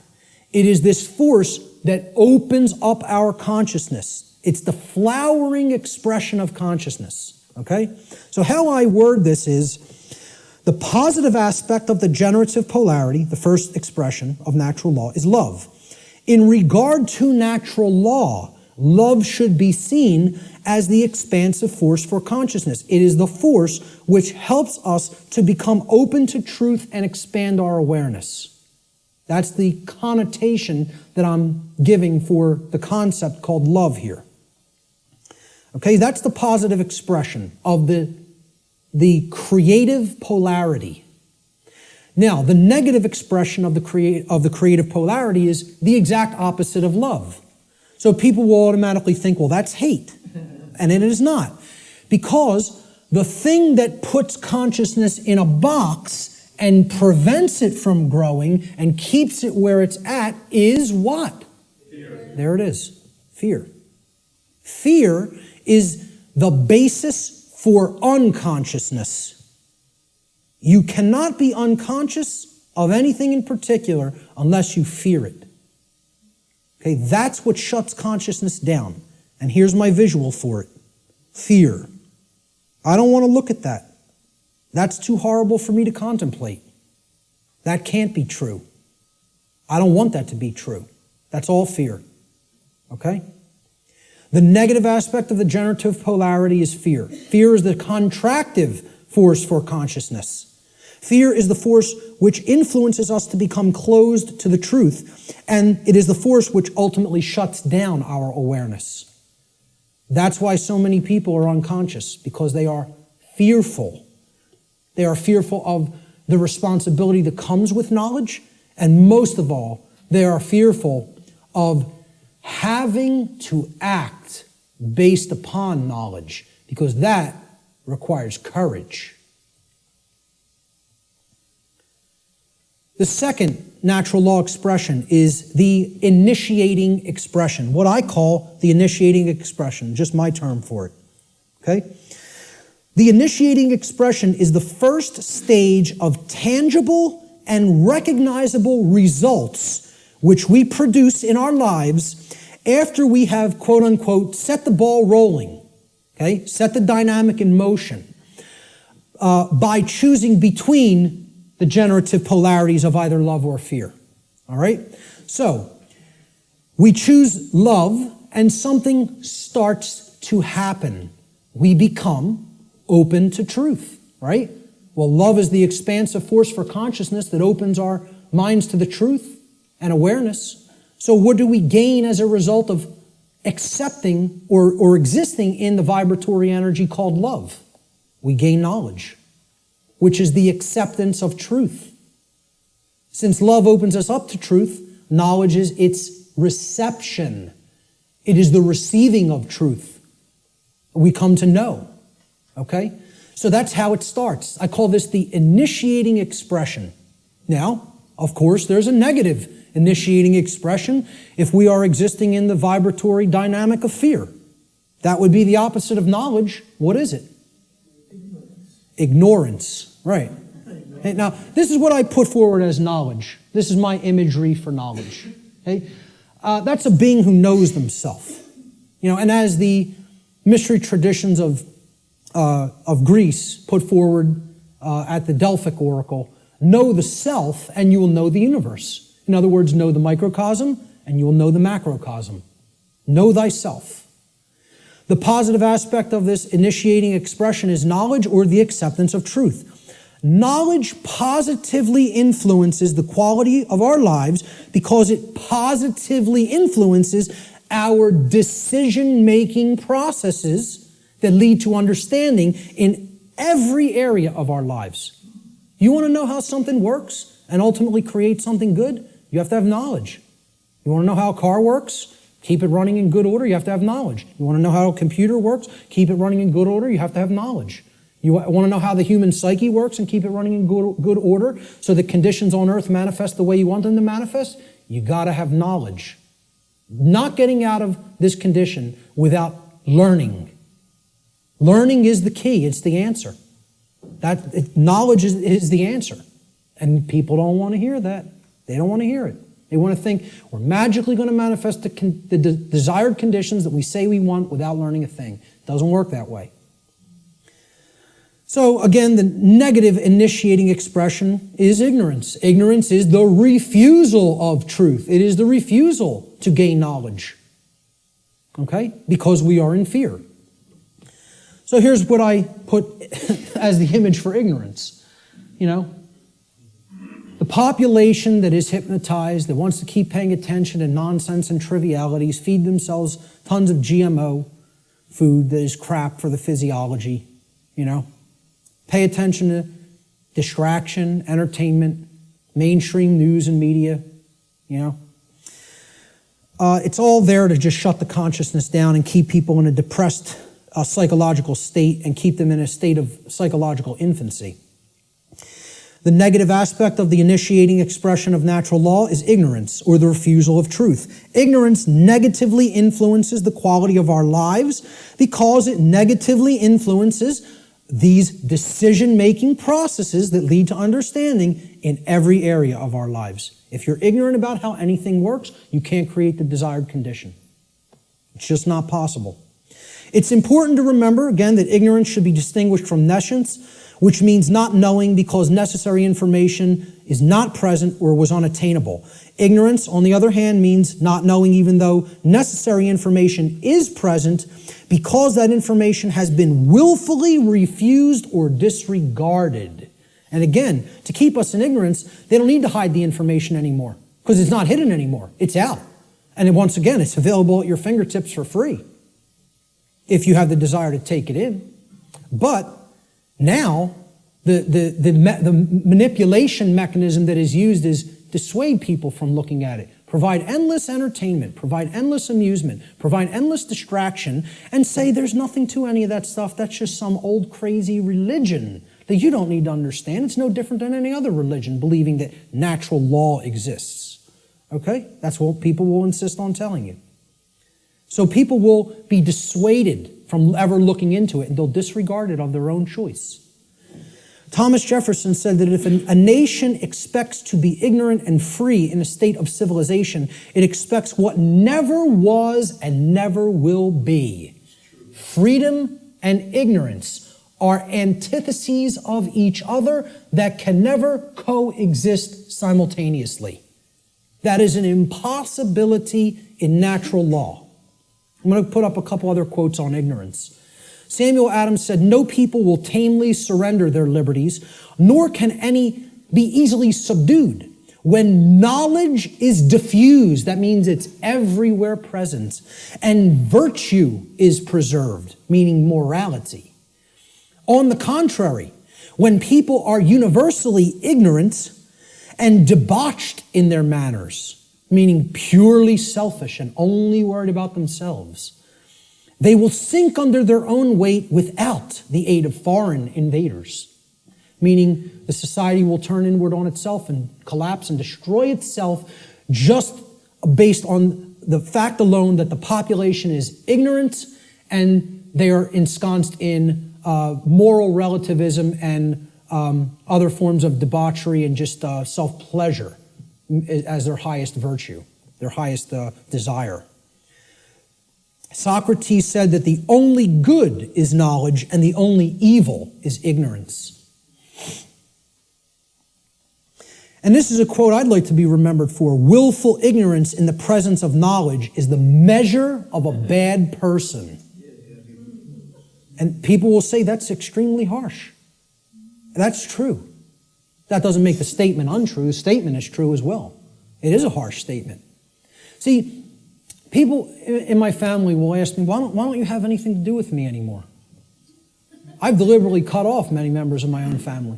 It is this force that opens up our consciousness. It's the flowering expression of consciousness, okay? So how I word this is the positive aspect of the generative polarity, the first expression of natural law, is love. In regard to natural law, love should be seen as the expansive force for consciousness. It is the force which helps us to become open to truth and expand our awareness. That's the connotation that I'm giving for the concept called love here. Okay, that's the positive expression of the creative polarity. Now, the negative expression of the creative polarity is the exact opposite of love. So people will automatically think, well, that's hate. And it is not. Because the thing that puts consciousness in a box and prevents it from growing and keeps it where it's at is what? Fear. There it is. Fear. Fear is the basis for unconsciousness. You cannot be unconscious of anything in particular unless you fear it. Okay, that's what shuts consciousness down. And here's my visual for it. Fear. I don't want to look at that. That's too horrible for me to contemplate. That can't be true. I don't want that to be true. That's all fear. Okay? The negative aspect of the generative polarity is fear. Fear is the contractive force for consciousness. Fear is the force which influences us to become closed to the truth, and it is the force which ultimately shuts down our awareness. That's why so many people are unconscious, because they are fearful. They are fearful of the responsibility that comes with knowledge, and most of all, they are fearful of having to act based upon knowledge, because that requires courage. The second natural law expression is the initiating expression, what I call the initiating expression, just my term for it. Okay? The initiating expression is the first stage of tangible and recognizable results which we produce in our lives after we have, quote unquote, set the ball rolling, okay? Set the dynamic in motion by choosing between the generative polarities of either love or fear. All right? So, we choose love and something starts to happen. We become open to truth, right? Well, love is the expansive force for consciousness that opens our minds to the truth and awareness. So what do we gain as a result of accepting or existing in the vibratory energy called love? We gain knowledge, which is the acceptance of truth. Since love opens us up to truth, knowledge is its reception. It is the receiving of truth. We come to know. Okay? So that's how it starts. I call this the initiating expression. Now, of course, there's a negative initiating expression if we are existing in the vibratory dynamic of fear. That would be the opposite of knowledge. What is it? Ignorance. Right. Okay, now, this is what I put forward as knowledge. This is my imagery for knowledge. Okay? That's a being who knows themselves. And as the mystery traditions of Greece put forward at the Delphic Oracle, know the self and you will know the universe. In other words, know the microcosm and you will know the macrocosm. Know thyself. The positive aspect of this initiating expression is knowledge or the acceptance of truth. Knowledge positively influences the quality of our lives because it positively influences our decision-making processes that lead to understanding in every area of our lives. You want to know how something works and ultimately create something good? You have to have knowledge. You want to know how a car works? Keep it running in good order? You have to have knowledge. You want to know how a computer works? Keep it running in good order? You have to have knowledge. You want to know how the human psyche works and keep it running in good order so that conditions on earth manifest the way you want them to manifest? You got to have knowledge. Not getting out of this condition without learning. Learning is the key. It's the answer. Knowledge is the answer. And people don't want to hear that. They don't want to hear it. They want to think we're magically going to manifest the desired conditions that we say we want without learning a thing. It doesn't work that way. So again, the negative initiating expression is ignorance. Ignorance is the refusal of truth. It is the refusal to gain knowledge. Okay? Because we are in fear. So here's what I put as the image for ignorance. The population that is hypnotized, that wants to keep paying attention to nonsense and trivialities, feed themselves tons of GMO food that is crap for the physiology, Pay attention to distraction, entertainment, mainstream news and media, It's all there to just shut the consciousness down and keep people in a depressed psychological state and keep them in a state of psychological infancy. The negative aspect of the initiating expression of natural law is ignorance, or the refusal of truth. Ignorance negatively influences the quality of our lives because it negatively influences these decision-making processes that lead to understanding in every area of our lives. If you're ignorant about how anything works, you can't create the desired condition. It's just not possible. It's important to remember, again, that ignorance should be distinguished from nescience, which means not knowing because necessary information is not present or was unattainable. Ignorance, on the other hand, means not knowing even though necessary information is present because that information has been willfully refused or disregarded. And again, to keep us in ignorance, they don't need to hide the information anymore because it's not hidden anymore. It's out. And once again, it's available at your fingertips for free if you have the desire to take it in. But now, the manipulation mechanism that is used is dissuade people from looking at it. Provide endless entertainment, provide endless amusement, provide endless distraction, and say there's nothing to any of that stuff. That's just some old crazy religion that you don't need to understand. It's no different than any other religion, believing that natural law exists. Okay? That's what people will insist on telling you. So people will be dissuaded from ever looking into it, and they'll disregard it of their own choice. Thomas Jefferson said that if a nation expects to be ignorant and free in a state of civilization, it expects what never was and never will be. Freedom and ignorance are antitheses of each other that can never coexist simultaneously. That is an impossibility in natural law. I'm going to put up a couple other quotes on ignorance. Samuel Adams said, "No people will tamely surrender their liberties, nor can any be easily subdued. When knowledge is diffused," that means it's everywhere present, "and virtue is preserved," meaning morality. On the contrary, when people are universally ignorant and debauched in their manners, meaning purely selfish and only worried about themselves, they will sink under their own weight without the aid of foreign invaders. Meaning the society will turn inward on itself and collapse and destroy itself just based on the fact alone that the population is ignorant and they are ensconced in moral relativism and other forms of debauchery and just self-pleasure as their highest virtue, their highest desire. Socrates said that the only good is knowledge and the only evil is ignorance. And this is a quote I'd like to be remembered for. "Willful ignorance in the presence of knowledge is the measure of a bad person." And people will say that's extremely harsh. That's true. That doesn't make the statement untrue. The statement is true as well. It is a harsh statement. See, people in my family will ask me, why don't you have anything to do with me anymore? I've deliberately cut off many members of my own family.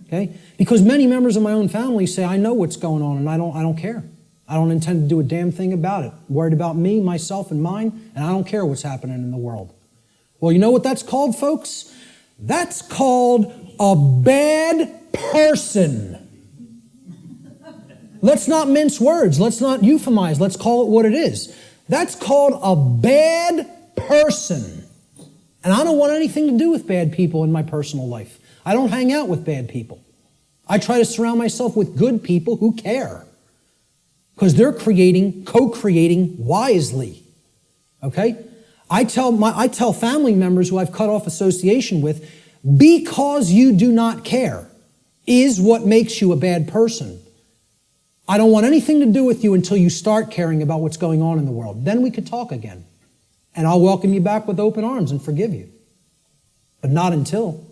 Okay? Because many members of my own family say, I know what's going on and I don't care. I don't intend to do a damn thing about it. I'm worried about me, myself, and mine, and I don't care what's happening in the world. Well, you know what that's called, folks? That's called a bad person. Let's not mince words. Let's not euphemize. Let's call it what it is. That's called a bad person. And I don't want anything to do with bad people in my personal life. I don't hang out with bad people. I try to surround myself with good people who care. Because they're co-creating wisely. Okay? I tell family members who I've cut off association with, because you do not care is what makes you a bad person. I don't want anything to do with you until you start caring about what's going on in the world. Then we could talk again. And I'll welcome you back with open arms and forgive you. But not until.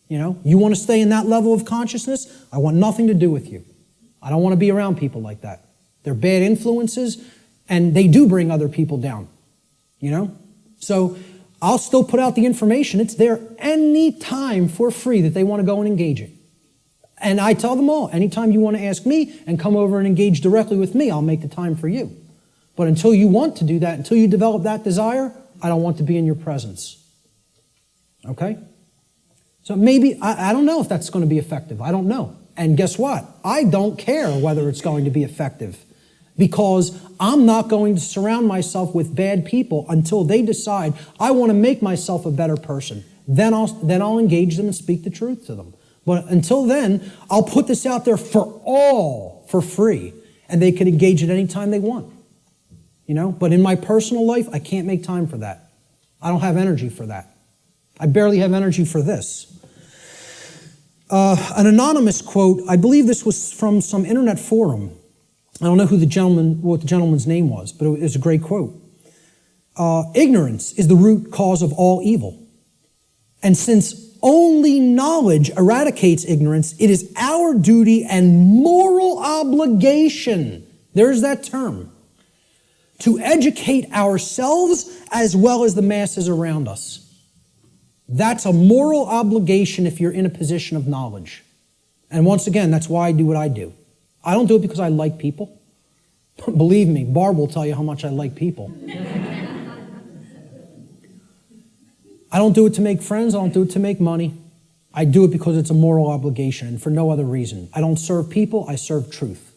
You want to stay in that level of consciousness? I want nothing to do with you. I don't want to be around people like that. They're bad influences, and they do bring other people down. So I'll still put out the information. It's there any time for free that they want to go and engage it. And I tell them all, anytime you want to ask me and come over and engage directly with me, I'll make the time for you. But until you want to do that, until you develop that desire, I don't want to be in your presence. Okay? So maybe, I don't know if that's going to be effective. I don't know. And guess what? I don't care whether it's going to be effective, because I'm not going to surround myself with bad people until they decide I want to make myself a better person. Then I'll engage them and speak the truth to them. But until then, I'll put this out there for all for free, and they can engage it any time they want. But in my personal life, I can't make time for that. I don't have energy for that. I barely have energy for this. An anonymous quote, I believe this was from some internet forum. I don't know what the gentleman's name was, but it was a great quote. Ignorance is the root cause of all evil. And since only knowledge eradicates ignorance, it is our duty and moral obligation, there's that term, to educate ourselves as well as the masses around us. That's a moral obligation if you're in a position of knowledge. And once again, that's why I do what I do. I don't do it because I like people. Believe me, Barb will tell you how much I like people. I don't do it to make friends. I don't do it to make money. I do it because it's a moral obligation and for no other reason. I don't serve people. I serve truth.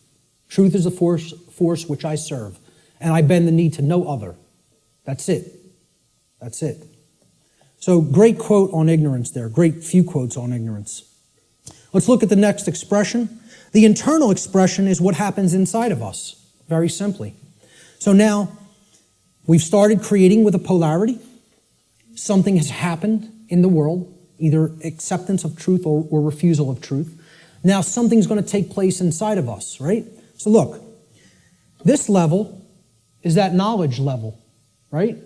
Truth is the force which I serve. And I bend the knee to no other. That's it. That's it. So great quote on ignorance there. Great few quotes on ignorance. Let's look at the next expression. The internal expression is what happens inside of us, very simply. So now, we've started creating with a polarity. Something has happened in the world, either acceptance of truth or refusal of truth. Now something's going to take place inside of us, right? So look, this level is that knowledge level, right?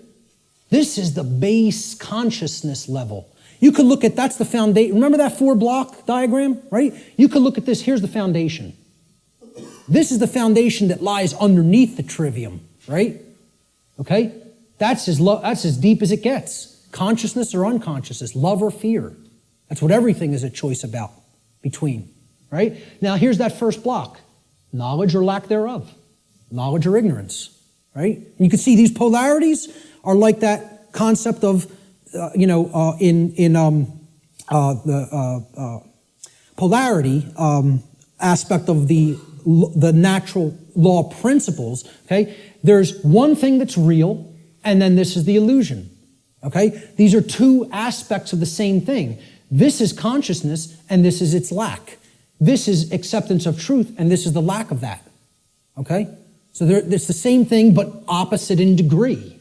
This is the base consciousness level. You could look at, that's the foundation. Remember that 4-block diagram, right? You could look at this, here's the foundation. This is the foundation that lies underneath the trivium, right? Okay? That's as deep as it gets. Consciousness or unconsciousness, love or fear. That's what everything is a choice about, between, right? Now here's that first block. Knowledge or lack thereof. Knowledge or ignorance, right? And you can see these polarities are like that concept of, the polarity aspect of the natural law principles, okay? There's one thing that's real, and then this is the illusion, okay? These are two aspects of the same thing. This is consciousness, and this is its lack. This is acceptance of truth, and this is the lack of that, okay? So it's the same thing, but opposite in degree,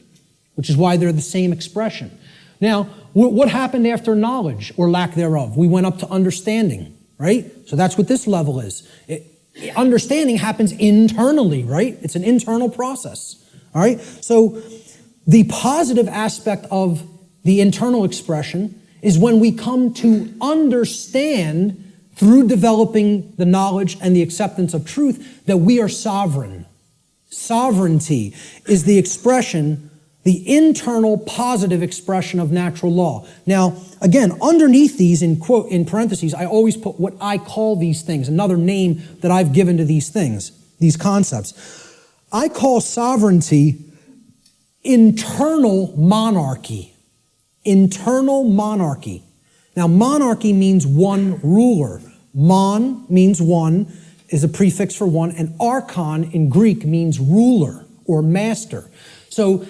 which is why they're the same expression. Now, what happened after knowledge or lack thereof? We went up to understanding, right? So that's what this level is. Understanding happens internally, right? It's an internal process, all right? So the positive aspect of the internal expression is when we come to understand through developing the knowledge and the acceptance of truth that we are sovereign. Sovereignty is the expression, the internal positive expression of natural law. Now, again, underneath these, in parentheses, I always put what I call these things, another name that I've given to these things, these concepts. I call sovereignty internal monarchy. Internal monarchy. Now, monarchy means one ruler. Mon means one, is a prefix for one, and archon in Greek means ruler or master. So,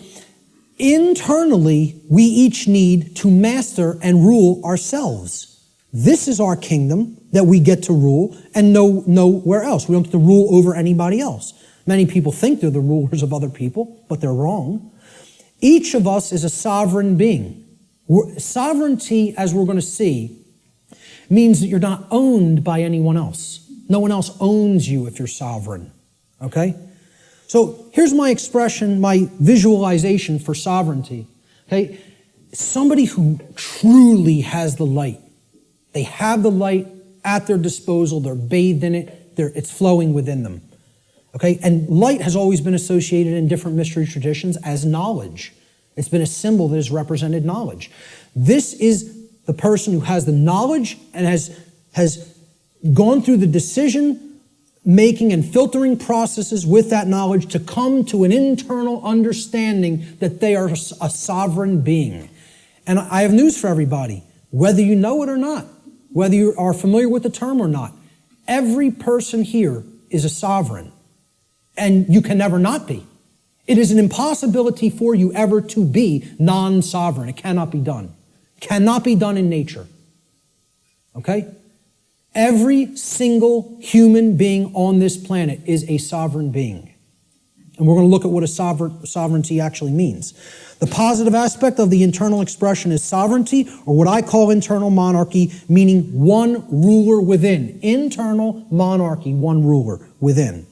internally, we each need to master and rule ourselves. This is our kingdom that we get to rule and nowhere else. We don't get to rule over anybody else. Many people think they're the rulers of other people, but they're wrong. Each of us is a sovereign being. Sovereignty, as we're going to see, means that you're not owned by anyone else. No one else owns you if you're sovereign, okay? So here's my expression, my visualization for sovereignty, okay? Somebody who truly has the light. They have the light at their disposal. They're bathed in it. It's flowing within them, okay? And light has always been associated in different mystery traditions as knowledge. It's been a symbol that has represented knowledge. This is the person who has the knowledge and has gone through the decision-making and filtering processes with that knowledge to come to an internal understanding that they are a sovereign being. And I have news for everybody. Whether you know it or not, whether you are familiar with the term or not, every person here is a sovereign. And you can never not be. It is an impossibility for you ever to be non-sovereign. It cannot be done. Cannot be done in nature. Okay? Every single human being on this planet is a sovereign being. And we're going to look at what a sovereignty actually means. The positive aspect of the internal expression is sovereignty, or what I call internal monarchy, meaning one ruler within. Internal monarchy, one ruler within.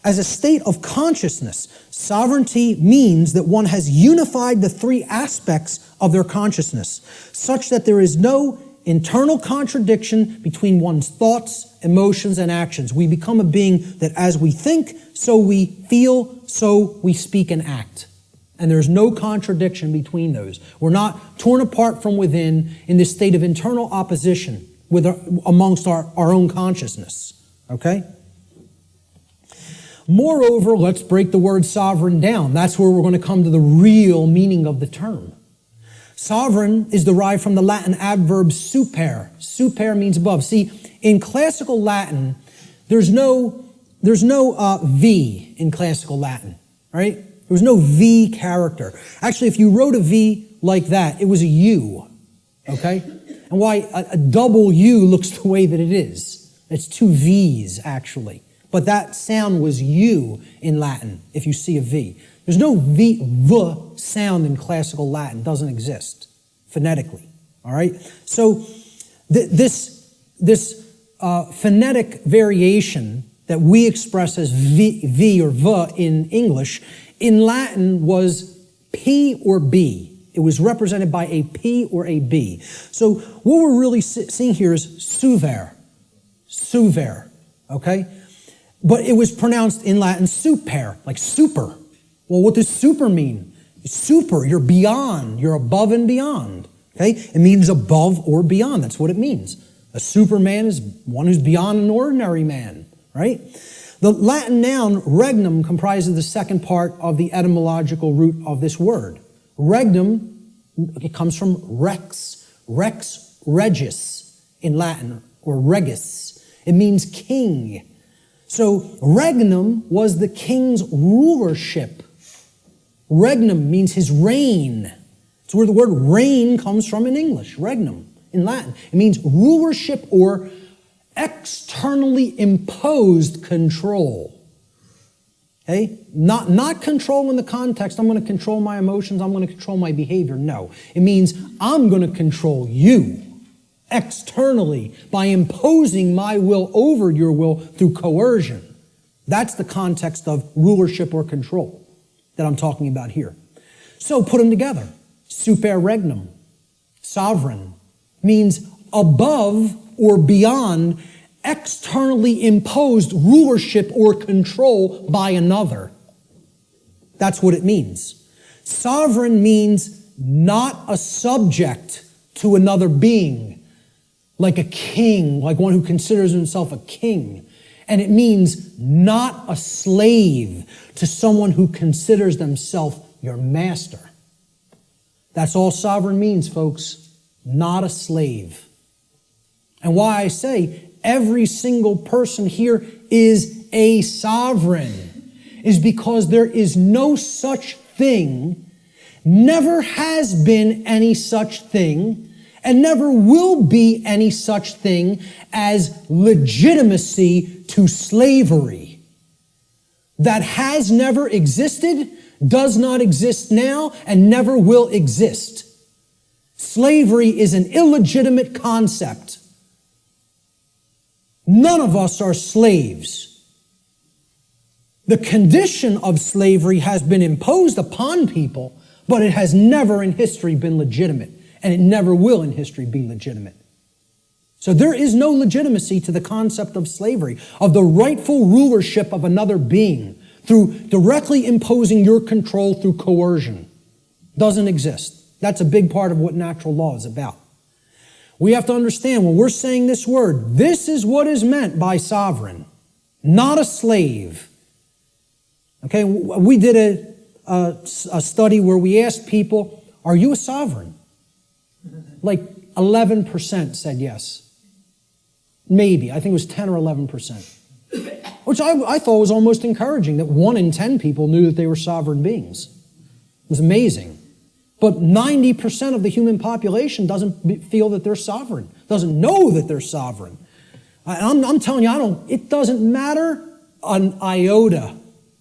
As a state of consciousness, sovereignty means that one has unified the three aspects of their consciousness, such that there is no internal contradiction between one's thoughts, emotions, and actions. We become a being that as we think, so we feel, so we speak and act. And there's no contradiction between those. We're not torn apart from within in this state of internal opposition amongst our own consciousness. Okay? Moreover, let's break the word sovereign down. That's where we're going to come to the real meaning of the term. Sovereign is derived from the Latin adverb super. Super means above. See, in classical Latin, there's no V in classical Latin, right? There was no V character. Actually, if you wrote a V like that, it was a U, okay? And why a double U looks the way that it is. It's two V's, actually. But that sound was U in Latin, if you see a V. There's no V sound in classical Latin. It doesn't exist phonetically, all right? So this phonetic variation that we express as V or V in English, in Latin was P or B. It was represented by a P or a B. So what we're really seeing here is suver, okay? But it was pronounced in Latin super, like super. Well, what does super mean? Super, you're beyond, you're above and beyond, okay? It means above or beyond, that's what it means. A superman is one who's beyond an ordinary man, right? The Latin noun regnum comprises the second part of the etymological root of this word. Regnum, it comes from rex regis in Latin, or regis. It means king. So regnum was the king's rulership. Regnum means his reign. It's where the word reign comes from in English, regnum in Latin. It means rulership or externally imposed control. Okay? Not control in the context, I'm going to control my emotions, I'm going to control my behavior. No. It means I'm going to control you externally by imposing my will over your will through coercion. That's the context of rulership or control that I'm talking about here. So put them together. Super regnum, sovereign, means above or beyond externally imposed rulership or control by another. That's what it means. Sovereign means not a subject to another being, like a king, like one who considers himself a king. And it means not a slave to someone who considers themselves your master. That's all sovereign means, folks. Not a slave. And why I say every single person here is a sovereign is because there is no such thing, never has been any such thing, and never will be any such thing as legitimacy to slavery. That has never existed, does not exist now, and never will exist. Slavery is an illegitimate concept. None of us are slaves. The condition of slavery has been imposed upon people, but it has never in history been legitimate, and it never will in history be legitimate. So there is no legitimacy to the concept of slavery, of the rightful rulership of another being through directly imposing your control through coercion. Doesn't exist. That's a big part of what natural law is about. We have to understand when we're saying this word, this is what is meant by sovereign, not a slave. Okay, we did a study where we asked people, are you a sovereign? Like 11% said yes. Maybe, I think it was 10 or 11%. Which I thought was almost encouraging, that 1 in 10 people knew that they were sovereign beings. It was amazing. But 90% of the human population doesn't feel that they're sovereign, doesn't know that they're sovereign. I'm telling you, it doesn't matter an iota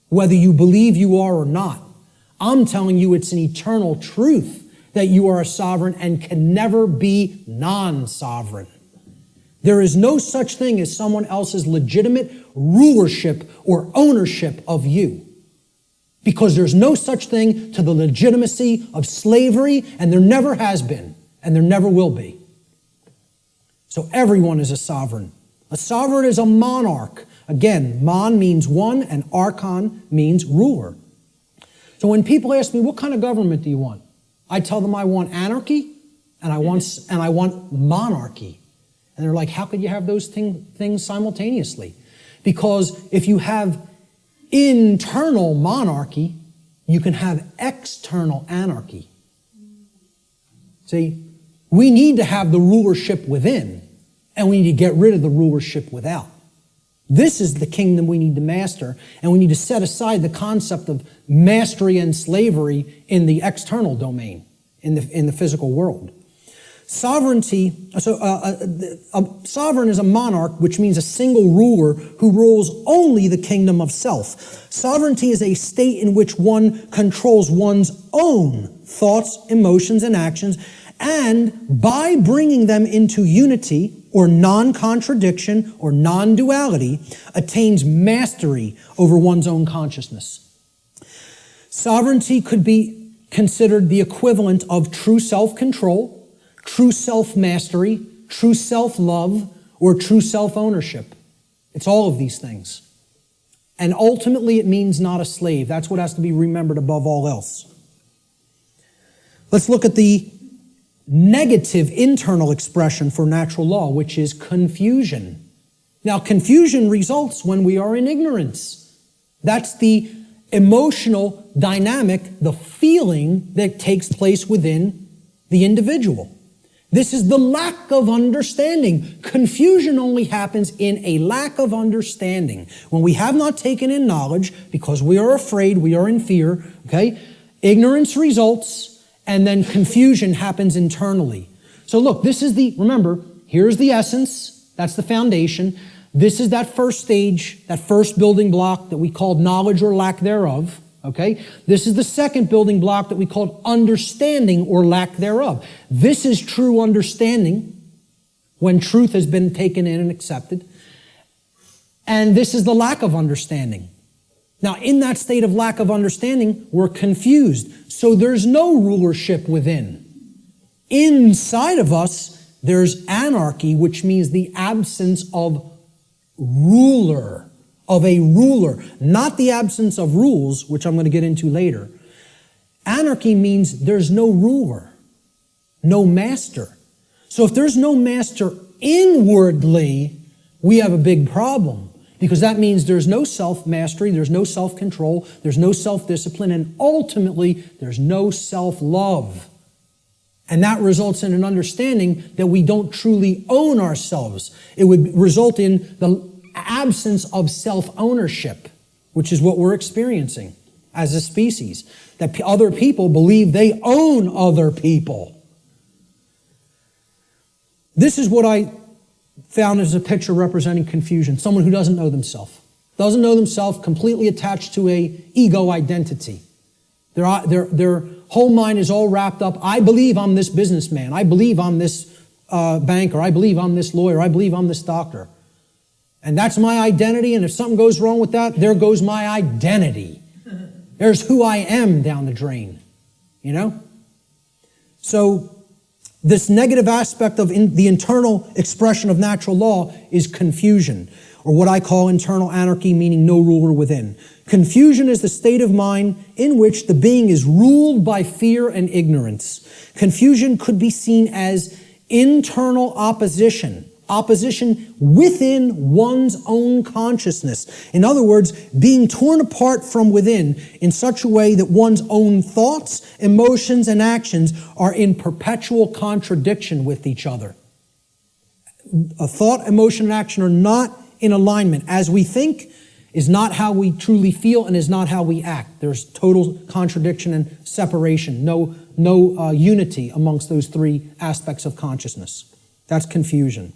whether you believe you are or not. I'm telling you it's an eternal truth that you are a sovereign and can never be non-sovereign. There is no such thing as someone else's legitimate rulership or ownership of you. Because there's no such thing to the legitimacy of slavery, and there never has been, and there never will be. So everyone is a sovereign. A sovereign is a monarch. Again, mon means one, and archon means ruler. So when people ask me, what kind of government do you want? I tell them I want anarchy, and I want monarchy. And they're like, how could you have those things simultaneously? Because if you have internal monarchy, you can have external anarchy. See, we need to have the rulership within, and we need to get rid of the rulership without. This is the kingdom we need to master, and we need to set aside the concept of mastery and slavery in the external domain, in the physical world. Sovereignty, a sovereign is a monarch, which means a single ruler who rules only the kingdom of self. Sovereignty is a state in which one controls one's own thoughts, emotions, and actions, and by bringing them into unity or non-contradiction or non-duality, attains mastery over one's own consciousness. Sovereignty could be considered the equivalent of true self-control, true self-mastery, true self-love, or true self-ownership. It's all of these things. And ultimately, it means not a slave. That's what has to be remembered above all else. Let's look at the negative internal expression for natural law, which is confusion. Now, confusion results when we are in ignorance. That's the emotional dynamic, the feeling that takes place within the individual. This is the lack of understanding. Confusion only happens in a lack of understanding. When we have not taken in knowledge, because we are afraid, we are in fear, okay? Ignorance results, and then confusion happens internally. So look, remember, here's the essence, that's the foundation. This is that first stage, that first building block that we called knowledge or lack thereof. Okay? This is the second building block that we called understanding or lack thereof. This is true understanding when truth has been taken in and accepted. And this is the lack of understanding. Now, in that state of lack of understanding, we're confused. So there's no rulership within. Inside of us, there's anarchy, which means the absence of ruler. Of a ruler, not the absence of rules, which I'm going to get into later. Anarchy means there's no ruler, no master. So if there's no master inwardly, we have a big problem, because that means there's no self-mastery, there's no self-control, there's no self-discipline, and ultimately there's no self-love. And that results in an understanding that we don't truly own ourselves. It would result in the absence of self-ownership, which is what we're experiencing as a species. That other people believe they own other people. This is what I found as a picture representing confusion. Someone who doesn't know themselves. Doesn't know themselves, completely attached to a ego identity. Their whole mind is all wrapped up. I believe I'm this businessman. I believe I'm this banker. I believe I'm this lawyer. I believe I'm this doctor. And that's my identity, and if something goes wrong with that, there goes my identity. There's who I am down the drain, you know? So this negative aspect of the internal expression of natural law is confusion, or what I call internal anarchy, meaning no ruler within. Confusion is the state of mind in which the being is ruled by fear and ignorance. Confusion could be seen as internal opposition within one's own consciousness. In other words, being torn apart from within in such a way that one's own thoughts, emotions, and actions are in perpetual contradiction with each other. A thought, emotion, and action are not in alignment. As we think is not how we truly feel and is not how we act. There's total contradiction and separation. No unity amongst those three aspects of consciousness. That's confusion.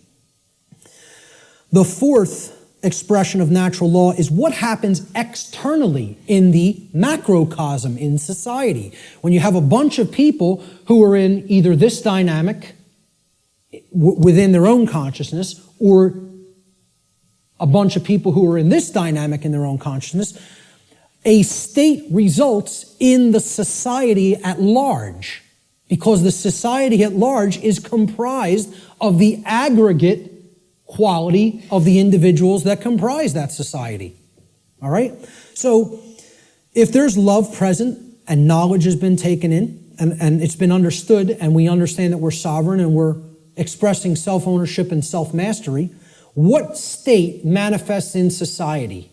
The fourth expression of natural law is what happens externally in the macrocosm in society. When you have a bunch of people who are in either this dynamic within their own consciousness or a bunch of people who are in this dynamic in their own consciousness, a state results in the society at large, because the society at large is comprised of the aggregate quality of the individuals that comprise that society. All right? So if there's love present and knowledge has been taken in and it's been understood and we understand that we're sovereign and we're expressing self-ownership and self-mastery, what state manifests in society?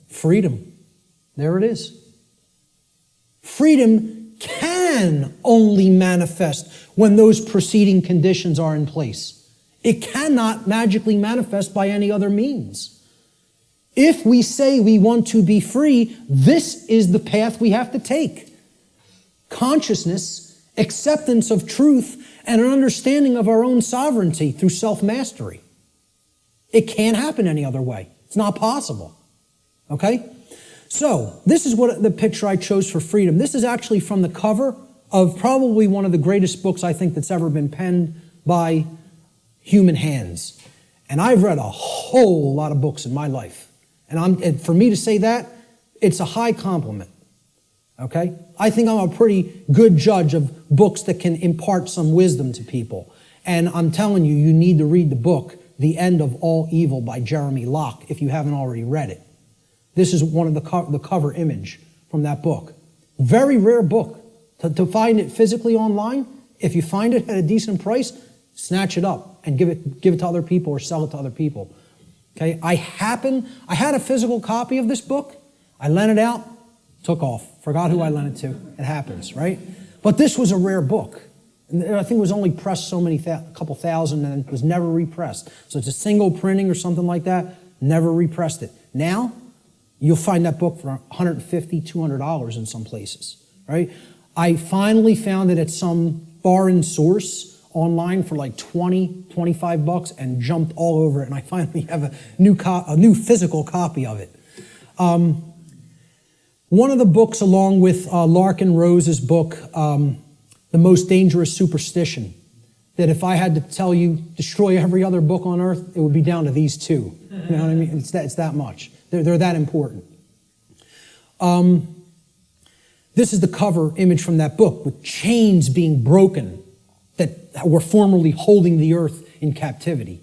Freedom. There it is. Freedom can only manifest when those preceding conditions are in place. It cannot magically manifest by any other means. If we say we want to be free, this is the path we have to take. Consciousness, acceptance of truth, and an understanding of our own sovereignty through self-mastery. It can't happen any other way. It's not possible. Okay? So, this is what the picture I chose for freedom. This is actually from the cover of probably one of the greatest books I think that's ever been penned by human hands. And I've read a whole lot of books in my life. And for me to say that, it's a high compliment. Okay? I think I'm a pretty good judge of books that can impart some wisdom to people. And I'm telling you, you need to read the book, The End of All Evil by Jeremy Locke, if you haven't already read it. This is one of the cover image from that book. Very rare book. To find it physically online, if you find it at a decent price, snatch it up and give it to other people or sell it to other people. Okay? I had a physical copy of this book. I lent it out, took off. Forgot who I lent it to. It happens, right? But this was a rare book. And I think it was only pressed a couple thousand, and it was never repressed. So it's a single printing or something like that. Never repressed it. Now, you'll find that book for $150, $200 in some places, right? I finally found it at some foreign source online for like $20, $25 and jumped all over it, and I finally have a new physical copy of it. One of the books, along with Larkin Rose's book, The Most Dangerous Superstition, that if I had to tell you, destroy every other book on earth, it would be down to these two. You know what I mean? It's that much. They're that important. This is the cover image from that book, with chains being broken that were formerly holding the earth in captivity.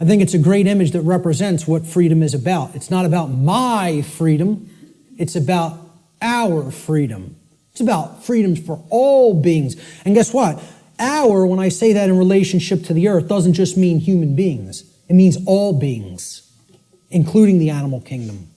I think it's a great image that represents what freedom is about. It's not about my freedom. It's about our freedom. It's about freedom for all beings. And guess what? Our, when I say that in relationship to the earth, doesn't just mean human beings. It means all beings, including the animal kingdom.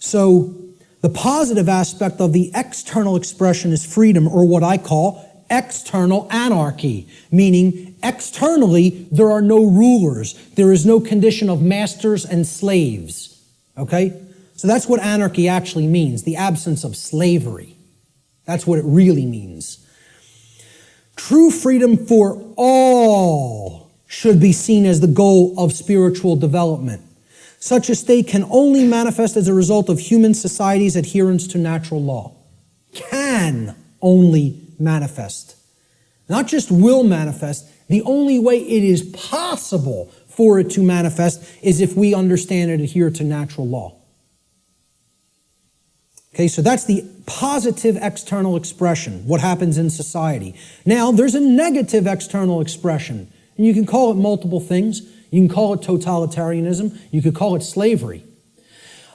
So the positive aspect of the external expression is freedom, or what I call external anarchy, meaning externally there are no rulers. There is no condition of masters and slaves. Okay? So that's what anarchy actually means, the absence of slavery. That's what it really means. True freedom for all should be seen as the goal of spiritual development. Such a state can only manifest as a result of human society's adherence to natural law. Can only manifest. Not just will manifest. The only way it is possible for it to manifest is if we understand and adhere to natural law. Okay, so that's the positive external expression, what happens in society. Now, there's a negative external expression, and you can call it multiple things. You can call it totalitarianism. You could call it slavery.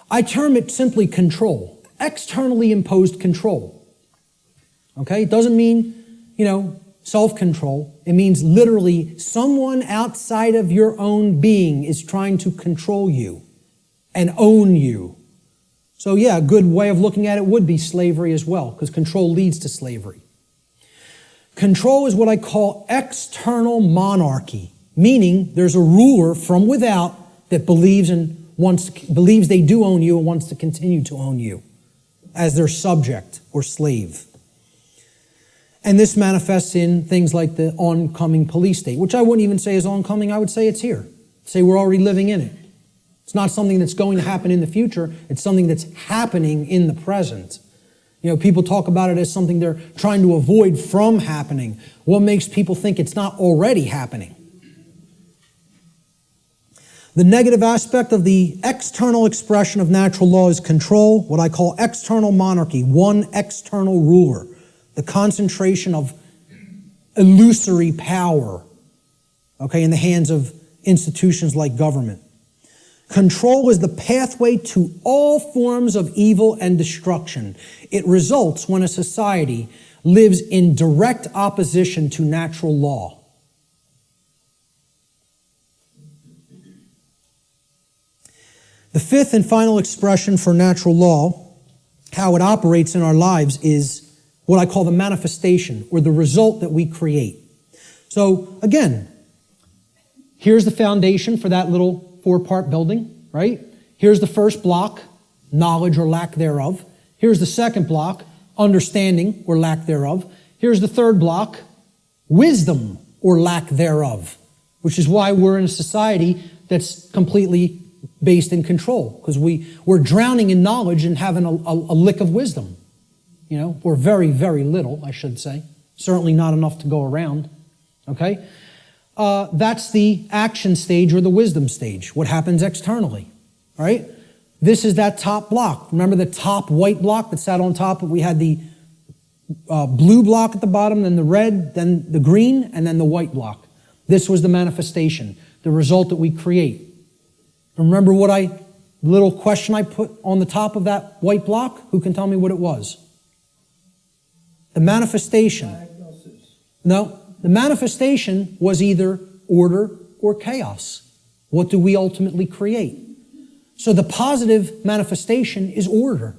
I term it simply control, externally imposed control. Okay, it doesn't mean, self-control. It means literally someone outside of your own being is trying to control you and own you. So yeah, a good way of looking at it would be slavery as well, because control leads to slavery. Control is what I call external monarchy, meaning there's a ruler from without that believes they do own you and wants to continue to own you as their subject or slave. And this manifests in things like the oncoming police state, which I wouldn't even say is oncoming, I would say it's here. Say we're already living in it. It's not something that's going to happen in the future. It's something that's happening in the present. People talk about it as something they're trying to avoid from happening. What makes people think it's not already happening? The negative aspect of the external expression of natural law is control, what I call external monarchy, one external ruler, the concentration of illusory power, in the hands of institutions like government. Control is the pathway to all forms of evil and destruction. It results when a society lives in direct opposition to natural law. The fifth and final expression for natural law, how it operates in our lives, is what I call the manifestation, or the result that we create. So again, here's the foundation for that little 4-part building, right? Here's the first block, knowledge or lack thereof. Here's the second block, understanding or lack thereof. Here's the third block, wisdom or lack thereof, which is why we're in a society that's completely based in control, because we're drowning in knowledge and having a lick of wisdom, or very, very little, I should say. Certainly not enough to go around, okay? That's the action stage or the wisdom stage, what happens externally, right? This is that top block. Remember the top white block that sat on top? We had the blue block at the bottom, then the red, then the green, and then the white block. This was the manifestation, the result that we create. Remember what little question I put on the top of that white block? Who can tell me what it was? The manifestation. No, the manifestation was either order or chaos. What do we ultimately create? So the positive manifestation is order,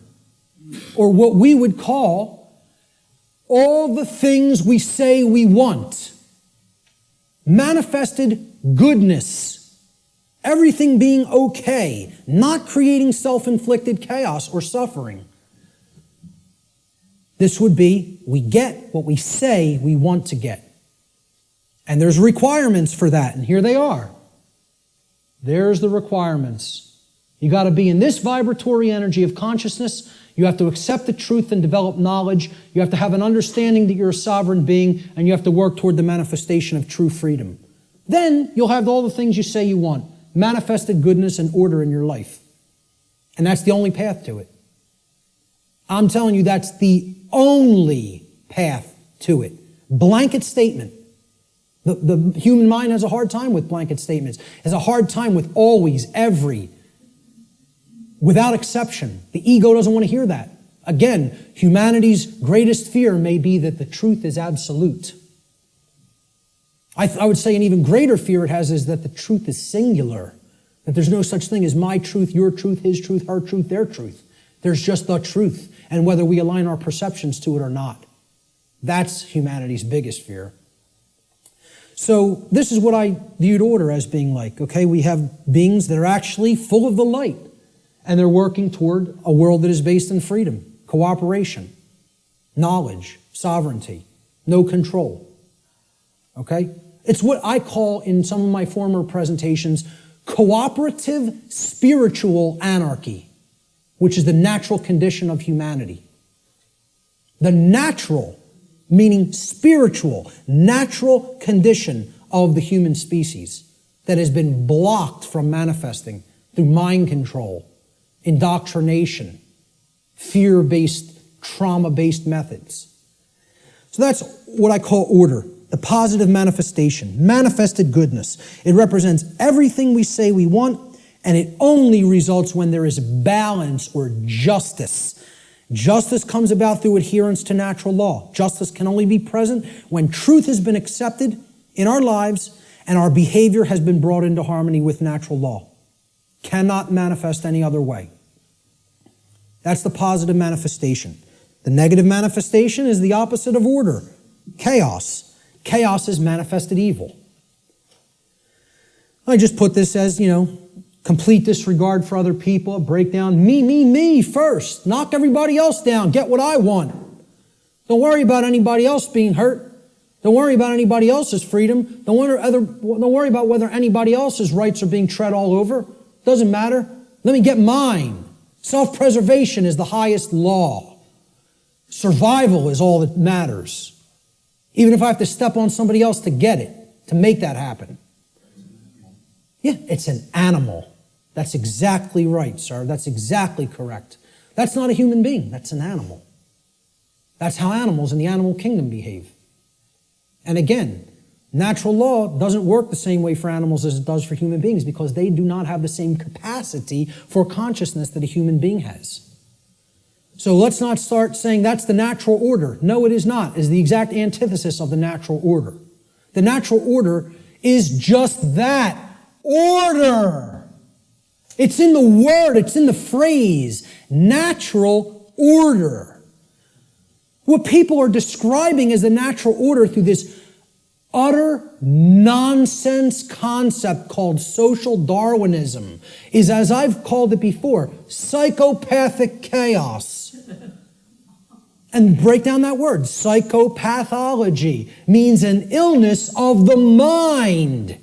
or what we would call all the things we say we want. Manifested goodness, everything being okay, not creating self-inflicted chaos or suffering. This would be, we get what we say we want to get. And there's requirements for that, and here they are. There's the requirements. You got to be in this vibratory energy of consciousness. You have to accept the truth and develop knowledge. You have to have an understanding that you're a sovereign being, and you have to work toward the manifestation of true freedom. Then you'll have all the things you say you want. Manifested goodness and order in your life. And that's the only path to it. I'm telling you, that's the only path to it. Blanket statement. The human mind has a hard time with blanket statements. Has a hard time with always, every, without exception. The ego doesn't want to hear that. Again, humanity's greatest fear may be that the truth is absolute. I would say an even greater fear it has is that the truth is singular. That there's no such thing as my truth, your truth, his truth, her truth, their truth. There's just the truth, and whether we align our perceptions to it or not. That's humanity's biggest fear. So this is what I viewed order as being like. Okay, we have beings that are actually full of the light, and they're working toward a world that is based in freedom, cooperation, knowledge, sovereignty, no control. Okay? It's what I call in some of my former presentations cooperative spiritual anarchy, which is the natural condition of humanity. The natural, meaning spiritual, natural condition of the human species that has been blocked from manifesting through mind control, indoctrination, fear-based, trauma-based methods. So that's what I call order, the positive manifestation, manifested goodness. It represents everything we say we want, and it only results when there is balance or justice. Justice comes about through adherence to natural law. Justice can only be present when truth has been accepted in our lives and our behavior has been brought into harmony with natural law. Cannot manifest any other way. That's the positive manifestation. The negative manifestation is the opposite of order, chaos. Chaos is manifested evil. I just put this as, complete disregard for other people, breakdown, me first. Knock everybody else down. Get what I want. Don't worry about anybody else being hurt. Don't worry about anybody else's freedom. Don't worry about whether anybody else's rights are being tread all over. Doesn't matter. Let me get mine. Self-preservation is the highest law. Survival is all that matters. Even if I have to step on somebody else to get it, to make that happen. Yeah, it's an animal. That's exactly right, sir. That's exactly correct. That's not a human being. That's an animal. That's how animals in the animal kingdom behave. And again, natural law doesn't work the same way for animals as it does for human beings because they do not have the same capacity for consciousness that a human being has. So let's not start saying that's the natural order. No, it is not. It's the exact antithesis of the natural order. The natural order is just that. Order. It's in the word, it's in the phrase, natural order. What people are describing as the natural order through this utter nonsense concept called social Darwinism is, as I've called it before, psychopathic chaos. And break down that word. Psychopathology means an illness of the mind.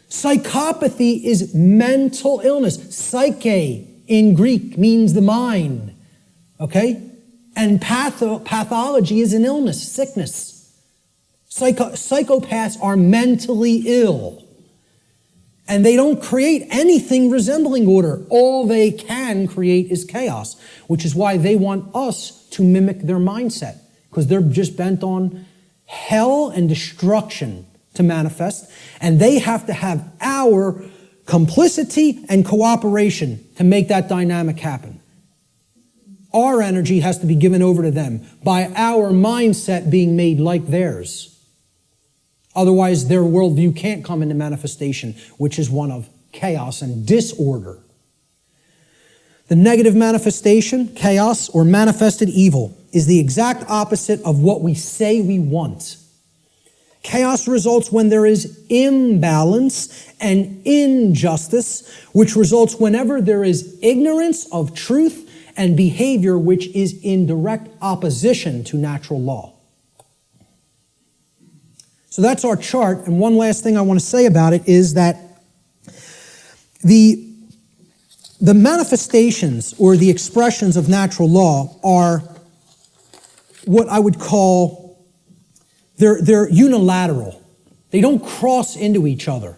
Psychopathy is mental illness. Psyche in Greek means the mind. Okay? And pathology is an illness, sickness. Psychopaths are mentally ill. And they don't create anything resembling order. All they can create is chaos, which is why they want us to mimic their mindset, because they're just bent on hell and destruction to manifest, and they have to have our complicity and cooperation to make that dynamic happen. Our energy has to be given over to them by our mindset being made like theirs. Otherwise, their worldview can't come into manifestation, which is one of chaos and disorder. The negative manifestation, chaos, or manifested evil, is the exact opposite of what we say we want. Chaos results when there is imbalance and injustice, which results whenever there is ignorance of truth and behavior which is in direct opposition to natural law. So that's our chart, and one last thing I want to say about it is that the manifestations or the expressions of natural law are what I would call, they're unilateral. They don't cross into each other,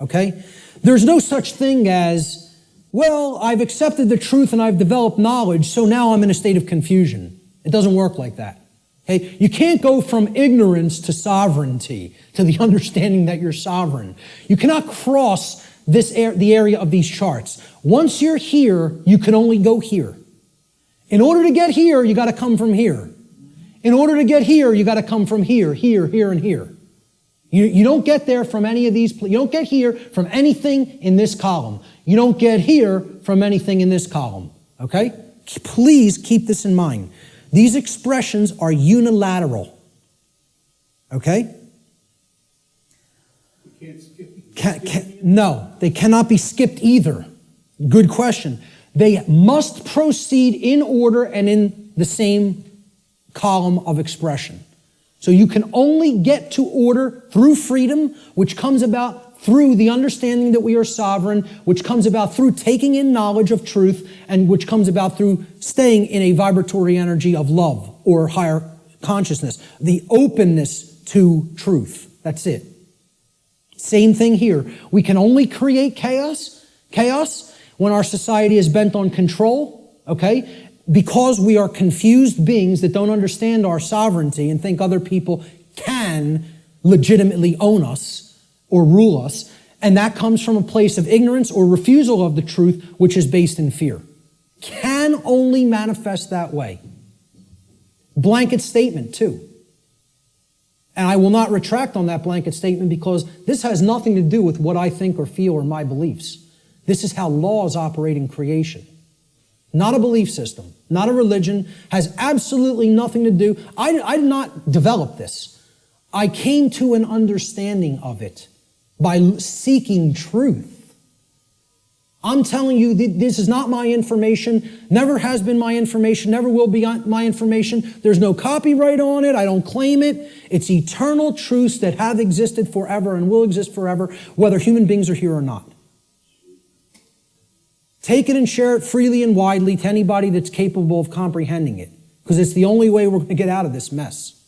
okay? There's no such thing as, well, I've accepted the truth and I've developed knowledge, so now I'm in a state of confusion. It doesn't work like that. Okay? You can't go from ignorance to sovereignty, to the understanding that you're sovereign. You cannot cross the area of these charts. Once you're here, you can only go here. In order to get here, you got to come from here. In order to get here, you got to come from here, here, here, and here. You don't get there from any of these. You don't get here from anything in this column. You don't get here from anything in this column. Okay? Please keep this in mind. These expressions are unilateral. Okay? You can't skip. No, they cannot be skipped either. Good question. They must proceed in order and in the same column of expression. So you can only get to order through freedom, which comes about through the understanding that we are sovereign, which comes about through taking in knowledge of truth, and which comes about through staying in a vibratory energy of love or higher consciousness. The openness to truth. That's it. Same thing here. We can only create chaos when our society is bent on control, okay? Because we are confused beings that don't understand our sovereignty and think other people can legitimately own us or rule us, and that comes from a place of ignorance or refusal of the truth, which is based in fear. Can only manifest that way. Blanket statement, too. And I will not retract on that blanket statement because this has nothing to do with what I think or feel or my beliefs. This is how laws operate in creation. Not a belief system, not a religion, has absolutely nothing to do. I did not develop this. I came to an understanding of it by seeking truth. I'm telling you, this is not my information, never has been my information, never will be my information. There's no copyright on it. I don't claim it. It's eternal truths that have existed forever and will exist forever, whether human beings are here or not. Take it and share it freely and widely to anybody that's capable of comprehending it, because it's the only way we're going to get out of this mess.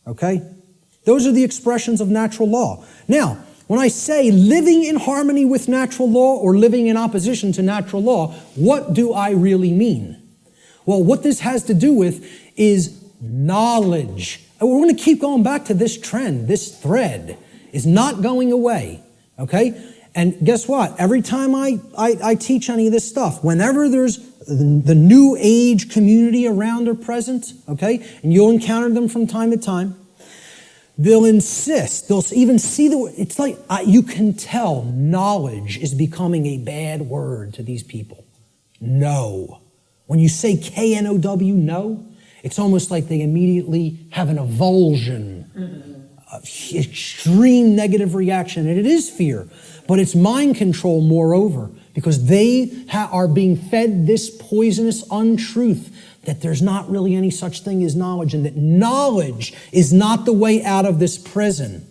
Okay? Those are the expressions of natural law. Now, when I say living in harmony with natural law or living in opposition to natural law, what do I really mean? Well, what this has to do with is knowledge. And we're going to keep going back to this trend. This thread is not going away. Okay? And guess what? Every time I teach any of this stuff, whenever there's the new age community around or present, okay, and you'll encounter them from time to time, they'll insist, they'll even see it's like you can tell knowledge is becoming a bad word to these people. No. When you say K-N-O-W, no, it's almost like they immediately have an avulsion, extreme negative reaction, and it is fear. But it's mind control, moreover, because they are being fed this poisonous untruth that there's not really any such thing as knowledge, and that knowledge is not the way out of this prison.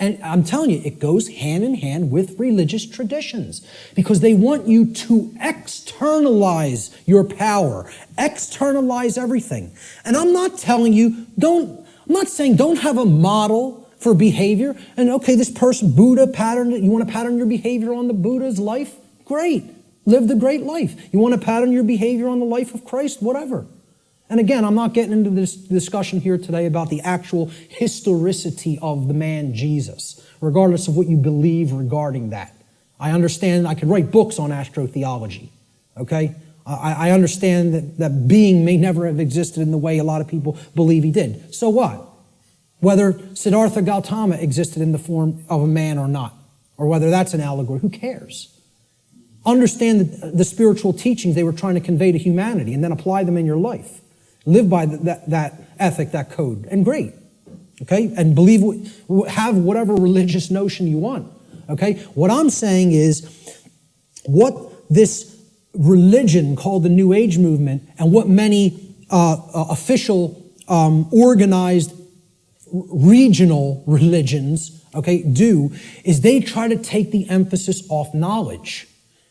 And I'm telling you, it goes hand in hand with religious traditions, because they want you to externalize your power, externalize everything. And I'm not telling you, I'm not saying don't have a model for behavior. And okay, this person, Buddha patterned it. You want to pattern your behavior on the Buddha's life? Great. Live the great life. You want to pattern your behavior on the life of Christ? Whatever. And again, I'm not getting into this discussion here today about the actual historicity of the man Jesus, regardless of what you believe regarding that. I understand I could write books on astrotheology, okay? I understand that being may never have existed in the way a lot of people believe he did. So what? Whether Siddhartha Gautama existed in the form of a man or not, or whether that's an allegory, who cares? Understand the spiritual teachings they were trying to convey to humanity and then apply them in your life. Live by that ethic, that code, and great, okay? And have whatever religious notion you want, okay? What I'm saying is what this religion called the New Age movement and what many official, organized, regional religions, okay, do is they try to take the emphasis off knowledge.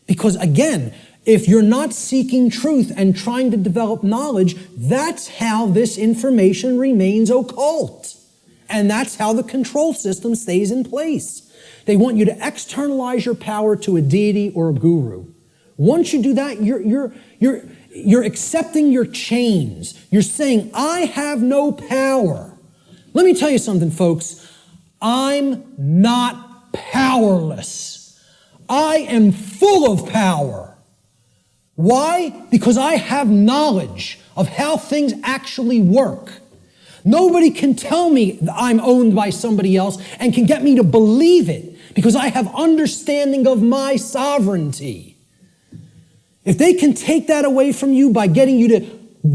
Because again, if you're not seeking truth and trying to develop knowledge, that's how this information remains occult. And that's how the control system stays in place. They want you to externalize your power to a deity or a guru. Once you do that, you're accepting your chains. You're saying, I have no power. Let me tell you something, folks. I'm not powerless. I am full of power. Why? Because I have knowledge of how things actually work. Nobody can tell me that I'm owned by somebody else and can get me to believe it because I have understanding of my sovereignty. If they can take that away from you by getting you to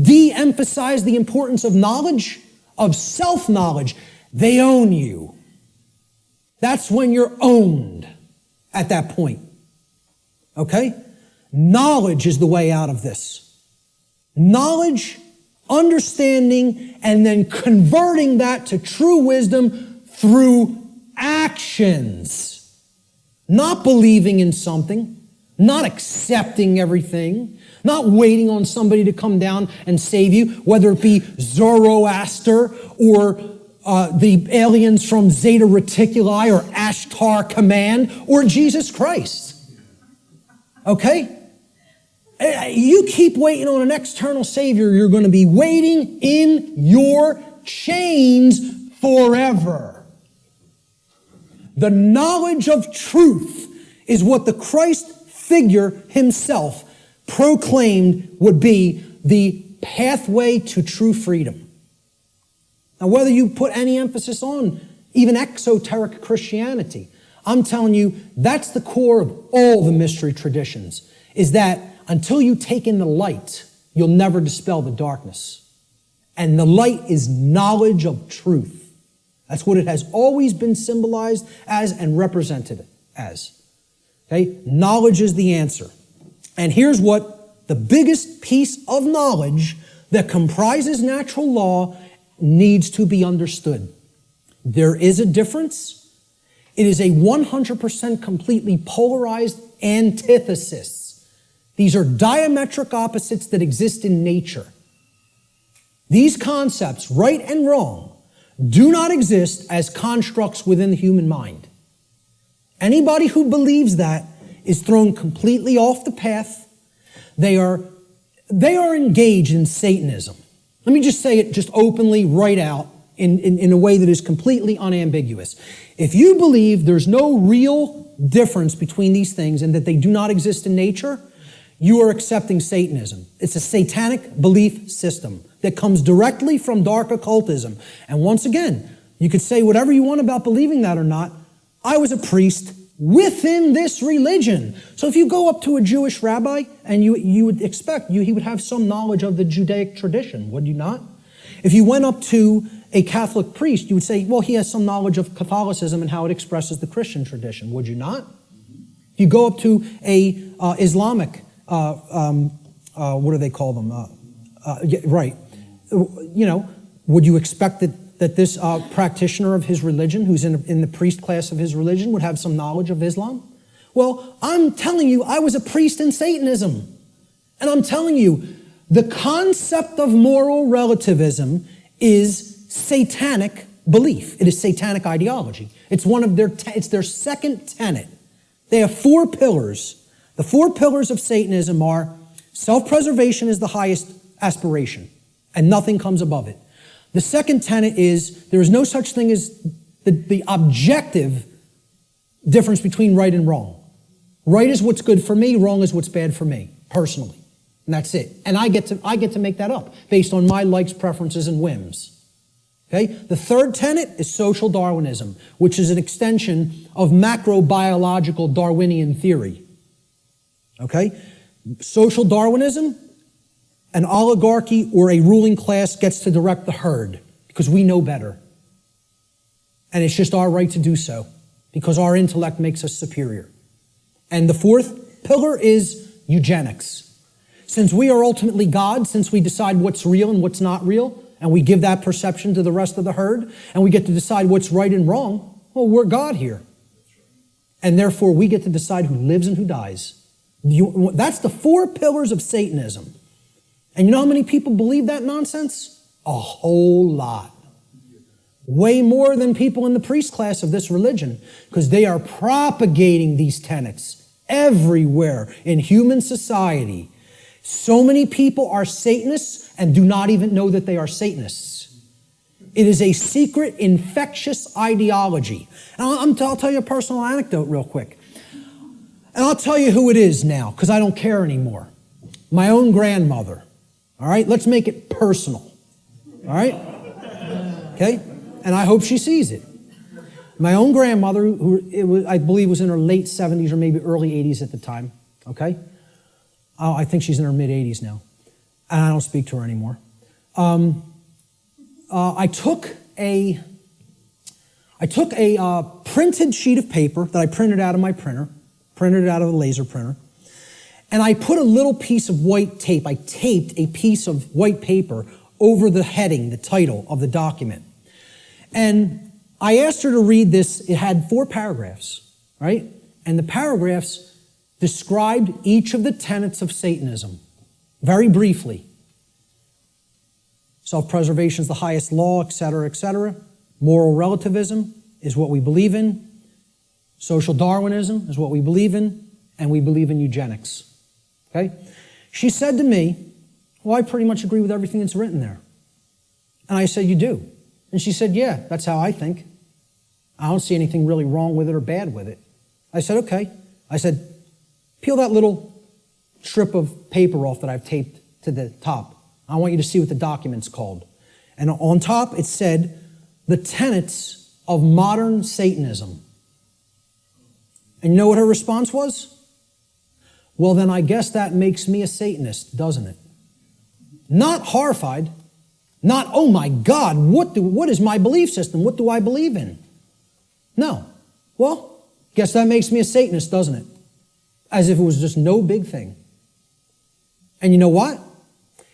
de-emphasize the importance of knowledge, of self-knowledge, they own you. That's when you're owned at that point. Okay? Knowledge is the way out of this. Knowledge, understanding, and then converting that to true wisdom through actions. Not believing in something, not accepting everything, not waiting on somebody to come down and save you, whether it be Zoroaster or the aliens from Zeta Reticuli or Ashtar Command or Jesus Christ. Okay? You keep waiting on an external savior, you're going to be waiting in your chains forever. The knowledge of truth is what the Christ figure himself proclaimed would be the pathway to true freedom. Now, whether you put any emphasis on even exoteric Christianity, I'm telling you, that's the core of all the mystery traditions, is that until you take in the light, you'll never dispel the darkness. And the light is knowledge of truth. That's what it has always been symbolized as and represented as. Okay? Knowledge is the answer. And here's what the biggest piece of knowledge that comprises natural law needs to be understood. There is a difference. It is a 100% completely polarized antithesis. These are diametric opposites that exist in nature. These concepts, right and wrong, do not exist as constructs within the human mind. Anybody who believes that is thrown completely off the path. They are engaged in Satanism. Let me just say it just openly, right out, in a way that is completely unambiguous. If you believe there's no real difference between these things and that they do not exist in nature, you are accepting Satanism. It's a satanic belief system that comes directly from dark occultism. And once again, you could say whatever you want about believing that or not. I was a priest within this religion. So if you go up to a Jewish rabbi, and you would expect he would have some knowledge of the Judaic tradition, would you not? If you went up to a Catholic priest, you would say, well, he has some knowledge of Catholicism and how it expresses the Christian tradition, would you not? If you go up to a Islamic, what do they call them? Right. Would you expect that this practitioner of his religion, who's in the priest class of his religion, would have some knowledge of Islam? Well, I'm telling you, I was a priest in Satanism. And I'm telling you, the concept of moral relativism is satanic belief. It is Satanic ideology. It's one of it's their second tenet. They have 4 pillars. The 4 pillars of Satanism are self-preservation is the highest aspiration, and nothing comes above it. The second tenet is there is no such thing as the objective difference between right and wrong. Right is what's good for me, wrong is what's bad for me, personally. And that's it. And I get to make that up based on my likes, preferences, and whims. Okay? The third tenet is social Darwinism, which is an extension of macrobiological Darwinian theory. Okay? Social Darwinism, an oligarchy or a ruling class gets to direct the herd because we know better. And it's just our right to do so because our intellect makes us superior. And the fourth pillar is eugenics. Since we are ultimately God, since we decide what's real and what's not real, and we give that perception to the rest of the herd, and we get to decide what's right and wrong, well, we're God here. And therefore, we get to decide who lives and who dies. That's the 4 pillars of Satanism. And you know how many people believe that nonsense? A whole lot. Way more than people in the priest class of this religion, because they are propagating these tenets everywhere in human society. So many people are Satanists and do not even know that they are Satanists. It is a secret, infectious ideology. And I'll tell you a personal anecdote real quick. And I'll tell you who it is now, because I don't care anymore. My own grandmother. All right? Let's make it personal. All right? Okay? And I hope she sees it. My own grandmother, who I believe was in her late 70s or maybe early 80s at the time. Okay? I think she's in her mid-80s now. And I don't speak to her anymore. I took a printed sheet of paper that I printed out of my printer, printed it out of a laser printer, and I put a little piece of white tape. I taped a piece of white paper over the heading, the title of the document. And I asked her to read this. It had 4 paragraphs, right? And the paragraphs described each of the tenets of Satanism, very briefly. Self-preservation is the highest law, etc., etc. Moral relativism is what we believe in. Social Darwinism is what we believe in. And we believe in eugenics. Okay? She said to me, well, I pretty much agree with everything that's written there. And I said, you do? And she said, yeah, that's how I think. I don't see anything really wrong with it or bad with it. I said, okay. I said, peel that little strip of paper off that I've taped to the top. I want you to see what the document's called. And on top it said, the tenets of modern Satanism. And you know what her response was? Well, then I guess that makes me a Satanist, doesn't it? Not horrified. Not, oh my God, what is my belief system? What do I believe in? No. Well, guess that makes me a Satanist, doesn't it? As if it was just no big thing. And you know what?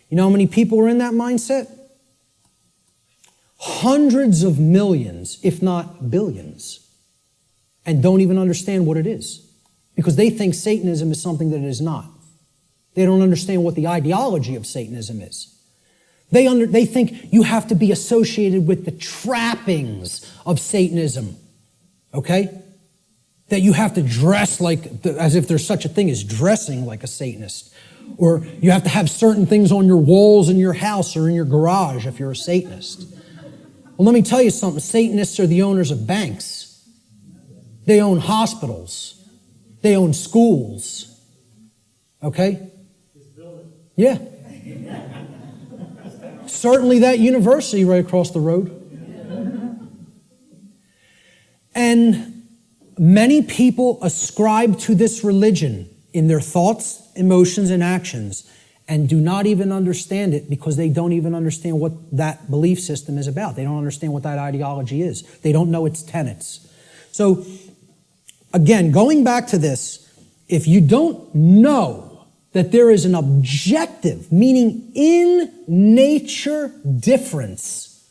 You know how many people are in that mindset? Hundreds of millions, if not billions, and don't even understand what it is. Because they think Satanism is something that it is not. They don't understand what the ideology of Satanism is. They think you have to be associated with the trappings of Satanism, okay? That you have to dress as if there's such a thing as dressing like a Satanist. Or you have to have certain things on your walls in your house or in your garage if you're a Satanist. Well, let me tell you something. Satanists are the owners of banks. They own hospitals. They own schools. Okay? Yeah. Certainly that university right across the road. And many people ascribe to this religion in their thoughts, emotions, and actions, and do not even understand it because they don't even understand what that belief system is about. They don't understand what that ideology is. They don't know its tenets. So, again, going back to this, if you don't know that there is an objective, meaning in nature difference,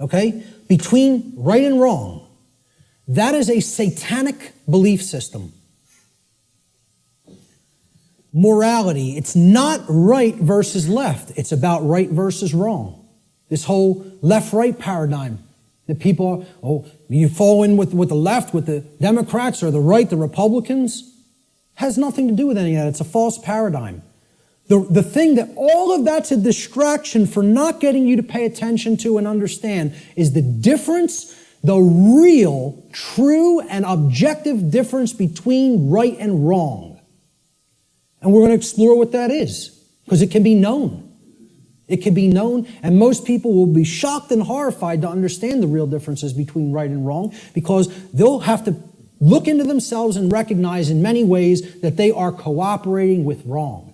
okay, between right and wrong, that is a satanic belief system. Morality, it's not right versus left. It's about right versus wrong. This whole left-right paradigm The people are, oh, you fall in with the left, with the Democrats, or the right, the Republicans. Has nothing to do with any of that. It's a false paradigm. The thing that all of that's a distraction for not getting you to pay attention to and understand is the difference, the real, true, and objective difference between right and wrong. And we're going to explore what that is, because it can be known. It can be known, and most people will be shocked and horrified to understand the real differences between right and wrong, because they'll have to look into themselves and recognize in many ways that they are cooperating with wrong,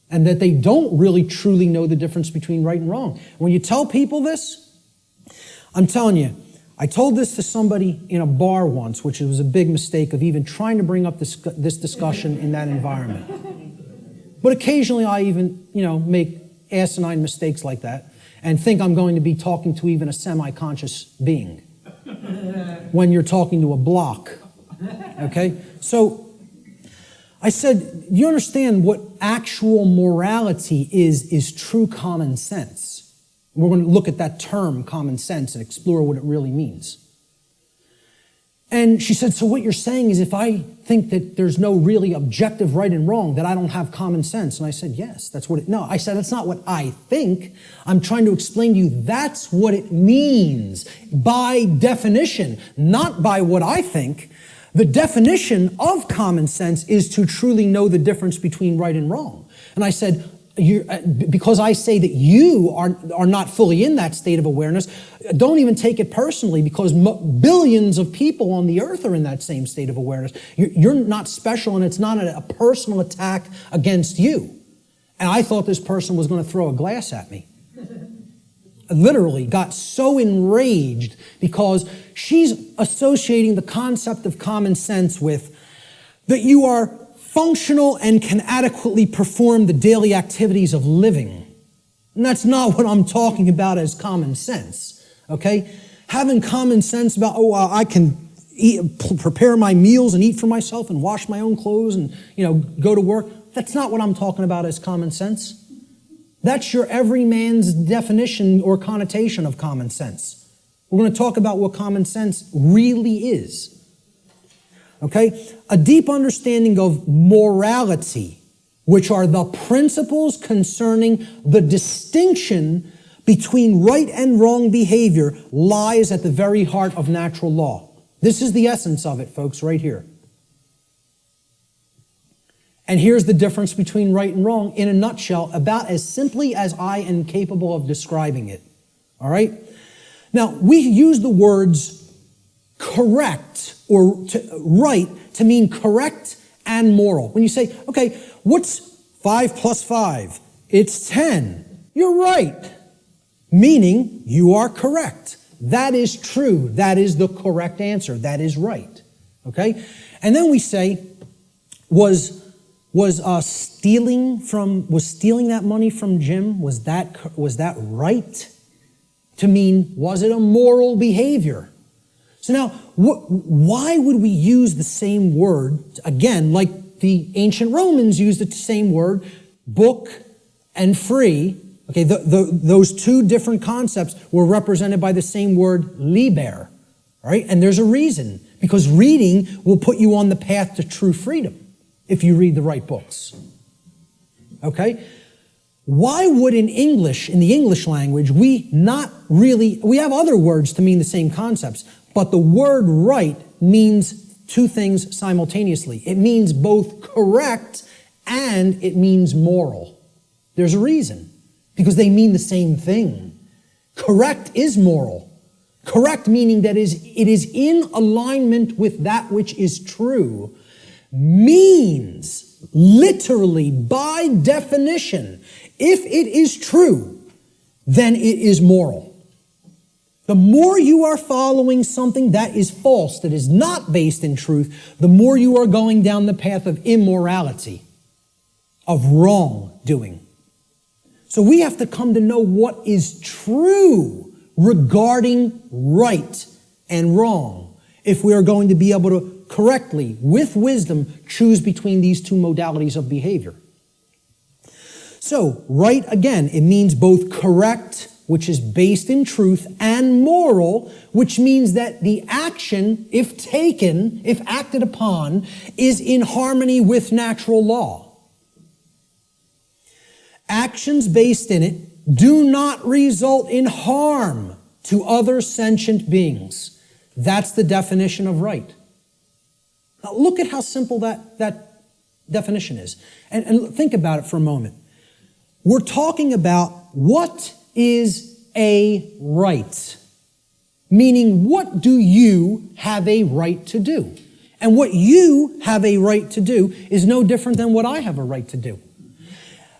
and that they don't really truly know the difference between right and wrong. When you tell people this, I'm telling you, I told this to somebody in a bar once, which was a big mistake of even trying to bring up this discussion in that environment. But occasionally I even, make asinine mistakes like that and think I'm going to be talking to even a semi-conscious being when you're talking to a block. Okay? So I said, you understand what actual morality is true common sense. We're going to look at that term, common sense, and explore what it really means. And she said, so what you're saying is if I think that there's no really objective right and wrong, that I don't have common sense. And I said, yes, that's what it, no, I said, that's not what I think. I'm trying to explain to you that's what it means by definition, not by what I think. The definition of common sense is to truly know the difference between right and wrong. And I said, because I say that you are not fully in that state of awareness, don't even take it personally, because billions of people on the earth are in that same state of awareness. You're not special, and it's not a personal attack against you. And I thought this person was going to throw a glass at me. Literally got so enraged because she's associating the concept of common sense with that you are functional and can adequately perform the daily activities of living. And that's not what I'm talking about as common sense, okay? Having common sense about, I can prepare my meals and eat for myself and wash my own clothes and, go to work. That's not what I'm talking about as common sense. That's your everyman's definition or connotation of common sense. We're going to talk about what common sense really is. Okay? A deep understanding of morality, which are the principles concerning the distinction between right and wrong behavior, lies at the very heart of natural law. This is the essence of it, folks, right here. And here's the difference between right and wrong in a nutshell, about as simply as I am capable of describing it. All right? Now, we use the words correct or right to mean correct and moral. When you say, okay, what's 5 plus 5? It's 10. You're right. Meaning you are correct. That is true. That is the correct answer. That is right. Okay? And then we say, was stealing that money from Jim, was that right? To mean, was it a moral behavior? So now, why would we use the same word, again, like the ancient Romans used the same word, book and free? Okay, those two different concepts were represented by the same word, liber, right? And there's a reason, because reading will put you on the path to true freedom if you read the right books. Okay? Why would in the English language, we have other words to mean the same concepts, but the word right means two things simultaneously. It means both correct and it means moral. There's a reason, because they mean the same thing. Correct is moral. Correct meaning that it is in alignment with that which is true, means literally by definition, if it is true, then it is moral. The more you are following something that is false, that is not based in truth, the more you are going down the path of immorality, of wrongdoing. So we have to come to know what is true regarding right and wrong if we are going to be able to correctly, with wisdom, choose between these two modalities of behavior. So, right, again, it means both correct which is based in truth, and moral, which means that the action, if taken, if acted upon, is in harmony with natural law. Actions based in it do not result in harm to other sentient beings. That's the definition of right. Now look at how simple that definition is. And think about it for a moment. We're talking about what is a right. Meaning, what do you have a right to do? And what you have a right to do is no different than what I have a right to do.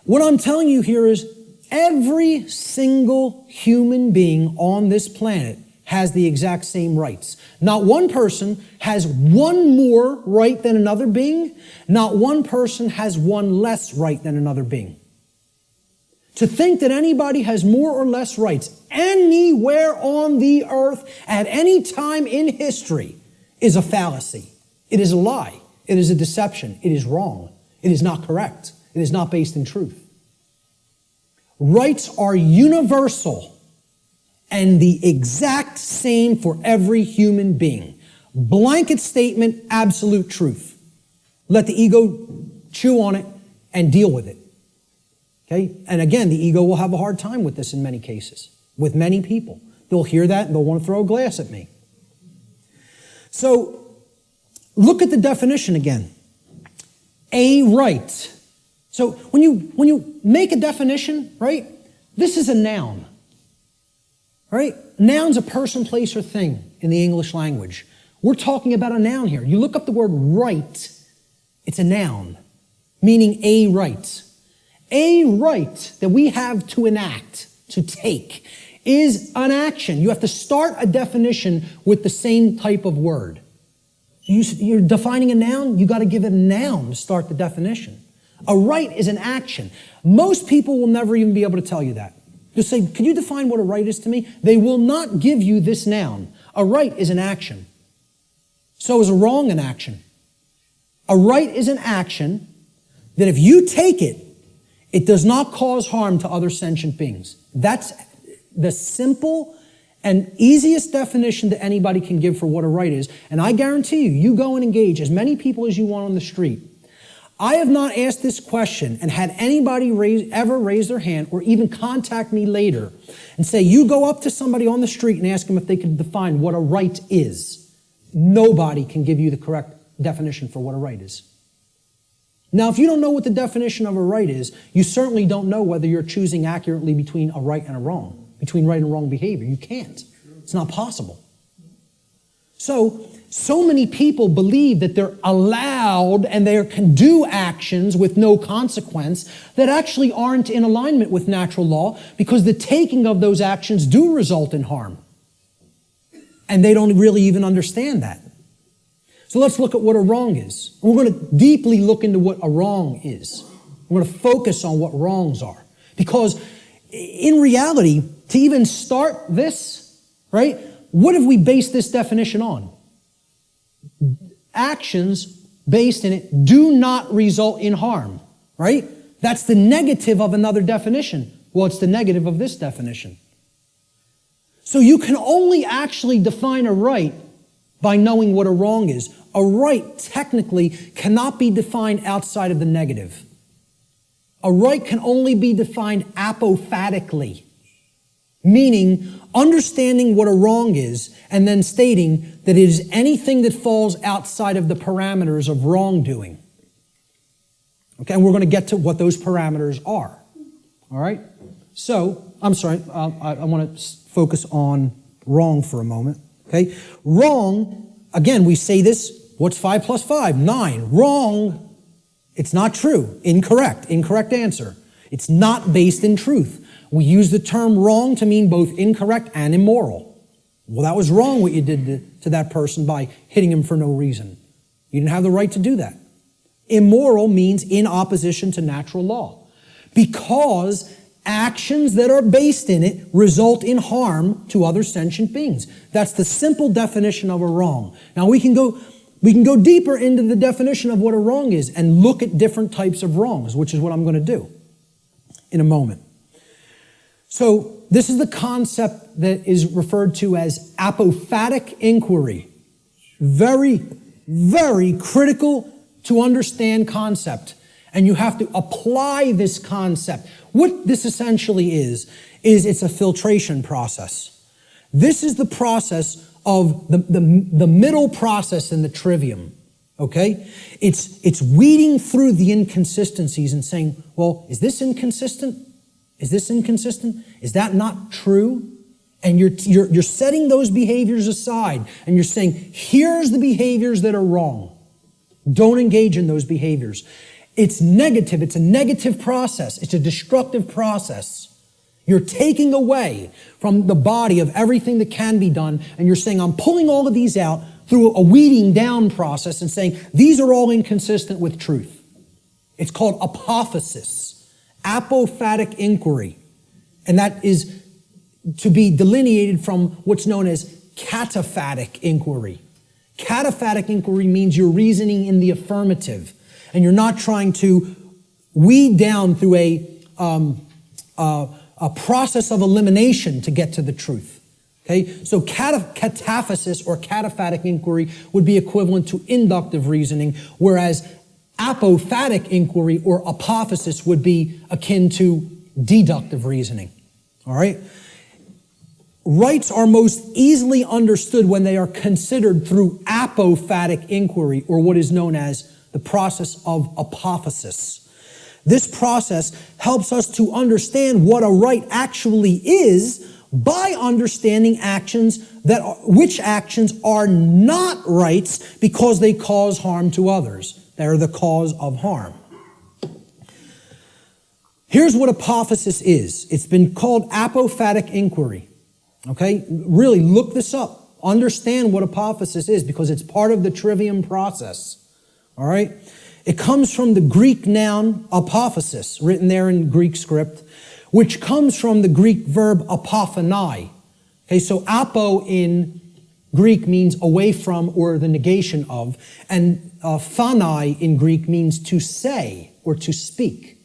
What I'm telling you here is every single human being on this planet has the exact same rights. Not one person has one more right than another being. Not one person has one less right than another being. To think that anybody has more or less rights anywhere on the earth at any time in history is a fallacy. It is a lie. It is a deception. It is wrong. It is not correct. It is not based in truth. Rights are universal and the exact same for every human being. Blanket statement, absolute truth. Let the ego chew on it and deal with it. Okay? And again, the ego will have a hard time with this in many cases, with many people. They'll hear that and they'll want to throw a glass at me. So, look at the definition again. A right. So, when you make a definition, right, this is a noun. Right? Noun's a person, place, or thing in the English language. We're talking about a noun here. You look up the word right, it's a noun, meaning a right. A right that we have to enact, to take, is an action. You have to start a definition with the same type of word. You're defining a noun, you got to give it a noun to start the definition. A right is an action. Most people will never even be able to tell you that. Just say, could you define what a right is to me? They will not give you this noun. A right is an action. So is a wrong an action. A right is an action that if you take it, it does not cause harm to other sentient beings. That's the simple and easiest definition that anybody can give for what a right is. And I guarantee you, you go and engage as many people as you want on the street. I have not asked this question and had anybody ever raise their hand or even contact me later and say, you go up to somebody on the street and ask them if they could define what a right is. Nobody can give you the correct definition for what a right is. Now, if you don't know what the definition of a right is, you certainly don't know whether you're choosing accurately between a right and a wrong, between right and wrong behavior. You can't. It's not possible. So many people believe that they're allowed and they can do actions with no consequence that actually aren't in alignment with natural law because the taking of those actions do result in harm. And they don't really even understand that. So let's look at what a wrong is. And we're going to deeply look into what a wrong is. We're going to focus on what wrongs are. Because in reality, to even start this, right, what have we based this definition on? Actions based in it do not result in harm, right? That's the negative of another definition. Well, it's the negative of this definition. So you can only actually define a right by knowing what a wrong is. A right technically cannot be defined outside of the negative. A right can only be defined apophatically, meaning understanding what a wrong is and then stating that it is anything that falls outside of the parameters of wrongdoing. Okay, and we're going to get to what those parameters are. All right? So, I'm sorry, I want to focus on wrong for a moment. Okay? Wrong, again, we say this, what's 5 plus 5? 9. Wrong, it's not true. Incorrect. Incorrect answer. It's not based in truth. We use the term wrong to mean both incorrect and immoral. Well, that was wrong what you did to that person by hitting him for no reason. You didn't have the right to do that. Immoral means in opposition to natural law. Because actions that are based in it result in harm to other sentient beings. That's the simple definition of a wrong. Now we can go deeper into the definition of what a wrong is and look at different types of wrongs, which is what I'm going to do in a moment. So This is the concept that is referred to as apophatic inquiry. Very, very critical to understand concept. And you have to apply this concept. What this essentially is it's a filtration process. This is the process of the middle process in the trivium. Okay? It's weeding through the inconsistencies and saying, well, is this inconsistent? Is this inconsistent? Is that not true? And you're setting those behaviors aside and you're saying, here's the behaviors that are wrong. Don't engage in those behaviors. It's negative. It's a negative process. It's a destructive process. You're taking away from the body of everything that can be done, and you're saying, I'm pulling all of these out through a weeding down process and saying, these are all inconsistent with truth. It's called apophasis, apophatic inquiry. And that is to be delineated from what's known as cataphatic inquiry. Cataphatic inquiry means you're reasoning in the affirmative, and you're not trying to weed down through a process of elimination to get to the truth. Okay, so cataphasis or cataphatic inquiry would be equivalent to inductive reasoning, whereas apophatic inquiry or apophasis would be akin to deductive reasoning. All right? Rights are most easily understood when they are considered through apophatic inquiry, or what is known as the process of apophasis. This process helps us to understand what a right actually is by understanding which actions are not rights because they cause harm to others. They're the cause of harm. Here's what apophasis is. It's been called apophatic inquiry. Okay? Really look this up. Understand what apophasis is because it's part of the trivium process. All right? It comes from the Greek noun apophasis, written there in Greek script, which comes from the Greek verb apophani. Okay, so apo in Greek means away from or the negation of, and phani in Greek means to say or to speak.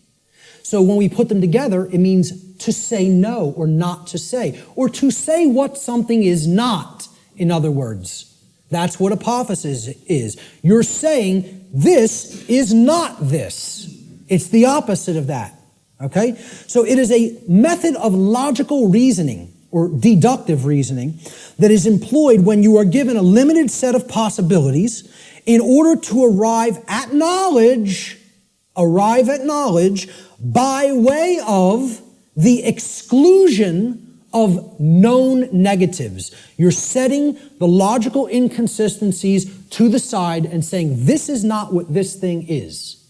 So when we put them together, it means to say no or not to say, or to say what something is not, in other words. That's what apophasis is. You're saying this is not this. It's the opposite of that. Okay? So it is a method of logical reasoning or deductive reasoning that is employed when you are given a limited set of possibilities in order to arrive at knowledge by way of the exclusion of known negatives. You're setting the logical inconsistencies to the side and saying, this is not what this thing is.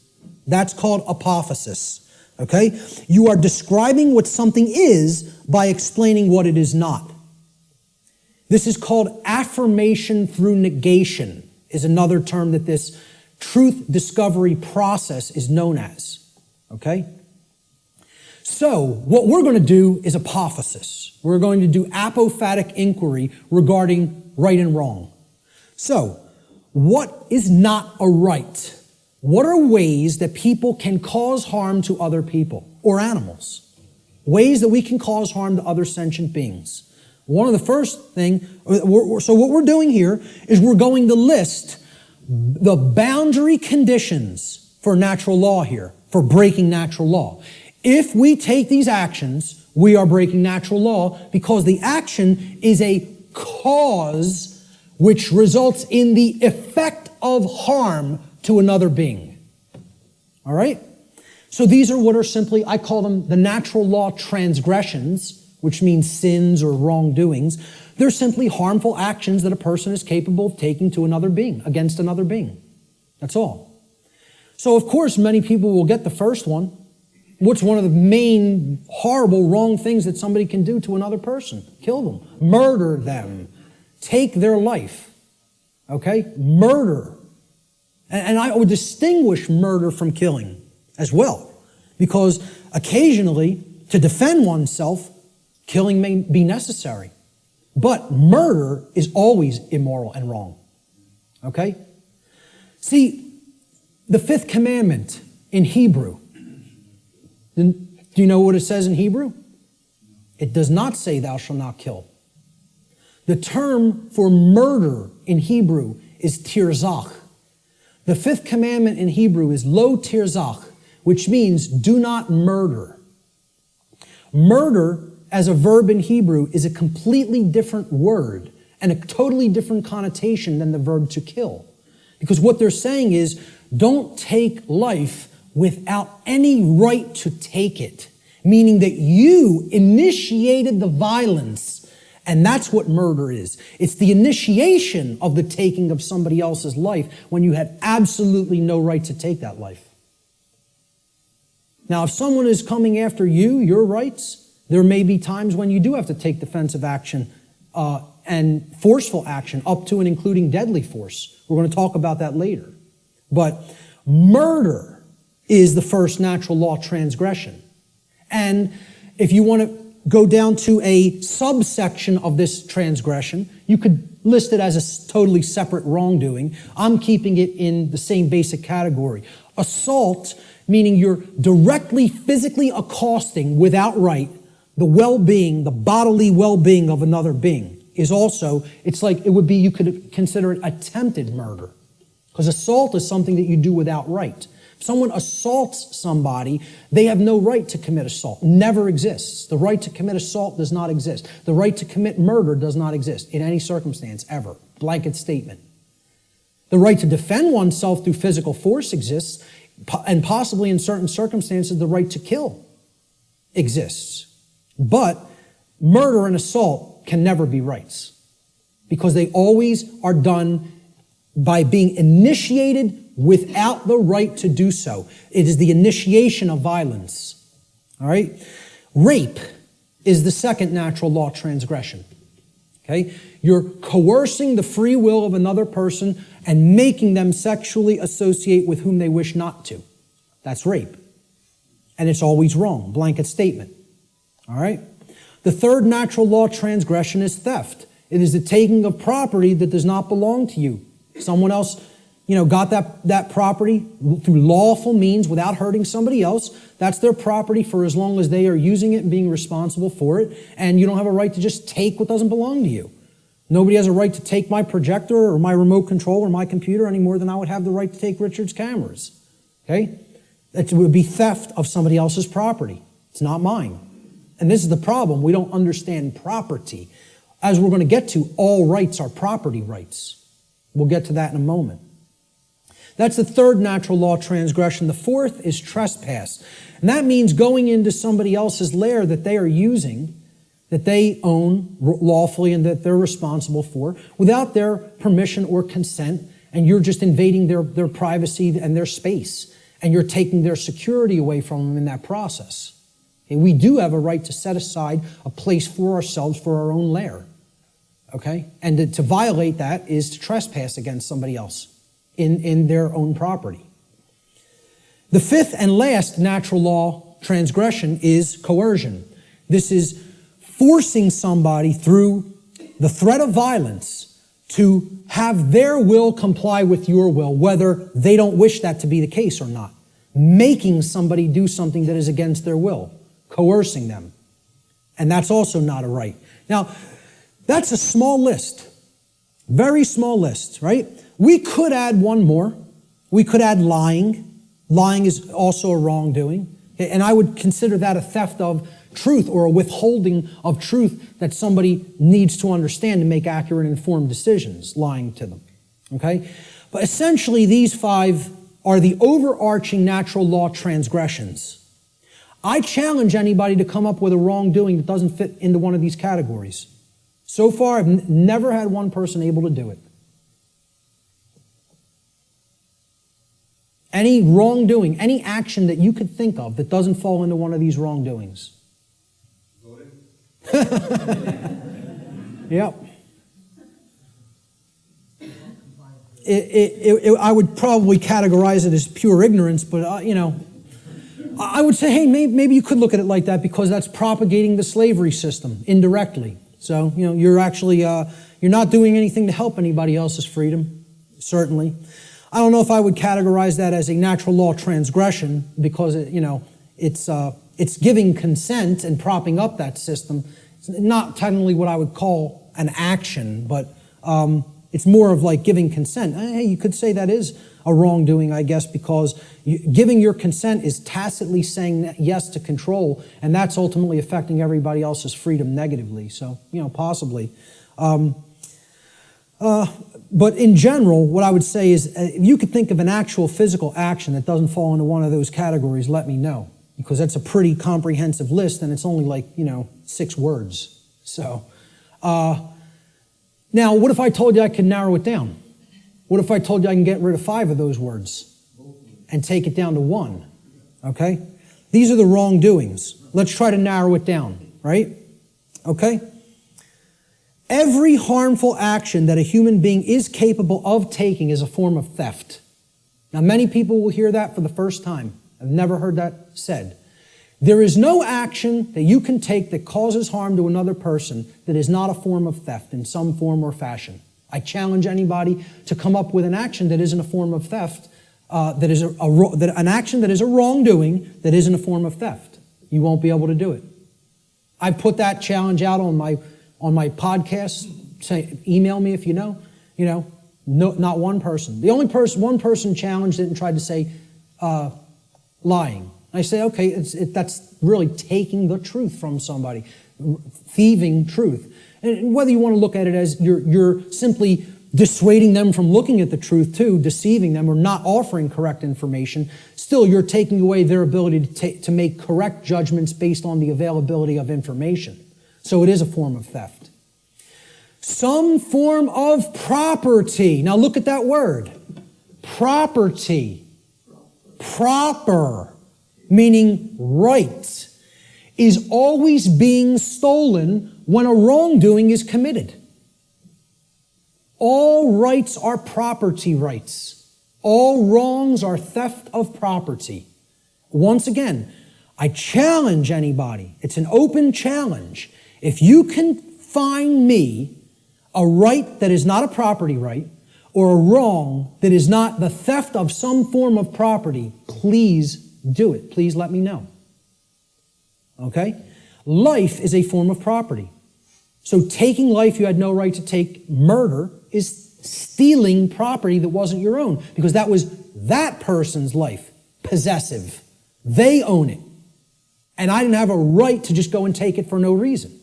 That's called apophasis. Okay? You are describing what something is by explaining what it is not. This is called affirmation through negation, is another term that this truth discovery process is known as. Okay? So, what we're going to do is apophasis. We're going to do apophatic inquiry regarding right and wrong. So, what is not a right? What are ways that people can cause harm to other people or animals? Ways that we can cause harm to other sentient beings. One of the first thing, so what we're doing here is we're going to list the boundary conditions for natural law here, for breaking natural law. If we take these actions, we are breaking natural law because the action is a cause which results in the effect of harm to another being. All right? So these are what are simply, I call them the natural law transgressions, which means sins or wrongdoings. They're simply harmful actions that a person is capable of taking to another being, against another being. That's all. So of course, many people will get the first one. What's one of the main horrible, wrong things that somebody can do to another person? Kill them. Murder them. Take their life. Okay? Murder. And I would distinguish murder from killing as well. Because occasionally, to defend oneself, killing may be necessary. But murder is always immoral and wrong. Okay? See, the fifth commandment in Hebrew. Do you know what it says in Hebrew? It does not say thou shalt not kill. The term for murder in Hebrew is tirzach. The fifth commandment in Hebrew is lo tirzach, which means do not murder. Murder as a verb in Hebrew is a completely different word and a totally different connotation than the verb to kill. Because what they're saying is, don't take life without any right to take it. Meaning that you initiated the violence. And that's what murder is. It's the initiation of the taking of somebody else's life when you had absolutely no right to take that life. Now, if someone is coming after you, your rights, there may be times when you do have to take defensive action and forceful action up to and including deadly force. We're going to talk about that later. But murder is the first natural law transgression. And if you want to go down to a subsection of this transgression, you could list it as a totally separate wrongdoing. I'm keeping it in the same basic category. Assault, meaning you're directly physically accosting without right the well-being, the bodily well-being of another being, is also, it's like, it would be, you could consider it attempted murder. Because assault is something that you do without right. If someone assaults somebody, they have no right to commit assault. Never exists. The right to commit assault does not exist. The right to commit murder does not exist in any circumstance, ever. Blanket statement. The right to defend oneself through physical force exists, and possibly in certain circumstances, the right to kill exists. But murder and assault can never be rights, because they always are done by being initiated without the right to do so. It is the initiation of violence. All right? Rape is the second natural law transgression. Okay? You're coercing the free will of another person and making them sexually associate with whom they wish not to. That's rape. And it's always wrong. Blanket statement. All right? The third natural law transgression is theft. It is the taking of property that does not belong to you. Someone else, got that property through lawful means without hurting somebody else. That's their property for as long as they are using it and being responsible for it. And you don't have a right to just take what doesn't belong to you. Nobody has a right to take my projector or my remote control or my computer any more than I would have the right to take Richard's cameras. Okay? It would be theft of somebody else's property. It's not mine. And this is the problem. We don't understand property. As we're going to get to, all rights are property rights. We'll get to that in a moment. That's the third natural law transgression. The fourth is trespass. And that means going into somebody else's lair that they are using, that they own lawfully and that they're responsible for, without their permission or consent, and you're just invading their privacy and their space, and you're taking their security away from them in that process. And we do have a right to set aside a place for ourselves for our own lair. Okay? And to violate that is to trespass against somebody else in their own property. The fifth and last natural law transgression is coercion. This is forcing somebody through the threat of violence to have their will comply with your will, whether they don't wish that to be the case or not. Making somebody do something that is against their will. Coercing them. And that's also not a right. Now, that's a small list. Very small list, right? We could add one more. We could add lying. Lying is also a wrongdoing. And I would consider that a theft of truth or a withholding of truth that somebody needs to understand to make accurate, informed decisions, lying to them. Okay? But essentially, these five are the overarching natural law transgressions. I challenge anybody to come up with a wrongdoing that doesn't fit into one of these categories. So far, I've never had one person able to do it. Any wrongdoing, any action that you could think of that doesn't fall into one of these wrongdoings. Yep. I would probably categorize it as pure ignorance, but I would say, hey, maybe you could look at it like that because that's propagating the slavery system indirectly. So, you're actually, you're not doing anything to help anybody else's freedom, certainly. I don't know if I would categorize that as a natural law transgression because, it's it's giving consent and propping up that system. It's not technically what I would call an action, but it's more of like giving consent. Hey, you could say that is a wrongdoing, I guess, because giving your consent is tacitly saying yes to control, and that's ultimately affecting everybody else's freedom negatively. So, possibly. But in general, what I would say is, if you could think of an actual physical action that doesn't fall into one of those categories, let me know. Because that's a pretty comprehensive list, and it's only like, 6 words. So, now, what if I told you I could narrow it down? What if I told you I can get rid of 5 of those words and take it down to 1? Okay? These are the wrongdoings. Let's try to narrow it down, right? Okay? Every harmful action that a human being is capable of taking is a form of theft. Now, many people will hear that for the first time. I've never heard that said. There is no action that you can take that causes harm to another person that is not a form of theft in some form or fashion. I challenge anybody to come up with an action that isn't a form of theft, an action that is a wrongdoing that isn't a form of theft. You won't be able to do it. I put that challenge out on my podcast. Say, email me if you know. No, not one person. The only one person challenged it and tried to say lying. I say, okay, that's really taking the truth from somebody, thieving truth. And whether you want to look at it as you're simply dissuading them from looking at the truth too, deceiving them or not offering correct information, still you're taking away their ability to make correct judgments based on the availability of information. So it is a form of theft. Some form of property. Now look at that word. Property. Proper, meaning right, is always being stolen when a wrongdoing is committed. All rights are property rights. All wrongs are theft of property. Once again, I challenge anybody. It's an open challenge. If you can find me a right that is not a property right, or a wrong that is not the theft of some form of property, please do it. Please let me know. Okay? Life is a form of property. So taking life you had no right to take, murder, is stealing property that wasn't your own, because that was that person's life, possessive. They own it. And I didn't have a right to just go and take it for no reason.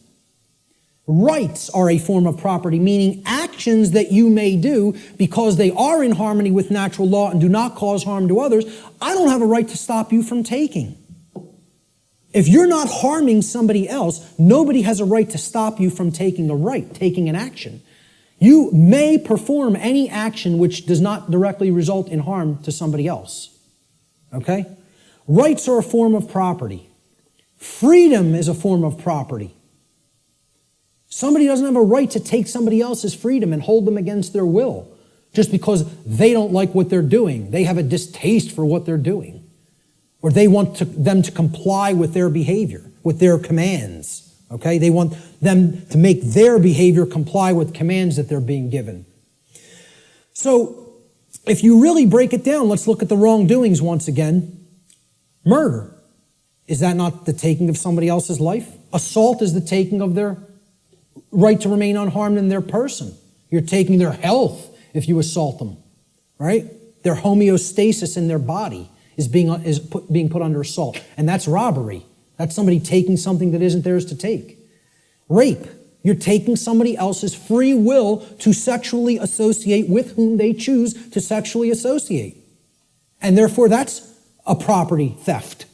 Rights are a form of property, meaning actions that you may do because they are in harmony with natural law and do not cause harm to others. I don't have a right to stop you from taking. If you're not harming somebody else, nobody has a right to stop you from taking an action. You may perform any action which does not directly result in harm to somebody else. Okay? Rights are a form of property. Freedom is a form of property. Somebody doesn't have a right to take somebody else's freedom and hold them against their will just because they don't like what they're doing. They have a distaste for what they're doing. Or they want them to comply with their behavior, with their commands. Okay? They want them to make their behavior comply with commands that they're being given. So, if you really break it down, let's look at the wrongdoings once again. Murder. Is that not the taking of somebody else's life? Assault is the taking of their right to remain unharmed in their person. You're taking their health if you assault them, right? Their homeostasis in their body is being put under assault. And that's robbery. That's somebody taking something that isn't theirs to take. Rape. You're taking somebody else's free will to sexually associate with whom they choose to sexually associate. And therefore that's a property theft,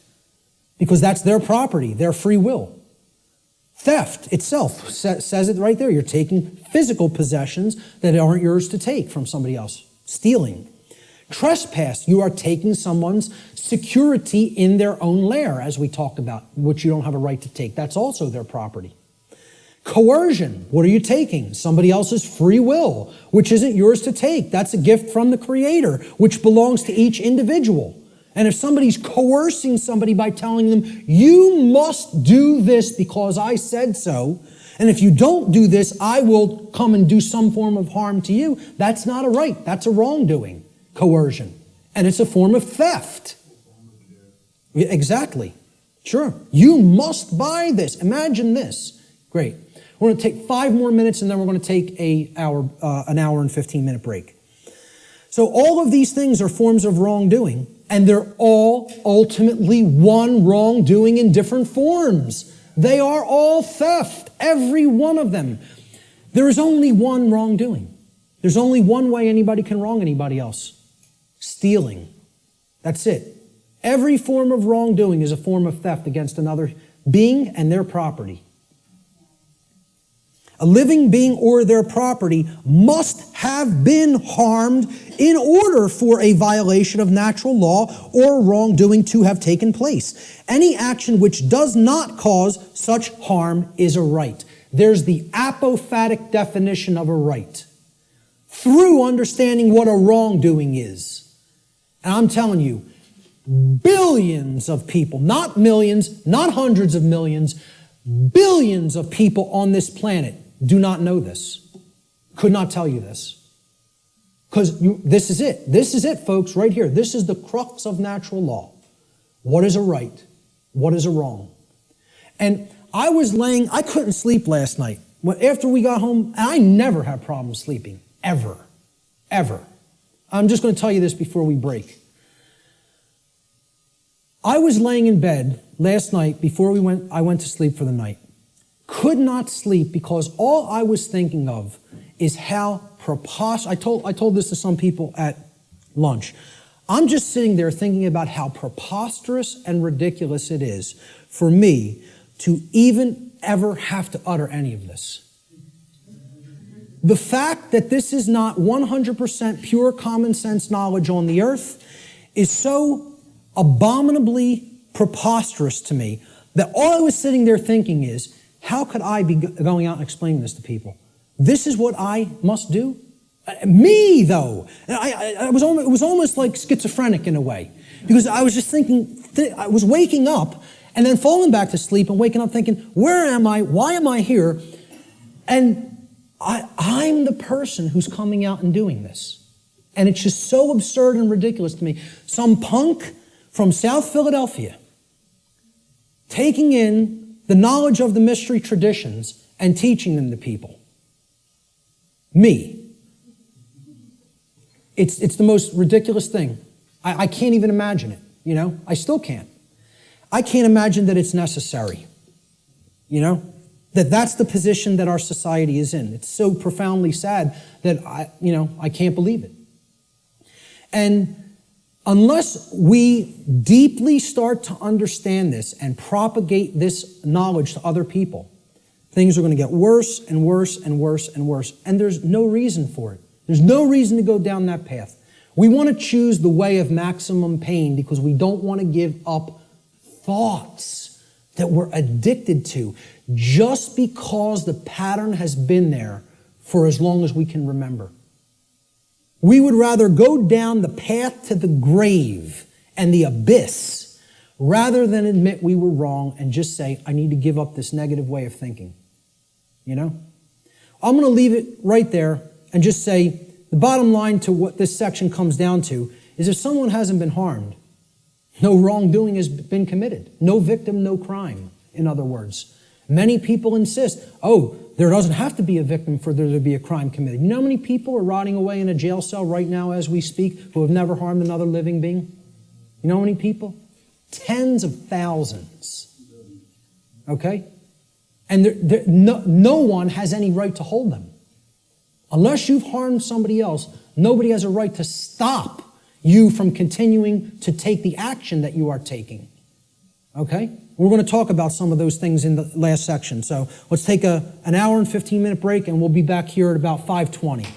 because that's their property, their free will. Theft itself says it right there. You're taking physical possessions that aren't yours to take from somebody else. Stealing. Trespass. You are taking someone's security in their own lair, as we talked about, which you don't have a right to take. That's also their property. Coercion. What are you taking? Somebody else's free will, which isn't yours to take. That's a gift from the Creator, which belongs to each individual. And if somebody's coercing somebody by telling them, you must do this because I said so, and if you don't do this, I will come and do some form of harm to you, that's not a right. That's a wrongdoing, coercion. And it's a form of theft. Exactly. Sure. You must buy this. Imagine this. Great. We're going to take 5 more minutes, and then we're going to take an hour and 15-minute break. So all of these things are forms of wrongdoing, and they're all ultimately one wrongdoing in different forms. They are all theft, every one of them. There is only one wrongdoing. There's only one way anybody can wrong anybody else. Stealing. That's it. Every form of wrongdoing is a form of theft against another being and their property. A living being or their property must have been harmed in order for a violation of natural law or wrongdoing to have taken place. Any action which does not cause such harm is a right. There's the apophatic definition of a right. Through understanding what a wrongdoing is. And I'm telling you, billions of people, not millions, not hundreds of millions, billions of people on this planet do not know this. Could not tell you this. Because this is it. This is it, folks, right here. This is the crux of natural law. What is a right? What is a wrong? And I couldn't sleep last night. After we got home, and I never have problems sleeping. Ever. Ever. I'm just going to tell you this before we break. I was laying in bed last night before I went to sleep for the night. Could not sleep because all I was thinking of is how preposterous. I told this to some people at lunch. I'm just sitting there thinking about how preposterous and ridiculous it is for me to even ever have to utter any of this. The fact that this is not 100% pure common sense knowledge on the earth is so abominably preposterous to me that all I was sitting there thinking is, how could I be going out and explaining this to people? This is what I must do? Me, though. It was almost like schizophrenic in a way. Because I was just thinking, I was waking up and then falling back to sleep and waking up thinking, where am I? Why am I here? And I'm the person who's coming out and doing this. And it's just so absurd and ridiculous to me. Some punk from South Philadelphia taking in the knowledge of the mystery traditions and teaching them to people. Me. It's the most ridiculous thing. I can't even imagine it, you know? I still can't. I can't imagine that it's necessary, you know? That's the position that our society is in. It's so profoundly sad that I can't believe it. And unless we deeply start to understand this and propagate this knowledge to other people, things are going to get worse and worse and worse and worse. And there's no reason for it. There's no reason to go down that path. We want to choose the way of maximum pain because we don't want to give up thoughts that we're addicted to just because the pattern has been there for as long as we can remember. We would rather go down the path to the grave and the abyss rather than admit we were wrong and just say, I need to give up this negative way of thinking. You know? I'm going to leave it right there and just say the bottom line to what this section comes down to is if someone hasn't been harmed, no wrongdoing has been committed. No victim, no crime, in other words. Many people insist, there doesn't have to be a victim for there to be a crime committed. You know how many people are rotting away in a jail cell right now as we speak who have never harmed another living being? You know how many people? Tens of thousands. Okay? And no one has any right to hold them. Unless you've harmed somebody else, nobody has a right to stop you from continuing to take the action that you are taking. Okay? We're going to talk about some of those things in the last section. So let's take an hour and 15-minute break, and we'll be back here at about 5:20.